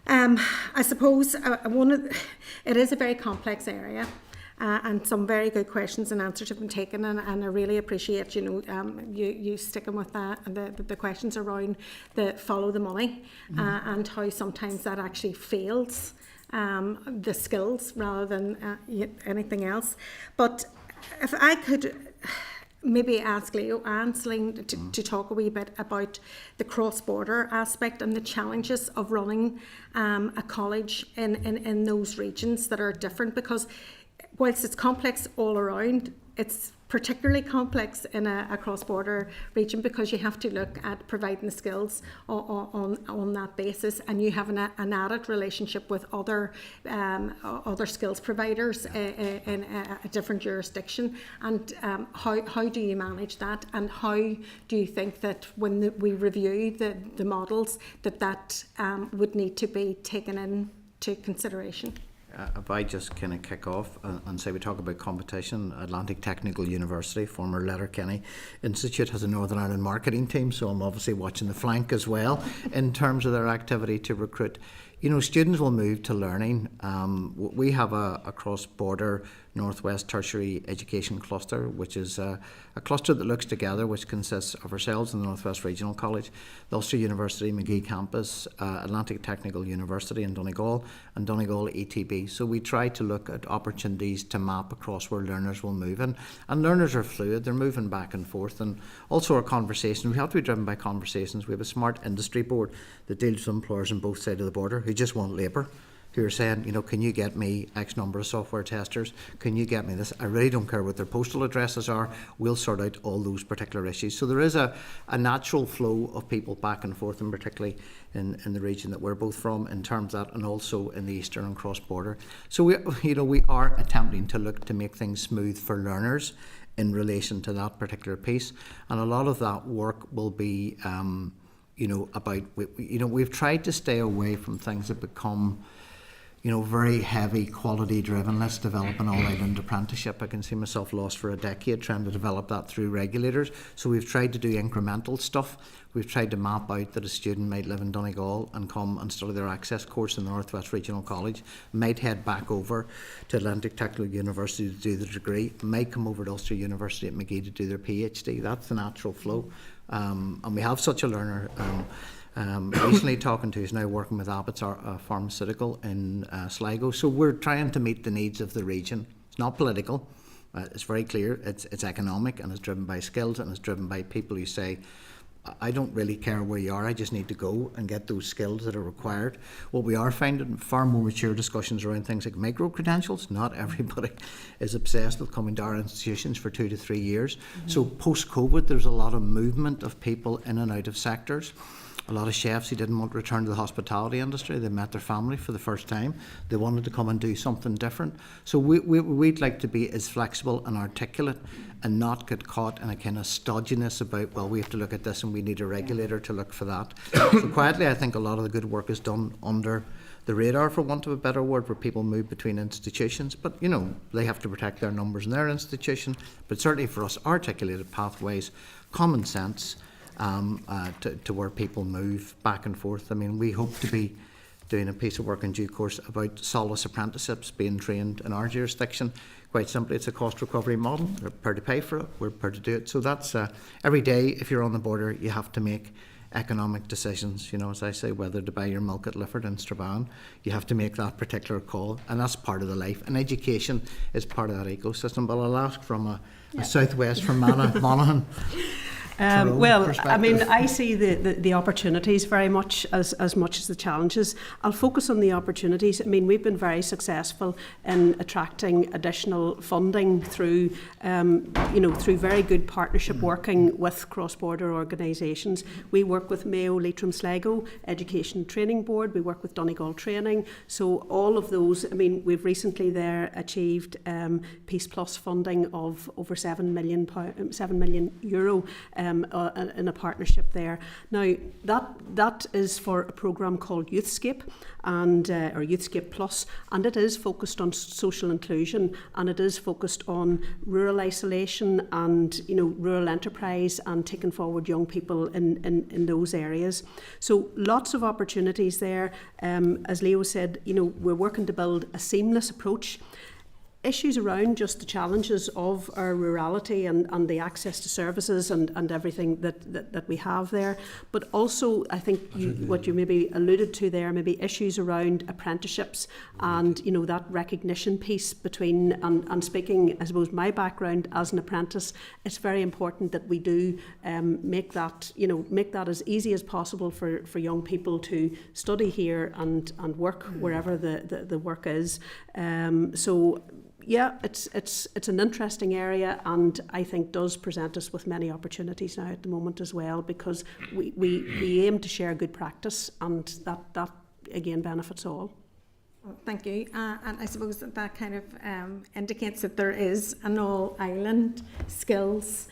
I suppose it is a very complex area. And some very good questions and answers have been taken, and I really appreciate, you know, you sticking with the questions around the follow the money, and how sometimes that actually fails the skills rather than anything else. But if I could maybe ask Leo and Celine to talk a wee bit about the cross-border aspect and the challenges of running a college in those regions that are different, because whilst it's complex all around, it's particularly complex in a cross-border region, because you have to look at providing the skills on that basis, and you have an added relationship with other skills providers in a different jurisdiction. And how do you manage that, and how do you think that when we review the models that would need to be taken into consideration? If I just kind of kick off and say we talk about competition, Atlantic Technical University, former Letterkenny Institute, has a Northern Ireland marketing team, so I'm obviously watching the flank as well in terms of their activity to recruit. You know, students will move to learning. We have a cross-border Northwest Tertiary Education Cluster, which is a cluster that looks together, which consists of ourselves and the Northwest Regional College, the Ulster University Magee Campus, Atlantic Technical University in Donegal, and Donegal ETB. So we try to look at opportunities to map across where learners will move in. And learners are fluid, they're moving back and forth. And also our conversations, we have to be driven by conversations. We have a smart industry board that deals with employers on both sides of the border who just want labour, who are saying, you know, can you get me X number of software testers? Can you get me this? I really don't care what their postal addresses are. We'll sort out all those particular issues. So there is a natural flow of people back and forth, and particularly in the region that we're both from, in terms of that, and also in the eastern and cross-border. So we are attempting to look to make things smooth for learners in relation to that particular piece. And a lot of that work will be, we've tried to stay away from things that become, very heavy quality driven. Let's develop an all-island apprenticeship. I can see myself lost for a decade trying to develop that through regulators. So we've tried to do incremental stuff. We've tried to map out that a student might live in Donegal and come and study their access course in the Northwest Regional College, might head back over to Atlantic Technical University to do their degree, might come over to Ulster University at Magee to do their PhD. That's the natural flow. And we have such a learner. Recently talking to who's now working with Abbott's pharmaceutical in Sligo. So we're trying to meet the needs of the region. It's not political. It's very clear. It's economic, and it's driven by skills, and it's driven by people who say, I don't really care where you are, I just need to go and get those skills that are required. What we are finding, far more mature discussions around things like micro-credentials. Not everybody is obsessed with coming to our institutions for 2 to 3 years. Mm-hmm. So post-COVID, there's a lot of movement of people in and out of sectors. A lot of chefs who didn't want to return to the hospitality industry, they met their family for the first time. They wanted to come and do something different. So we'd like to be as flexible and articulate and not get caught in a kind of stodginess about, well, we have to look at this and we need a regulator to look for that. So quietly, I think a lot of the good work is done under the radar, for want of a better word, where people move between institutions. But, they have to protect their numbers in their institution. But certainly for us, articulated pathways, common sense, to where people move back and forth. I mean, we hope to be doing a piece of work in due course about solace apprenticeships being trained in our jurisdiction. Quite simply, it's a cost recovery model. They're prepared to pay for it, we're prepared to do it. So that's every day, if you're on the border, you have to make economic decisions, as I say, whether to buy your milk at Lifford and Strabane, you have to make that particular call, and that's part of the life. And education is part of that ecosystem. But I'll ask from a southwest from Monaghan. Well, I mean, I see the opportunities very much as the challenges. I'll focus on the opportunities. I mean, we've been very successful in attracting additional funding through, through very good partnership working with cross-border organisations. We work with Mayo, Leitrim, Sligo Education and Training Board. We work with Donegal Training. So all of those, I mean, we've recently there achieved Peace Plus funding of over €7 million in a partnership there. Now that is for a programme called Youthscape and or Youthscape Plus, and it is focused on social inclusion, and it is focused on rural isolation and rural enterprise and taking forward young people in those areas. So lots of opportunities there. As Leo said, we're working to build a seamless approach. Issues around just the challenges of our rurality and the access to services and everything that we have there. But also, I think what you maybe alluded to there, maybe issues around apprenticeships and, that recognition piece between, and speaking, I suppose, my background as an apprentice, it's very important that we do make that as easy as possible for young people to study here and work wherever the work is. Yeah, it's an interesting area, and I think does present us with many opportunities now at the moment as well, because we aim to share good practice, and that again benefits all. Well, thank you. And I suppose that kind of indicates that there is an all-island skills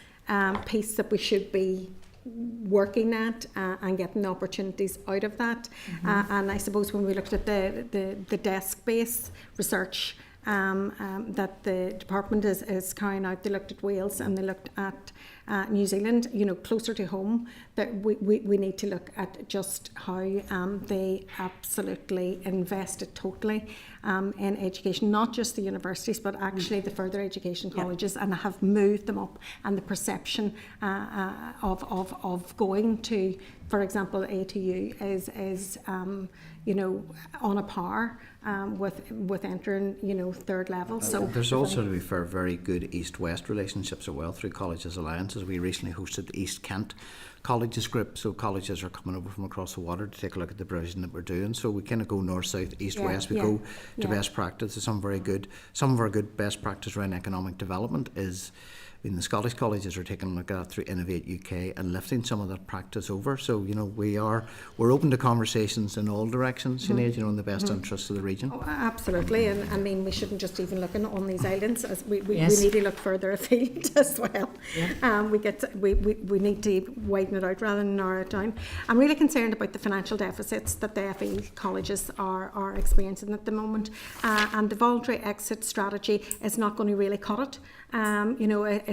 piece that we should be working at and getting opportunities out of that. And I suppose when we looked at the desk-based research that the department is carrying out, they looked at Wales and they looked at New Zealand, closer to home, that we need to look at just how they absolutely invested totally in education, not just the universities, but actually the further education colleges, and have moved them up, and the perception of going to, for example, ATU is on a par with entering, third level. So there's also, to be fair, very good East-West relationships as well through Colleges Alliances. We recently hosted the East Kent Colleges group, so colleges are coming over from across the water to take a look at the provision that we're doing. So we kind of go north, south, east, west. We go to best practice. Some of our good best practice around economic development is. The Scottish colleges are taking a look at that through Innovate UK and lifting some of that practice over. So we're open to conversations in all directions, Sinead, in the best interests of the region. Oh, absolutely, and I mean we shouldn't just even look on these islands, as we need to look further afield as well. Yeah. We need to widen it out rather than narrow it down. I'm really concerned about the financial deficits that the FE colleges are experiencing at the moment, and the voluntary exit strategy is not going to really cut it.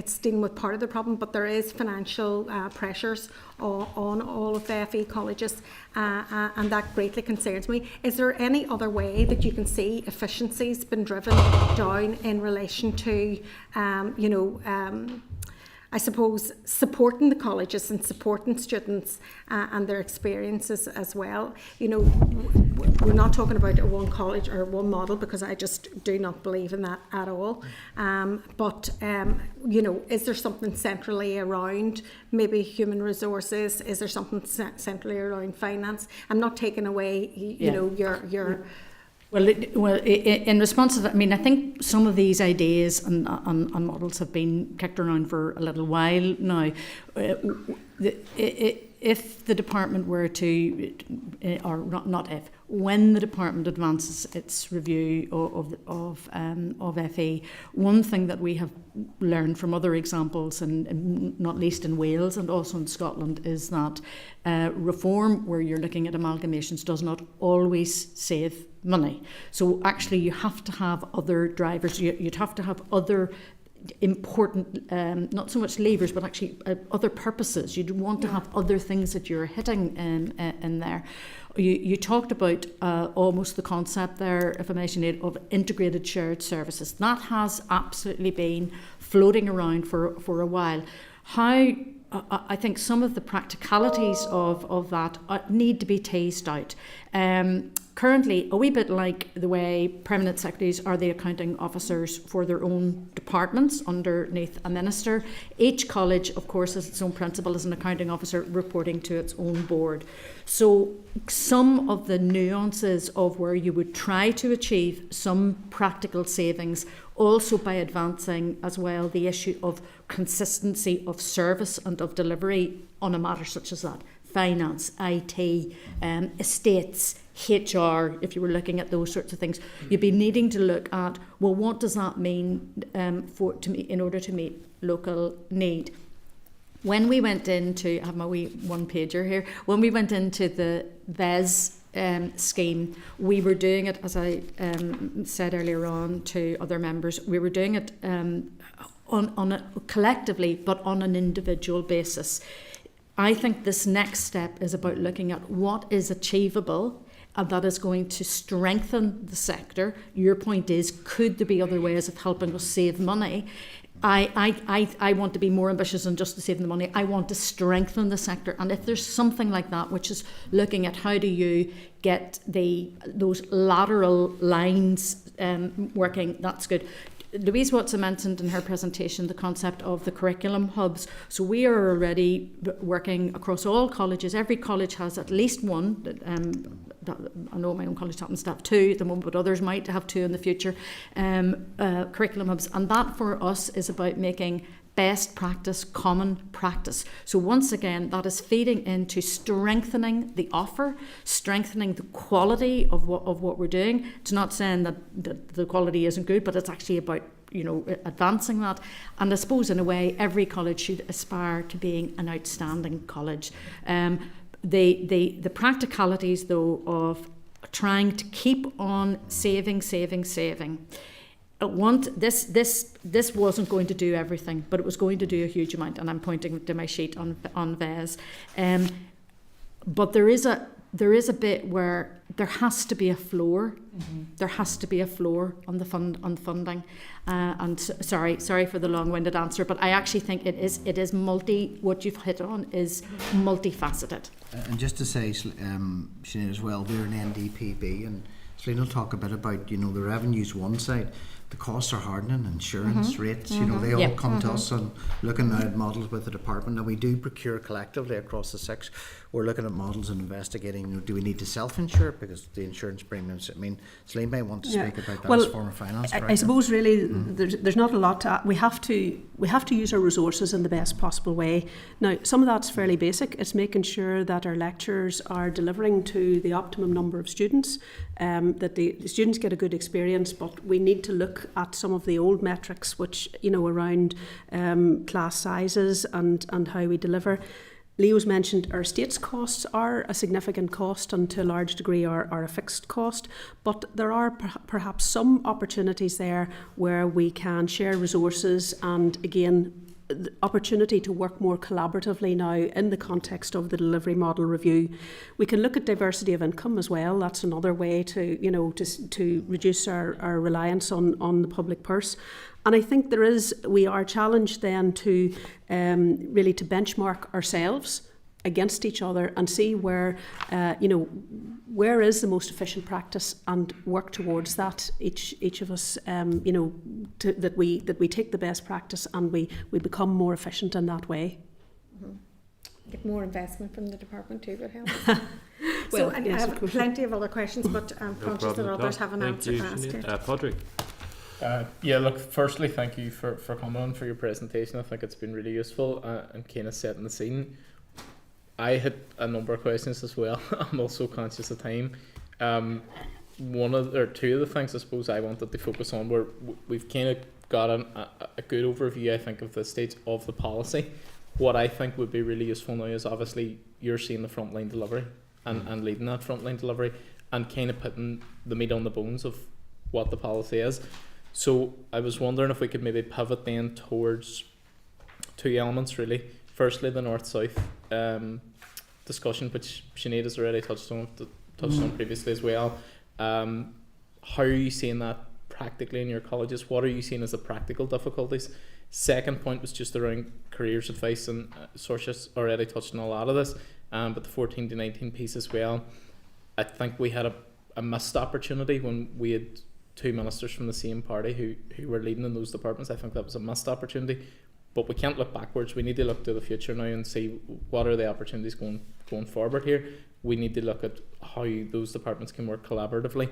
It's dealing with part of the problem, but there is financial pressures on all of the FE colleges, and that greatly concerns me. Is there any other way that you can see efficiencies been driven down in relation to, I suppose, supporting the colleges and supporting students and their experiences as well? We're not talking about a one college or one model, because I just do not believe in that at all. But is there something centrally around maybe human resources? Is there something centrally around finance? I'm not taking away, your Well, in response to that, I think some of these ideas and models have been kicked around for a little while now. If the department were to, or not if, when the department advances its review of FE, one thing that we have learned from other examples, and not least in Wales and also in Scotland, is that reform, where you're looking at amalgamations, does not always save money. So actually you have to have other drivers, you'd have to have other important, not so much levers, but actually other purposes. You'd want to have other things that you're hitting in there. You talked about almost the concept there, if I may, Sinead, of integrated shared services. That has absolutely been floating around for a while. I think some of the practicalities of that need to be teased out. currently a wee bit like the way permanent secretaries are the accounting officers for their own departments underneath a minister. Each college, of course, has its own principal as an accounting officer reporting to its own board. So some of the nuances of where you would try to achieve some practical savings, also by advancing as well the issue of consistency of service and of delivery on a matter such as that. Finance, IT, estates, HR, if you were looking at those sorts of things, you'd be needing to look at, well, what does that mean in order to meet local need? When we went into, I have my wee one pager here, when we went into the VES scheme, we were doing it, as I said earlier on to other members, we were doing it collectively, but on an individual basis. I think this next step is about looking at what is achievable and that is going to strengthen the sector. Your point is, could there be other ways of helping us save money? I want to be more ambitious than just to save the money. I want to strengthen the sector. And if there's something like that, which is looking at how do you get those lateral lines working, that's good. Louise Watson mentioned in her presentation the concept of the curriculum hubs. So we are already working across all colleges. Every college has at least one. I know my own college happens to have two at the moment, but others might have two in the future, curriculum hubs. And that for us is about making best practice common practice. So once again, that is feeding into strengthening the offer, strengthening the quality of what we're doing. It's not saying that the quality isn't good, but it's actually about advancing that. And I suppose in a way every college should aspire to being an outstanding college. The practicalities though of trying to keep on saving. This wasn't going to do everything, but it was going to do a huge amount, and I'm pointing to my sheet on VES. But there is a bit where there has to be a floor. Mm-hmm. There has to be a floor on the funding. And sorry for the long-winded answer, but I actually think it is what you've hit on is multifaceted. And just to say, Sinead, as well, we're an NDPB, and Celine will talk a bit about the revenues one side. The costs are hardening, insurance rates, they all come to us, and looking now at models with the department, and we do procure collectively across the six. We're looking at models and investigating, do we need to self-insure because the insurance premiums, Celine may want to speak about that as former finance director. I suppose really there's not a lot to add. We have to use our resources in the best possible way. Now, some of that's fairly basic. It's making sure that our lecturers are delivering to the optimum number of students, that the students get a good experience, but we need to look at some of the old metrics which around class sizes and how we deliver. Leo's mentioned our estates costs are a significant cost and to a large degree are a fixed cost, but there are perhaps some opportunities there where we can share resources and again the opportunity to work more collaboratively now in the context of the delivery model review. We can look at diversity of income as well. That's another way to reduce our reliance on the public purse. And I think we are challenged then to really to benchmark ourselves against each other and see where is the most efficient practice and work towards that. Each of us, that we take the best practice and we become more efficient in that way. Mm-hmm. Get more investment from the department too would help. Well, I have plenty of other questions, but I'm conscious that others have an answer to ask here. Patrick. Look, firstly, thank you for coming on for your presentation. I think it's been really useful and kind of setting the scene. I had a number of questions as well. I'm also conscious of time. Two of the things I suppose I wanted to focus on were we've kind of got a good overview, I think, of the state of the policy. What I think would be really useful now is obviously you're seeing the frontline delivery and leading that frontline delivery and kind of putting the meat on the bones of what the policy is. So I was wondering if we could maybe pivot then towards two elements really. Firstly, the north-south discussion, which Sinead has already touched on previously as well. How are you seeing that practically in your colleges? What are you seeing as the practical difficulties? Second point was just around careers advice, and Saoirse's already touched on a lot of this, but the 14 to 19 piece as well. I think we had a a missed opportunity when we had two ministers from the same party who were leading in those departments. I think that was a missed opportunity. But we can't look backwards. We need to look to the future now and see what are the opportunities going forward here. We need to look at how those departments can work collaboratively.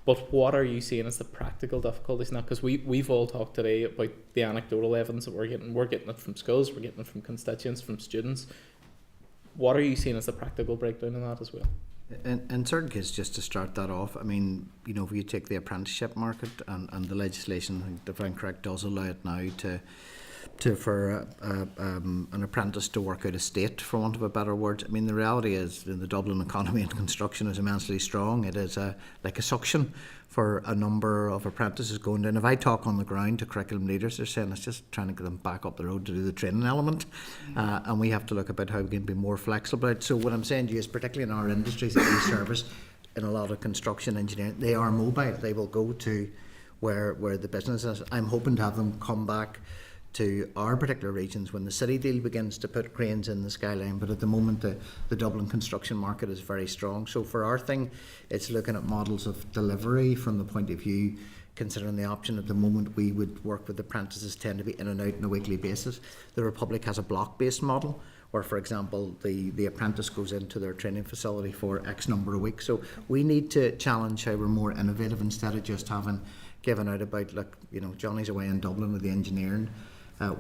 But what are you seeing as the practical difficulties now? Because we've all talked today about the anecdotal evidence that we're getting. We're getting it from schools, we're getting it from constituents, from students. What are you seeing as the practical breakdown in that as well? In certain cases, just to start that off, I mean, you know, if you take the apprenticeship market and the legislation, I think, if I'm correct, does allow it now for an apprentice to work out of state, for want of a better word. I mean, the reality is the Dublin economy and construction is immensely strong. It is like a suction for a number of apprentices going down. If I talk on the ground to curriculum leaders, they're saying it's just trying to get them back up the road to do the training element, and we have to look about how we can be more flexible. So what I'm saying to you is, particularly in our industries that we service, in a lot of construction engineering, they are mobile. They will go to where the business is. I'm hoping to have them come back to our particular regions when the city deal begins to put cranes in the skyline, but at the moment the Dublin construction market is very strong. So for our thing, it's looking at models of delivery from the point of view, considering the option at the moment we would work with apprentices tend to be in and out on a weekly basis. The Republic has a block-based model where, for example, the apprentice goes into their training facility for X number of weeks. So we need to challenge how we're more innovative instead of just having given out about, look, you know, Johnny's away in Dublin with the engineering,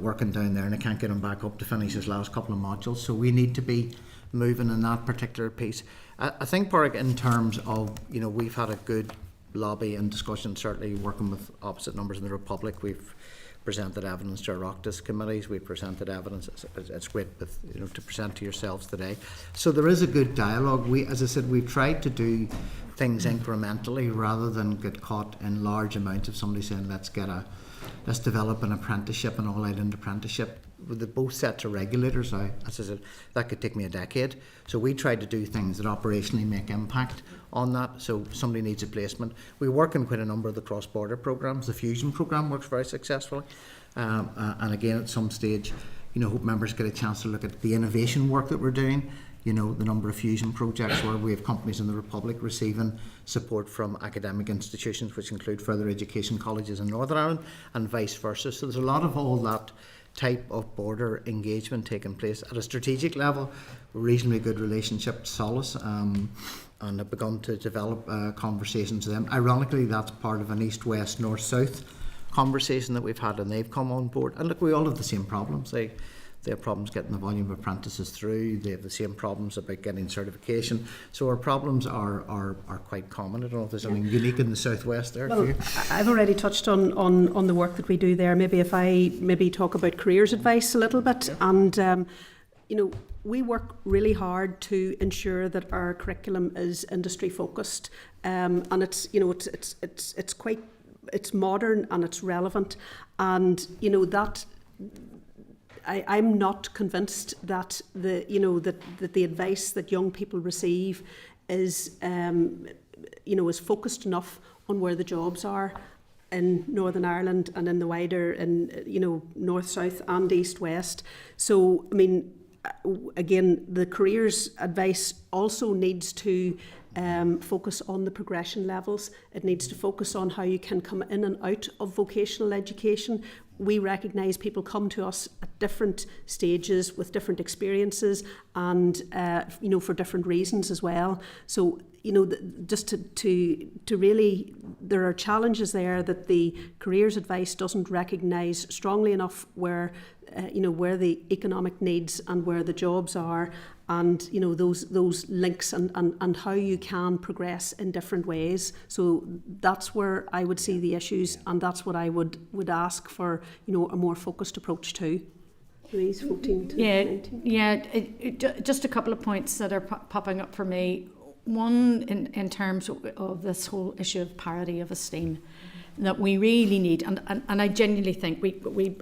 working down there, and I can't get him back up to finish his last couple of modules. So we need to be moving in that particular piece. I think, Pádraig, in terms of, you know, we've had a good lobby and discussion, certainly working with opposite numbers in the Republic. We've presented evidence to our Oireachtas committees. We've presented evidence. It's great with, you know, to present to yourselves today. So there is a good dialogue. We, as I said, we've tried to do things incrementally rather than get caught in large amounts of somebody saying, let's develop an apprenticeship, an all-out apprenticeship. With both sets of regulators, as I said, that could take me a decade. So we try to do things that operationally make impact on that. So somebody needs a placement. We work in quite a number of the cross-border programs. The Fusion program works very successfully. And again, at some stage, you know, hope members get a chance to look at the innovation work that we're doing. You know, the number of fusion projects where we have companies in the Republic receiving support from academic institutions, which include further education colleges in Northern Ireland, and vice versa. So there's a lot of all that type of border engagement taking place. At a strategic level, reasonably good relationship, Solace, and have begun to develop conversations with them. Ironically, that's part of an east-west, north-south conversation that we've had, and they've come on board. And look, we all have the same problems. They have problems getting the volume of apprentices through. They have the same problems about getting certification. So our problems are quite common. I don't know if there's anything unique in the southwest there. Well, I've already touched on the work that we do there. Maybe if I talk about careers advice a little bit, and you know, we work really hard to ensure that our curriculum is industry focused, and it's, you know, it's modern and it's relevant, and you know that. I'm not convinced that the advice that young people receive is is focused enough on where the jobs are in Northern Ireland and in the wider north, south and east, west. So I mean, again, the careers advice also needs to focus on the progression levels. It needs to focus on how you can come in and out of vocational education. We recognise people come to us at different stages with different experiences and for different reasons as well. So just to really, there are challenges there that the careers advice doesn't recognise strongly enough where the economic needs and where the jobs are, and those links and how you can progress in different ways. So that's where I would see the issues, and that's what I would ask for a more focused approach to. Louise, 14 to 19. Just a couple of points that are popping up for me. One, in terms of this whole issue of parity of esteem, that we really need, and I genuinely think we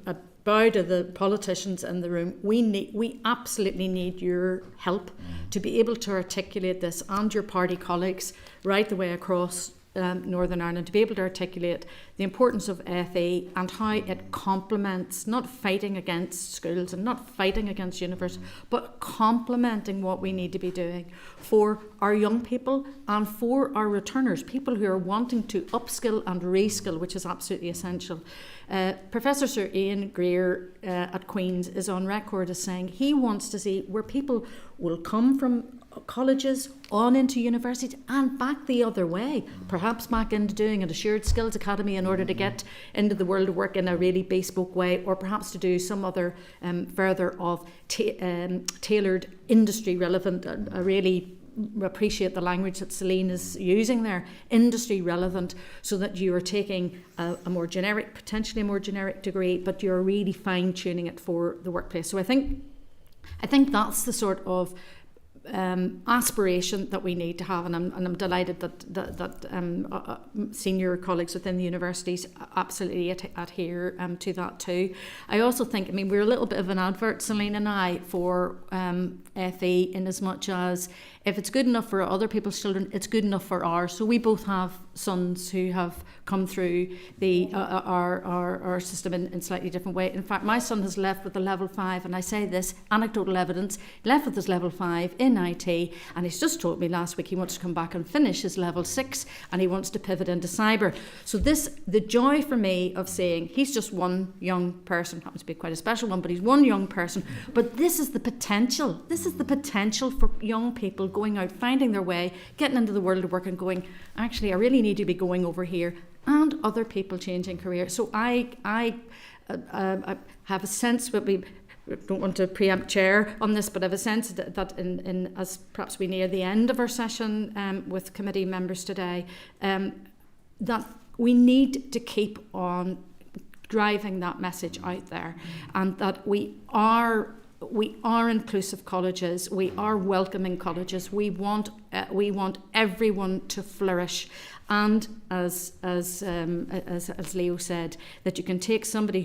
bow to the politicians in the room. We absolutely need your help to be able to articulate this, and your party colleagues right the way across Northern Ireland to be able to articulate the importance of FE and how it complements, not fighting against schools and not fighting against universities, but complementing what we need to be doing for our young people and for our returners, people who are wanting to upskill and reskill, which is absolutely essential. Professor Sir Ian Greer at Queen's is on record as saying he wants to see where people will come from colleges on into universities and back the other way, perhaps back into doing an assured skills academy in order to get into the world of work in a really bespoke way, or perhaps to do some other further of tailored industry relevant. I really appreciate the language that Celine is using there, industry relevant, so that you are taking a more generic, potentially a more generic degree, but you're really fine tuning it for the workplace. So I think that's the sort of aspiration that we need to have, and I'm delighted that senior colleagues within the universities absolutely adhere to that too. I also think, I mean, we're a little bit of an advert, Celine and I, for FE, in as much as if it's good enough for other people's children, it's good enough for ours. So we both have sons who have come through our system in slightly different way. In fact, my son has left with a level 5, and I say this, anecdotal evidence, left with his level 5 in IT, and he's just told me last week he wants to come back and finish his level 6, and he wants to pivot into cyber. So the joy for me of saying he's just one young person, happens to be quite a special one, but he's one young person, but this is the potential. This is the potential for young people going out, finding their way, getting into the world of work and going, actually, I really need to be going over here, and other people changing careers. So I have a sense that we don't want to preempt chair on this, but I have a sense that in as perhaps we near the end of our session with committee members today, that we need to keep on driving that message out there, and that we are inclusive colleges, we are welcoming colleges, we want everyone to flourish, and as Leo said, that you can take somebody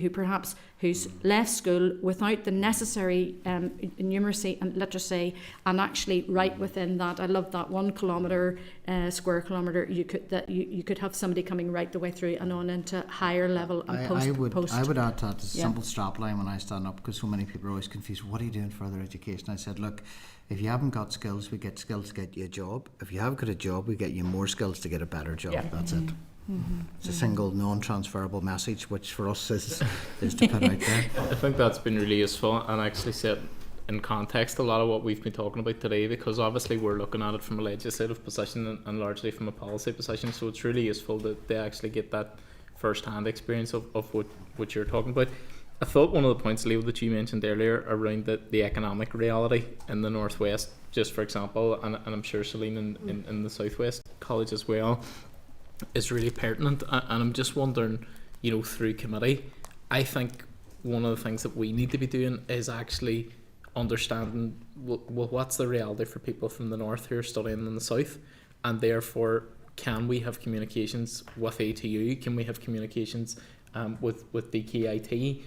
who's left school without the necessary numeracy and literacy, and actually right within that, I love that 1 kilometre, square kilometre, you could have somebody coming right the way through and on into higher level and I would add to that a simple strapline when I stand up, because so many people are always confused, what are you doing further education? I said, look, if you haven't got skills, we get skills to get you a job. If you have got a job, we get you more skills to get a better job. Yeah. That's it. Mm-hmm. It's a single non-transferable message, which for us is to put out there. I think that's been really useful, and actually set in context a lot of what we've been talking about today, because obviously we're looking at it from a legislative position and largely from a policy position, so it's really useful that they actually get that first-hand experience of what you're talking about. I thought one of the points, Leo, that you mentioned earlier around the economic reality in the Northwest, just for example, and I'm sure Celine in the Southwest College as well, is really pertinent. And I'm just wondering, through committee, I think one of the things that we need to be doing is actually understanding, well, what's the reality for people from the North who are studying in the South, and therefore can we have communications with ATU, can we have communications with DKIT,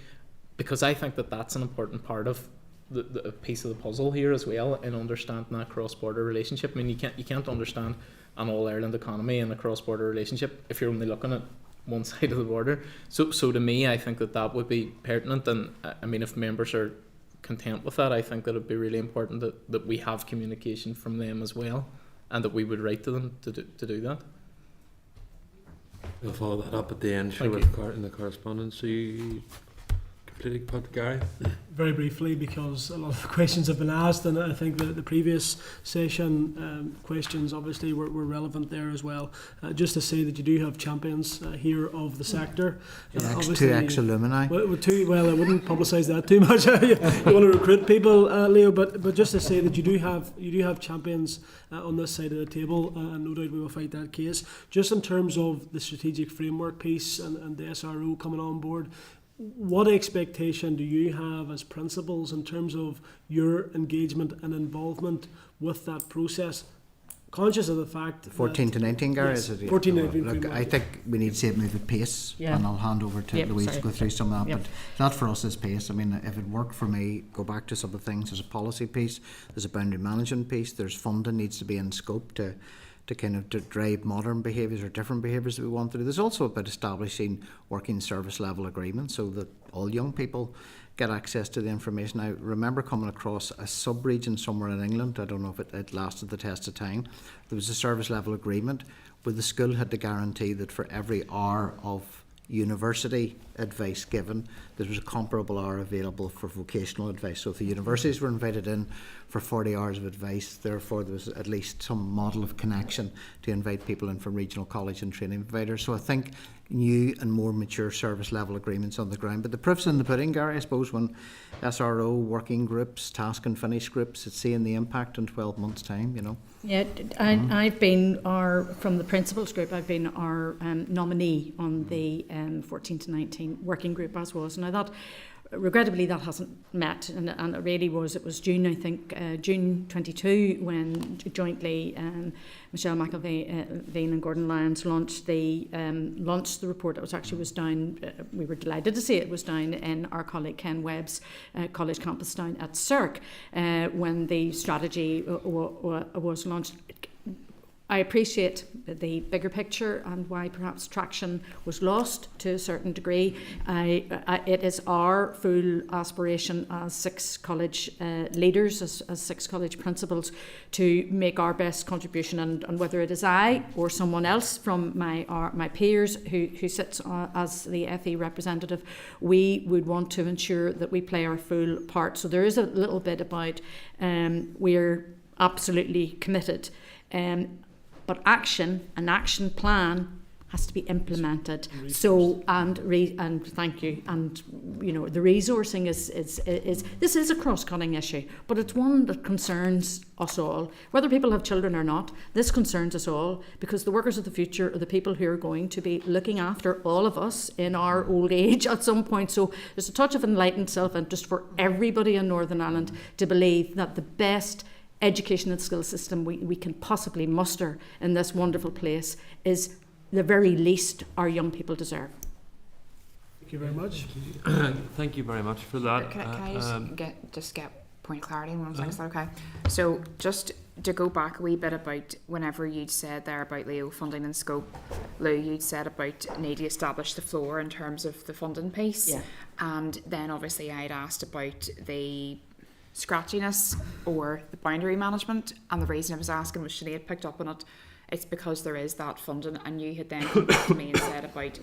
because I think that's an important part of the piece of the puzzle here as well, in understanding that cross-border relationship. I mean, you can't understand an all-Ireland economy and a cross-border relationship if you're only looking at one side of the border. So to me, I think that would be pertinent, and I mean, if members are content with that, I think that it would be really important that we have communication from them as well, and that we would write to them to do that. We'll follow that up at the end in the correspondence. So you completing point, Gary? Very briefly, because a lot of questions have been asked, and I think the previous session questions obviously were relevant there as well. Just to say that you do have champions here of the sector. Two ex-alumni. Well, I wouldn't publicise that too much. You want to recruit people, Leo, but just to say that you do have champions on this side of the table, and no doubt we will fight that case. Just in terms of the strategic framework piece and the SRO coming on board, what expectation do you have as principals in terms of your engagement and involvement with that process? Conscious of the fact 14 to 19, Gary, yes, is it? 14 to 19. Look, I think we need to see it move at pace, and I'll hand over to Louise to go through some of that. But that for us is pace. I mean, if it worked for me, go back to some of the things. There's a policy piece, there's a boundary management piece, there's funding needs to be in scope to to kind of drive modern behaviours or different behaviours that we want to do. There's also about establishing working service level agreements so that all young people get access to the information. I remember coming across a sub-region somewhere in England, I don't know if it lasted the test of time, there was a service level agreement where the school had to guarantee that for every hour of university advice given, there was a comparable hour available for vocational advice. So if the universities were invited in for 40 hours of advice, therefore there was at least some model of connection to invite people in from regional college and training providers. So I think new and more mature service level agreements on the ground. But the proof's in the pudding, Gary, I suppose, when SRO, working groups, task and finish groups, it's seeing the impact in 12 months' time, you know. Yeah, I've been from the principals group, I've been our nominee on the 14 to 19 working group as was. Now that, regrettably, that hasn't met, and it really was, it was June, I think, June 22, when jointly Michelle McElveen and Gordon Lyons launched the report that was down, we were delighted to see it was down in our colleague Ken Webb's college campus down at CERC when the strategy was launched. I appreciate the bigger picture and why perhaps traction was lost to a certain degree. It is our full aspiration as 6 college leaders, as 6 college principals, to make our best contribution, and whether it is I or someone else from my peers who sits as the FE representative, we would want to ensure that we play our full part. So there is a little bit about we're absolutely committed. But an action plan has to be implemented. So and thank you. And you know, the resourcing is this is a cross-cutting issue, but it's one that concerns us all, whether people have children or not. This concerns us all because the workers of the future are the people who are going to be looking after all of us in our old age at some point. So there's a touch of enlightened self-interest for everybody in Northern Ireland to believe that the best education and skill system we can possibly muster in this wonderful place is the very least our young people deserve. Thank you very much. Thank you very much for that. Can I just get point of clarity in 1 second? Is that okay? So just to go back a wee bit about whenever you'd said there about Leo funding and scope, Lou, you'd said about need to establish the floor in terms of the funding piece. Yeah. And then obviously I'd asked about the scratchiness or the boundary management, and the reason I was asking was Sinead picked up on it. It's because there is that funding, and you had then come back to me and said about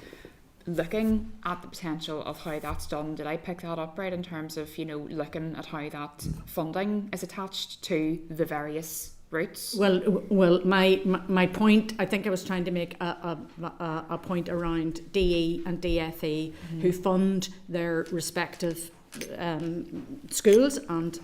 looking at the potential of how that's done. Did I pick that up right in terms of, you know, looking at how that funding is attached to the various routes? Well, my point, I think I was trying to make a point around DE and DFE who fund their respective schools and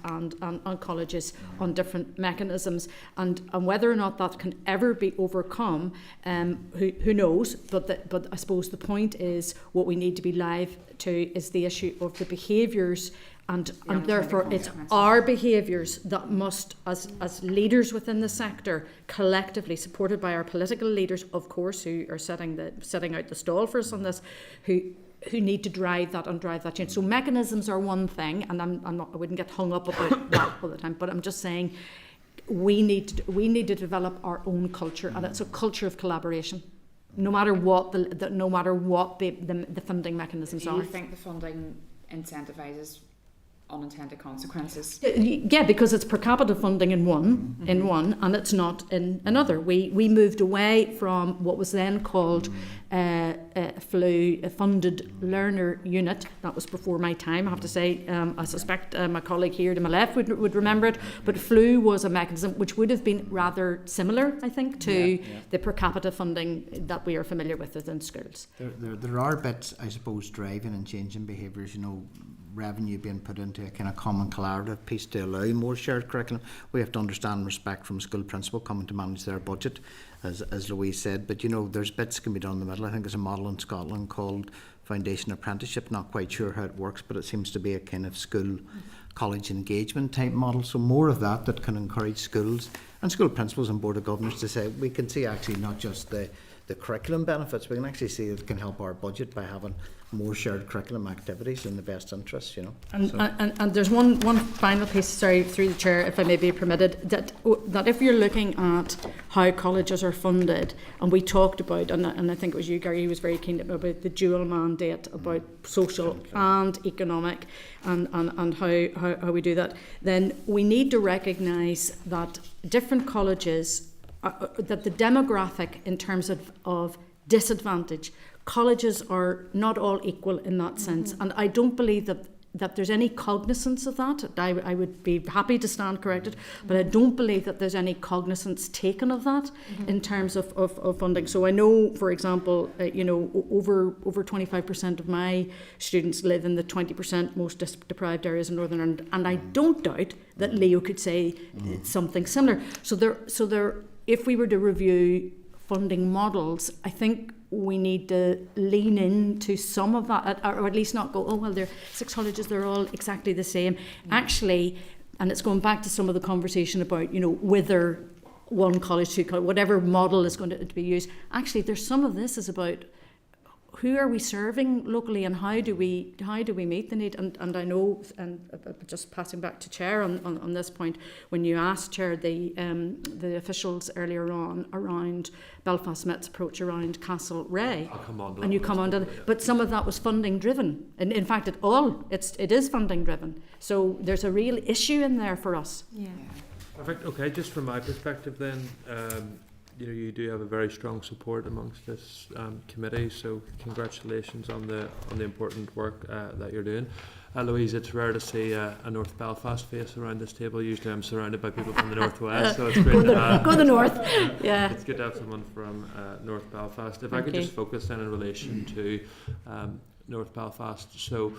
colleges on different mechanisms, and whether or not that can ever be overcome, who knows, but I suppose the point is what we need to be live to is the issue of the behaviours, and therefore it's our behaviours that must, as leaders within the sector, collectively supported by our political leaders, of course, who are setting out the stall for us on this, who need to drive that change. So mechanisms are one thing, and I wouldn't get hung up about that all the time, but I'm just saying we need to develop our own culture, and it's a culture of collaboration, no matter what the funding mechanisms are. Do you think the funding incentivises unintended consequences? Yeah, because it's per capita funding in one, and it's not in another. We moved away from what was then called FLU, a funded learner unit. That was before my time, I have to say. I suspect my colleague here to my left would remember it, but FLU was a mechanism which would have been rather similar, I think, to the per capita funding that we are familiar with within schools. There are bits, I suppose, driving and changing behaviours, you know, revenue being put into a kind of common collaborative piece to allow more shared curriculum. We have to understand and respect from school principal coming to manage their budget, as Louise said, but you know, there's bits can be done in the middle. I think there's a model in Scotland called Foundation Apprenticeship, not quite sure how it works, but it seems to be a kind of school college engagement type model, so more of that can encourage schools and school principals and board of governors to say we can see actually not just the the curriculum benefits, we can actually see it can help our budget by having more shared curriculum activities in the best interest, you know. And there's one final piece, sorry, through the chair, if I may be permitted, that if you're looking at how colleges are funded, and we talked about, and I think it was you, Gary, who was very keen about the dual mandate, about social and economic, and how we do that, then we need to recognise that different colleges, that the demographic in terms of disadvantage, colleges are not all equal in that sense, and I don't believe that there's any cognizance of that. I would be happy to stand corrected, but I don't believe that there's any cognizance taken of that in terms of funding. So I know, for example, over 25% of my students live in the 20% most deprived areas in Northern Ireland, and I don't doubt that Leo could say something similar. So there, if we were to review funding models, I think we need to lean into some of that, or at least not go, oh, well, there are 6 colleges, they're all exactly the same. Actually, and it's going back to some of the conversation about, whether one college, 2 college, whatever model is going to be used. Actually, there's some of this is about who are we serving locally, and how do we meet the need? And I know, and just passing back to Chair on this point, when you asked Chair the officials earlier on around Belfast Met's approach around Castlereagh, and you come on to that, but some of that was funding driven, and in fact it is funding driven. So there's a real issue in there for us. Yeah. Perfect. Okay, just from my perspective then. You do have a very strong support amongst this committee, so congratulations on the important work that you're doing. Louise, it's rare to see a North Belfast face around this table. Usually I'm surrounded by people from the Northwest, so it's great to have. Go the North. Yeah. It's good to have someone from North Belfast. If I could just focus then in relation to North Belfast. So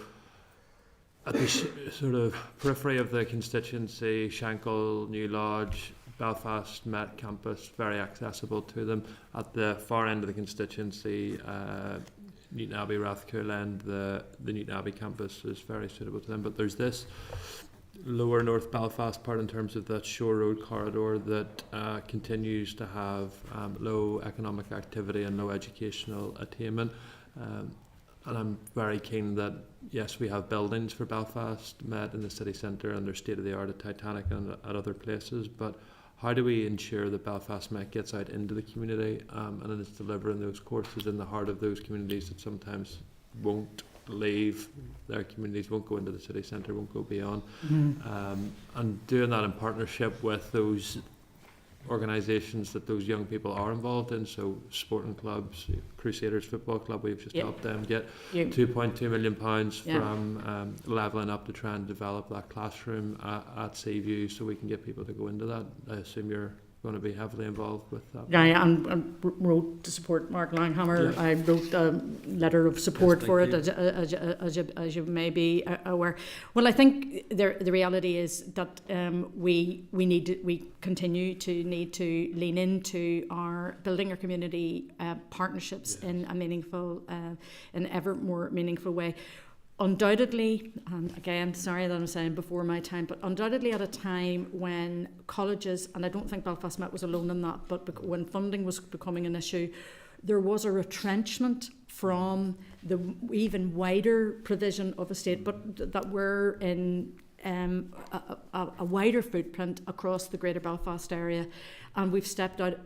at the sort of periphery of the constituency, Shankle, New Lodge, Belfast Met campus, very accessible to them. At the far end of the constituency, Newton Abbey, Rathcoole End, the Newton Abbey campus is very suitable to them. But there's this lower North Belfast part in terms of that Shore Road corridor that continues to have low economic activity and low educational attainment. And I'm very keen that, yes, we have buildings for Belfast Met in the city centre and they're state-of-the-art at Titanic and at other places, but how do we ensure that Belfast Met gets out into the community and is delivering those courses in the heart of those communities that sometimes won't leave their communities, won't go into the city centre, won't go beyond, and doing that in partnership with those organisations that those young people are involved in, so sporting clubs, Crusaders Football Club, we've just helped them get £2.2 million from levelling up to try and develop that classroom at Seaview, so we can get people to go into that. I assume you're going to be heavily involved with that. Yeah, and wrote to support Mark Langhammer. Yeah. I wrote a letter of support for it, as you may be aware. Well, I think the reality is that we continue to need to lean into our building our community partnerships in a meaningful, in ever more meaningful way. Undoubtedly, and again, sorry that I'm saying before my time, but undoubtedly at a time when colleges, and I don't think Belfast Met was alone in that, but when funding was becoming an issue, there was a retrenchment from the even wider provision of a state, but that we're in a wider footprint across the Greater Belfast area, and we've stepped out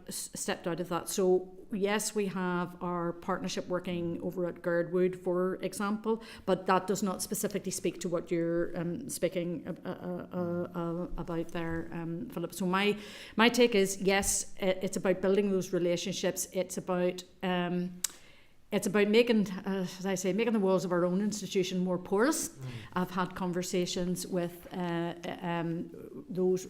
of that. So yes, we have our partnership working over at Girdwood, for example, but that does not specifically speak to what you're speaking about there, Philip. So my take is, yes, it's about building those relationships. It's about making, as I say, making the walls of our own institution more porous. I've had conversations with those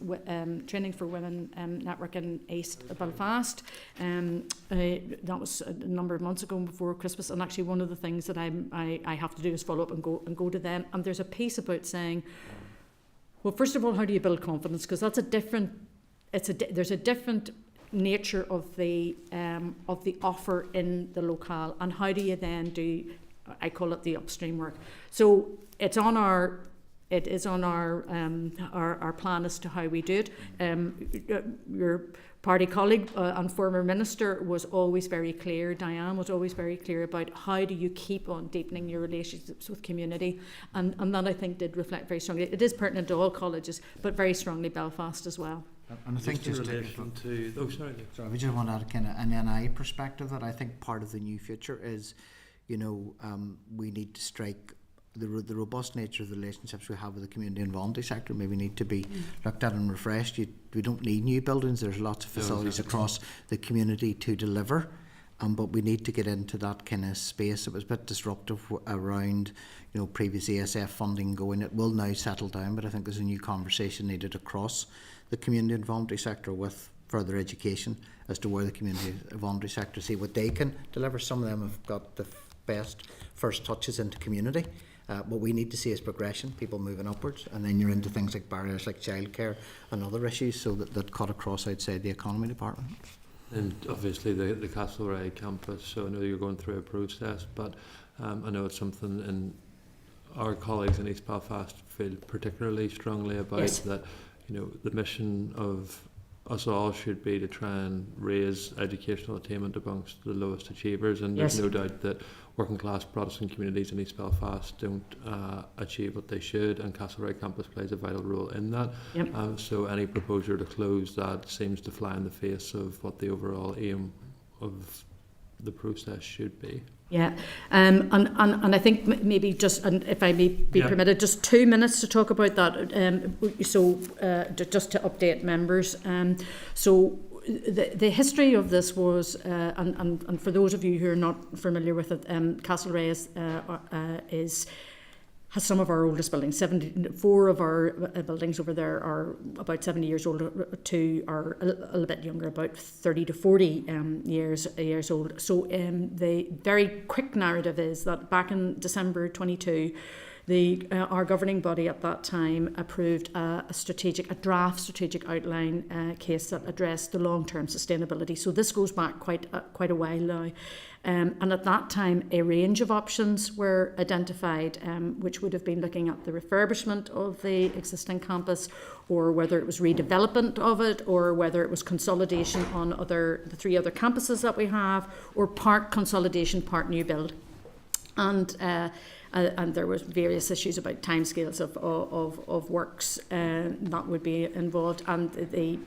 Training for Women network in East Belfast. That was a number of months ago before Christmas, and actually one of the things that I have to do is follow up and go to them. And there's a piece about saying, well, first of all, how do you build confidence? Because that's there's a different nature of the offer in the locale, and how do you then do, I call it the upstream work. So it is on our plan as to how we do it. party colleague and former minister was always very clear, Diane was always very clear about how do you keep on deepening your relationships with community, and that I think did reflect very strongly. It is pertinent to all colleges, but very strongly Belfast as well. And I think just in relation to, sorry, we just want to add kind of an NI perspective that I think part of the new future is, we need to strike the robust nature of the relationships we have with the community and voluntary sector maybe need to be looked at and refreshed. We don't need new buildings. There's lots of facilities across the community to deliver, but we need to get into that kind of space. It was a bit disruptive around, previous ESF funding going. It will now settle down, but I think there's a new conversation needed across the community and voluntary sector with further education as to where the community and voluntary sector see what they can deliver. Some of them have got the best first touches into community. What we need to see is progression, people moving upwards, and then you're into things like barriers like childcare and other issues so that cut across outside the economy department. And obviously the Castlereagh campus, so I know you're going through a process, but I know it's something in our colleagues in East Belfast feel particularly strongly about. Yes. That the mission of us all should be to try and raise educational attainment amongst the lowest achievers, and there's no doubt that working class Protestant communities in East Belfast don't achieve what they should, and Castlereagh campus plays a vital role in that. Yep. So any proposal to close that seems to fly in the face of what the overall aim of the process should be. Yeah, and I think maybe just, and if I may be permitted, just 2 minutes to talk about that. Just to update members. So the history of this was, and for those of you who are not familiar with it, Castlereagh has some of our oldest buildings. 4 of our buildings over there are about 70 years old. 2 are a little bit younger, about 30 to 40 years old. So the very quick narrative is that back in December 22, our governing body at that time approved a draft strategic outline case that addressed the long-term sustainability. So this goes back quite a while now. And at that time, a range of options were identified, which would have been looking at the refurbishment of the existing campus, or whether it was redevelopment of it, or whether it was consolidation on the 3 other campuses that we have, or part consolidation, part new build. And there was various issues about timescales of works that would be involved, and they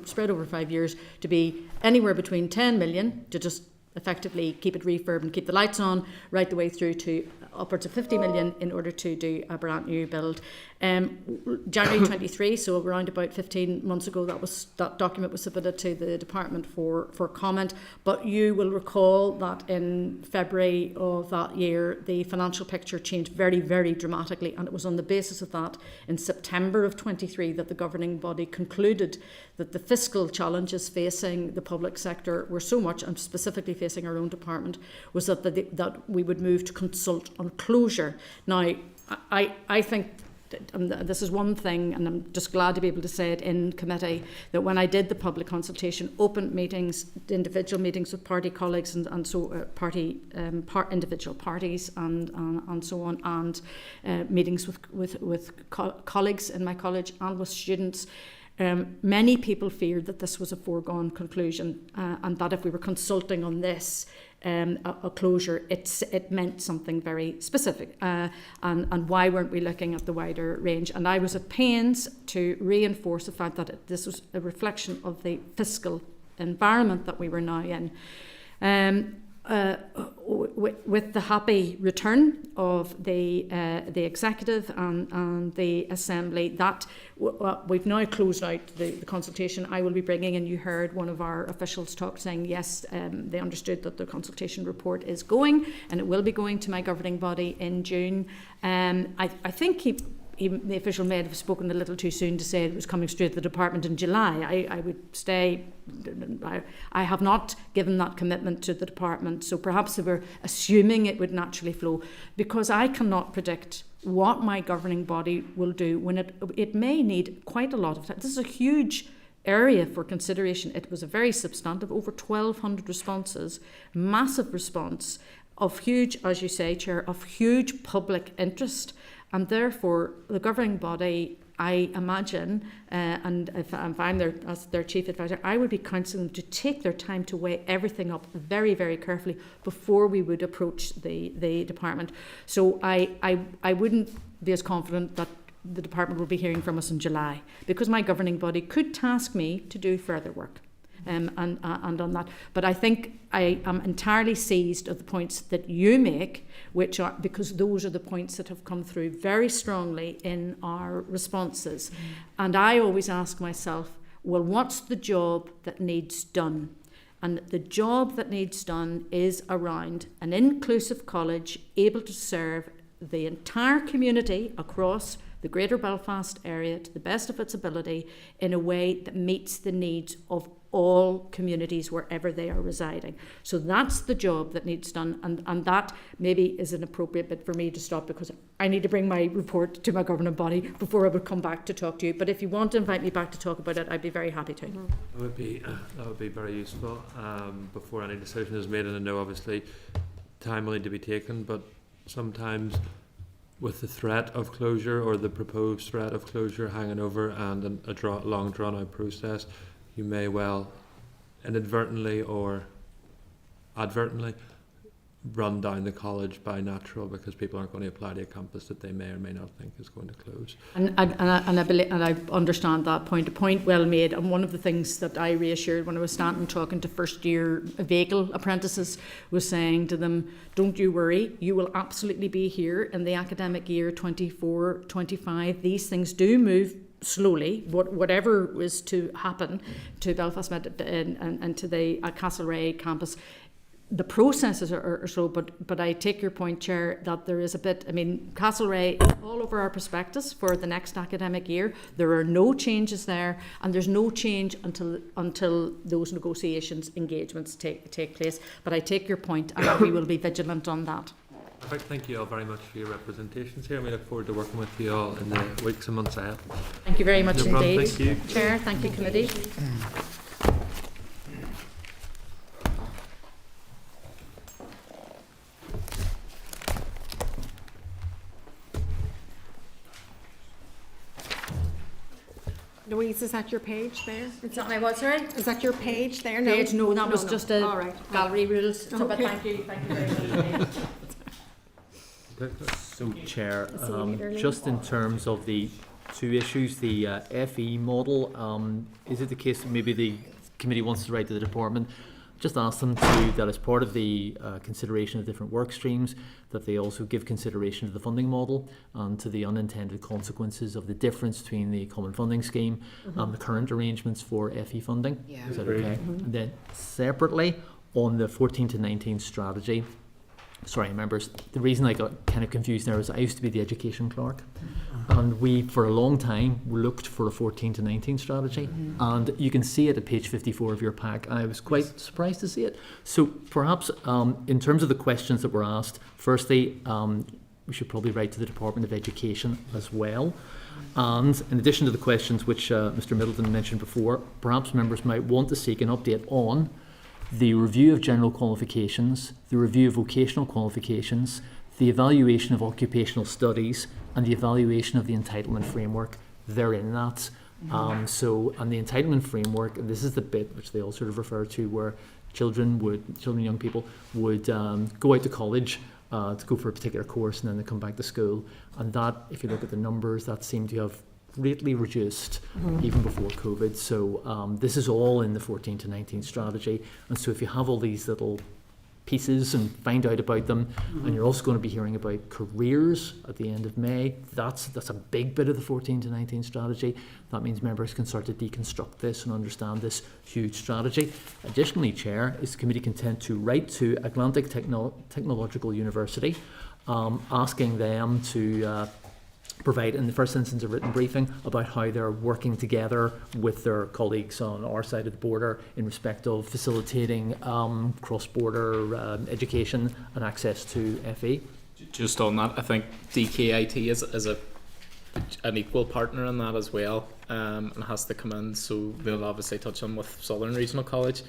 spread over 5 years to be anywhere between 10 million to just effectively keep it refurb and keep the lights on, right the way through to upwards of 50 million in order to do a brand new build. January 23, so around about 15 months ago, that document was submitted to the department for comment. But you will recall that in February of that year, the financial picture changed very, very dramatically, and it was on the basis of that in September of 23 that the governing body concluded that the fiscal challenges facing the public sector were so much, and specifically facing our own department, was that we would move to consult on closure. Now, I think this is one thing, and I'm just glad to be able to say it in committee, that when I did the public consultation, open meetings, individual meetings with party colleagues and so individual parties and so on, and meetings with colleagues in my college and with students, many people feared that this was a foregone conclusion, and that if we were consulting on this, a closure, it meant something very specific, and why weren't we looking at the wider range? And I was at pains to reinforce the fact that this was a reflection of the fiscal environment that we were now in. With the happy return of the executive and the assembly, that we've now closed out the consultation. I will be bringing, and you heard one of our officials talk, saying yes, they understood that the consultation report is going, and it will be going to my governing body in June. I think even the official may have spoken a little too soon to say it was coming straight to the department in July. I would stay. I have not given that commitment to the department, so perhaps they were assuming it would naturally flow, because I cannot predict what my governing body will do when it may need quite a lot of time. This is a huge area for consideration. It was a very substantive, over 1,200 responses, massive response of huge, as you say, Chair, of huge public interest. And therefore, the governing body I imagine, and if I'm as their chief advisor, I would be counselling them to take their time to weigh everything up very, very carefully before we would approach the department. So I wouldn't be as confident that the department will be hearing from us in July, because my governing body could task me to do further work. And on that, but I think I am entirely seized of the points that you make, which are, because those are the points that have come through very strongly in our responses. And I always ask myself, well, what's the job that needs done? And the job that needs done is around an inclusive college able to serve the entire community across the Greater Belfast area to the best of its ability in a way that meets the needs of all communities wherever they are residing. So that's the job that needs done, and that maybe is an appropriate bit for me to stop, because I need to bring my report to my governing body before I would come back to talk to you. But if you want to invite me back to talk about it, I'd be very happy to. That would be very useful before any decision is made. And I know obviously time will need to be taken, but sometimes with the threat of closure or the proposed threat of closure hanging over and a long drawn out process, you may well inadvertently or advertently run down the college by natural, because people aren't going to apply to a campus that they may or may not think is going to close. And I understand that point. A point well made. And one of the things that I reassured when I was standing talking to first year vehicle apprentices was saying to them, don't you worry, you will absolutely be here in the academic year 24-25. These things do move slowly, whatever is to happen to Belfast Met and to the Castlereagh campus. The processes are slow, but I take your point, Chair, that there is a bit, I mean, Castlereagh is all over our prospectus for the next academic year. There are no changes there, and there's no change until those negotiations, engagements take place. But I take your point, and we will be vigilant on that. Perfect. Thank you all very much for your representations here, and we look forward to working with you all in the weeks and months ahead. Thank you very much No problem. indeed. Thank you. Chair, thank you, committee. Louise, is that your page there? Is that my what, sorry? Is that your page there? Page? No, that was just a All right. gallery rules. So, but Okay. thank you very much. So, Chair, just in terms of the two issues, the FE model, is it the case that maybe the committee wants to write to the department, just ask them to, that as part of the consideration of different work streams, that they also give consideration to the funding model and to the unintended consequences of the difference between the common funding scheme and the current arrangements for FE funding. Yeah. Is that okay? And then separately, on the 14 to 19 strategy, sorry, members, the reason I got kind of confused there is I used to be the education clerk, and we, for a long time, looked for a 14 to 19 strategy, and you can see it at page 54 of your pack. I was quite surprised to see it. So perhaps in terms of the questions that were asked, firstly, we should probably write to the Department of Education as well. And in addition to the questions which Mr. Middleton mentioned before, perhaps members might want to seek an update on the review of general qualifications, the review of vocational qualifications, the evaluation of occupational studies, and the evaluation of the entitlement framework. They're in that. So on the entitlement framework, and this is the bit which they all sort of refer to, where children, young people would go out to college to go for a particular course, and then they come back to school. And that, if you look at the numbers, that seemed to have greatly reduced even before COVID. So this is all in the 14 to 19 strategy. And so if you have all these little pieces and find out about them, and you're also going to be hearing about careers at the end of May, that's a big bit of the 14 to 19 strategy. That means members can start to deconstruct this and understand this huge strategy. Additionally, Chair, is the committee content to write to Atlantic Technological University asking them to provide, in the first instance, a written briefing about how they're working together with their colleagues on our side of the border in respect of facilitating cross-border education and access to FE. Just on that, I think DKIT is an equal partner in that as well, and has to come in, so we'll obviously touch on with Southern Regional College.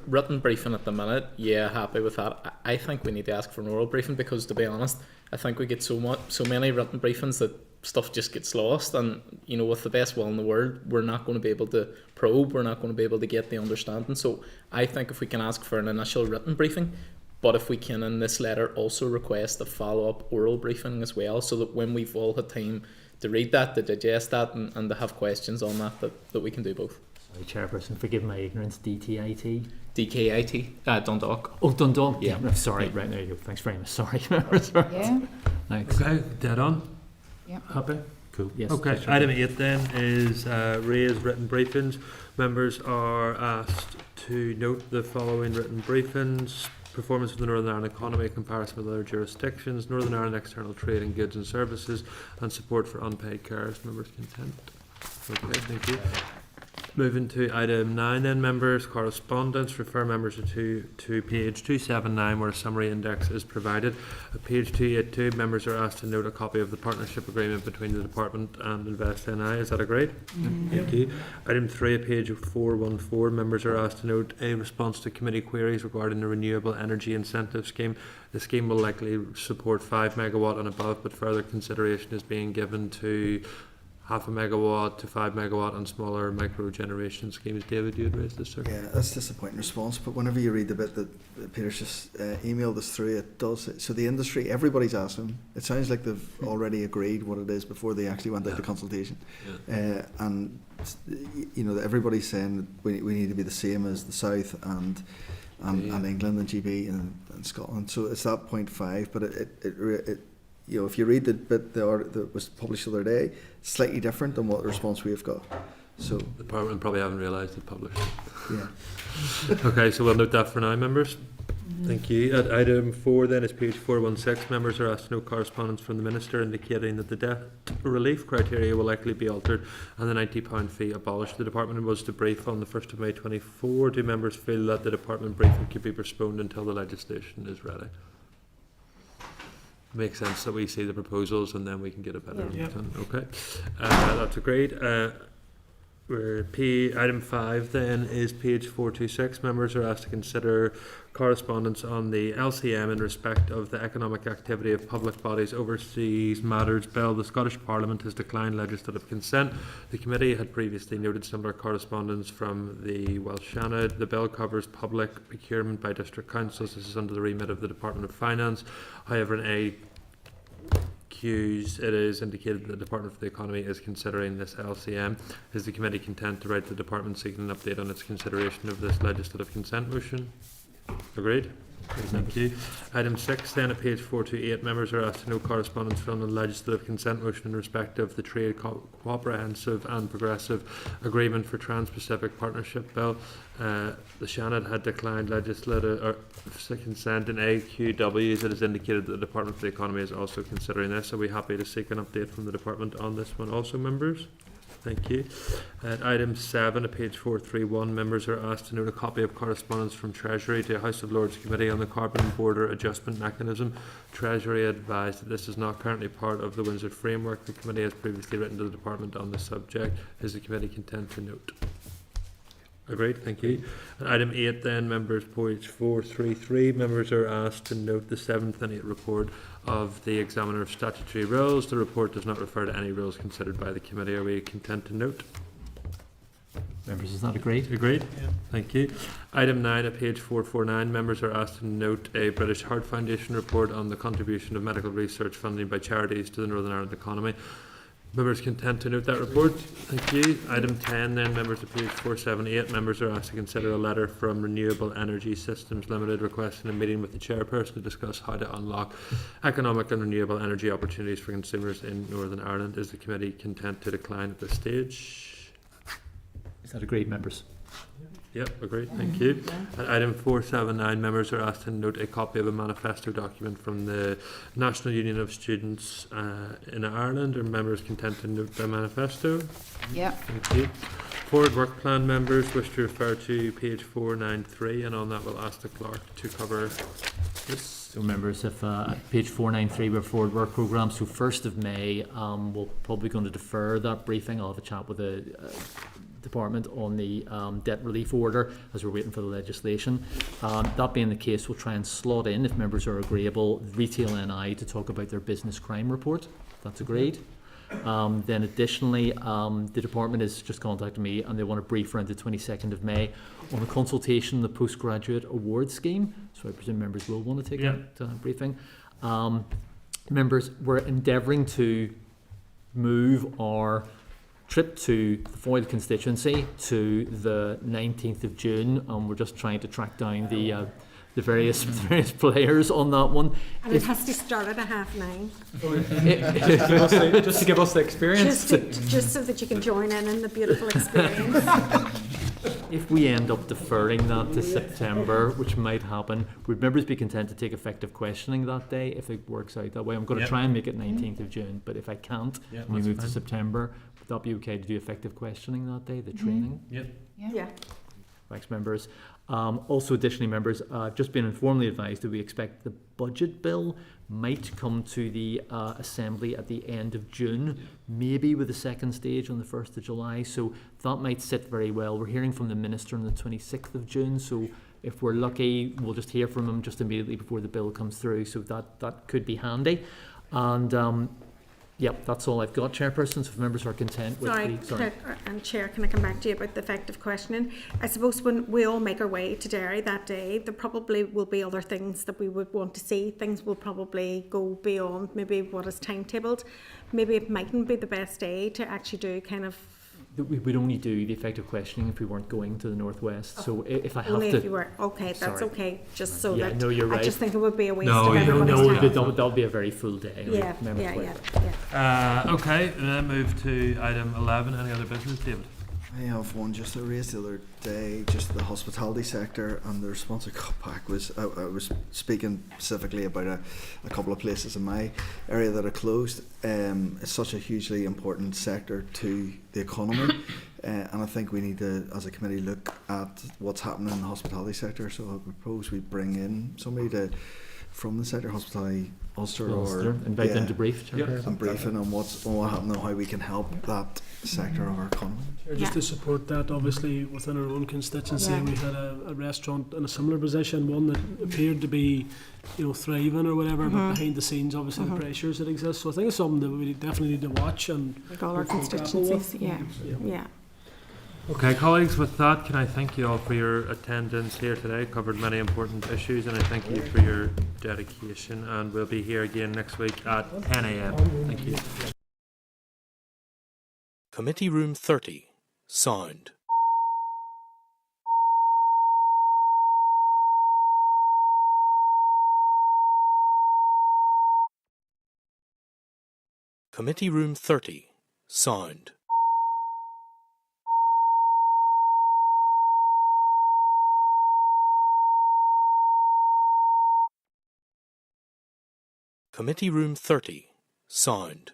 Written briefing at the minute, yeah, happy with that. I think we need to ask for an oral briefing, because to be honest, I think we get so many written briefings that stuff just gets lost, and you know, with the best will in the world, we're not going to be able to probe, we're not going to be able to get the understanding. So I think if we can ask for an initial written briefing, but if we can in this letter also request a follow-up oral briefing as well, so that when we've all had time to read that, to digest that, and to have questions on that we can do both. Sorry, Chairperson, forgive my ignorance. DTIT? DKIT, Dundalk. Oh, Dundalk. Yeah. Sorry, right, there you go. Thanks very much. Sorry. Sorry. Yeah. Thanks. Okay, dead on. Yeah. Happy? Cool. Yes. Okay, item 8 then is raised written briefings. Members are asked to note the following written briefings: performance of the Northern Ireland economy in comparison with other jurisdictions, Northern Ireland external trade in goods and services, and support for unpaid carers. Members content? Okay, thank you. Moving to item 9 then, members, correspondence. Refer members to page 279 where a summary index is provided. At page 282, members are asked to note a copy of the partnership agreement between the Department and Invest NI. Is that agreed? Thank you. Item 3 at page 414, members are asked to note a response to committee queries regarding the Renewable Energy Incentive Scheme. The scheme will likely support 5 megawatt and above, but further consideration is being given to 0.5 megawatt to 5 megawatt and smaller micro generation schemes. David, you had raised this, sir? Yeah, that's a disappointing response, but whenever you read the bit that Peter's just emailed us through, it does. So the industry, everybody's asking. It sounds like they've already agreed what it is before they actually went out to consultation. Yeah. And you know, everybody's saying that we need to be the same as the South and England and GB and Scotland. So it's that 0.5, but it you know, if you read the bit that was published the other day, it's slightly different than what the response we've got. So the Department probably haven't realised it published. Yeah. Okay, so we'll note that for now, members. Thank you. At item 4 then is page 416. Members are asked to note correspondence from the Minister indicating that the debt relief criteria will likely be altered and the £90 fee abolished. The Department was to brief on the 1st of May 24. Do members feel that the Department briefing could be postponed until the legislation is ready? Makes sense that we see the proposals and then we can get a better understanding. Okay, that's agreed. Item 5 then is page 426. Members are asked to consider correspondence on the LCM in respect of the economic activity of public bodies overseas matters bill. The Scottish Parliament has declined legislative consent. The committee had previously noted similar correspondence from the Welsh Seanad. The bill covers public procurement by district councils. This is under the remit of the Department of Finance. However, in AQs, it is indicated that the Department for the Economy is considering this LCM. Is the committee content to write the Department seeking an update on its consideration of this legislative consent motion? Agreed? Thank you. Item 6 then at page 428, members are asked to note correspondence from the legislative consent motion in respect of the Trade Comprehensive and Progressive Agreement for Trans-Pacific Partnership Bill. The Seanad had declined legislative consent in AQWs. It is indicated that the Department for the Economy is also considering this. Are we happy to seek an update from the Department on this one also, members? Thank you. At item 7 at page 431, members are asked to note a copy of correspondence from Treasury to House of Lords Committee on the Carbon Border Adjustment Mechanism. Treasury advised that this is not currently part of the Windsor Framework. The committee has previously written to the Department on this subject. Is the committee content to note? Agreed, thank you. At item 8 then, members, page 433, members are asked to note the 7th and 8th report of the Examiner of Statutory Rules. The report does not refer to any rules considered by the committee. Are we content to note? Members, is that agreed? Agreed. Yeah. Thank you. Item 9 at page 449, members are asked to note a British Heart Foundation report on the contribution of medical research funding by charities to the Northern Ireland economy. Members content to note that report? Thank you. Item 10 then, members of page 478, members are asked to consider a letter from Renewable Energy Systems Limited requesting a meeting with the chairperson to discuss how to unlock economic and renewable energy opportunities for consumers in Northern Ireland. Is the committee content to decline at this stage? Is that agreed, members? Yep, agreed. Thank you. At item 479, members are asked to note a copy of a manifesto document from the National Union of Students in Ireland. Are members content to note the manifesto? Yep. Thank you. Forward work plan members wish to refer to page 493, and on that we'll ask the clerk to cover this. So members, if page 493 we're forward work programme, so 1st of May, we're probably going to defer that briefing. I'll have a chat with the Department on the debt relief order as we're waiting for the legislation. That being the case, we'll try and slot in, if members are agreeable, Retail NI to talk about their business crime report. That's agreed. Then additionally, the department has just contacted me and they want a brief around the 22nd of May on the consultation on the postgraduate award scheme. So I presume members will want to take that briefing. Members, we're endeavouring to move our trip to the Foyle constituency to the 19th of June, and we're just trying to track down the various players on that one. And it has to start at 9:30. Just to give us the experience. Just so that you can join in the beautiful experience. If we end up deferring that to September, which might happen, would members be content to take effective questioning that day if it works out that way? I'm going to try and make it 19th of June, but if I can't, we move to September, would that be okay to do effective questioning that day, the training? Yeah. Thanks, members. Also, additionally, members, I've just been informally advised that we expect the budget bill might come to the Assembly at the end of June, maybe with a second stage on the 1st of July, so that might sit very well. We're hearing from the Minister on the 26th of June, so if we're lucky, we'll just hear from him just immediately before the bill comes through, so that could be handy. And yep, that's all I've got, Chairperson. So if members are content with Clerk and Chair, can I come back to you about the effective questioning? I suppose when we all make our way to Derry that day, there probably will be other things that we would want to see. Things will probably go beyond maybe what is timetabled. Maybe it mightn't be the best day to actually do kind of... We would only do the effective questioning if we weren't going to the northwest. So if I have only to... if you were. Okay, that's okay. Just so that... no, you're right. I just think it would be a waste of everybody's time. That'll be a very full day. Okay, and then move to item 11. Any other business, David? I have one just I raised the other day, just the hospitality sector, and the response I got back was I was speaking specifically about a couple of places in my area that are closed. It's such a hugely important sector to the economy, and I think we need to, as a committee, look at what's happening in the hospitality sector. So I propose we bring in somebody from the sector, hospitality Ulster, or invite them to brief, and briefing on what happened and how we can help that sector of our economy. Just to support that, obviously within our own constituency, we had a restaurant in a similar position, one that appeared to be, thriving or whatever, but behind the scenes, obviously the pressures that exist. So I think it's something that we definitely need to watch and like all our constituencies. Yeah. Okay, colleagues, with that, can I thank you all for your attendance here today? Covered many important issues, and I thank you for your dedication, and we'll be here again next week at 10 a.m. Thank you. Committee Room 30. Sound. Committee Room 30. Sound. Committee Room 30. Sound.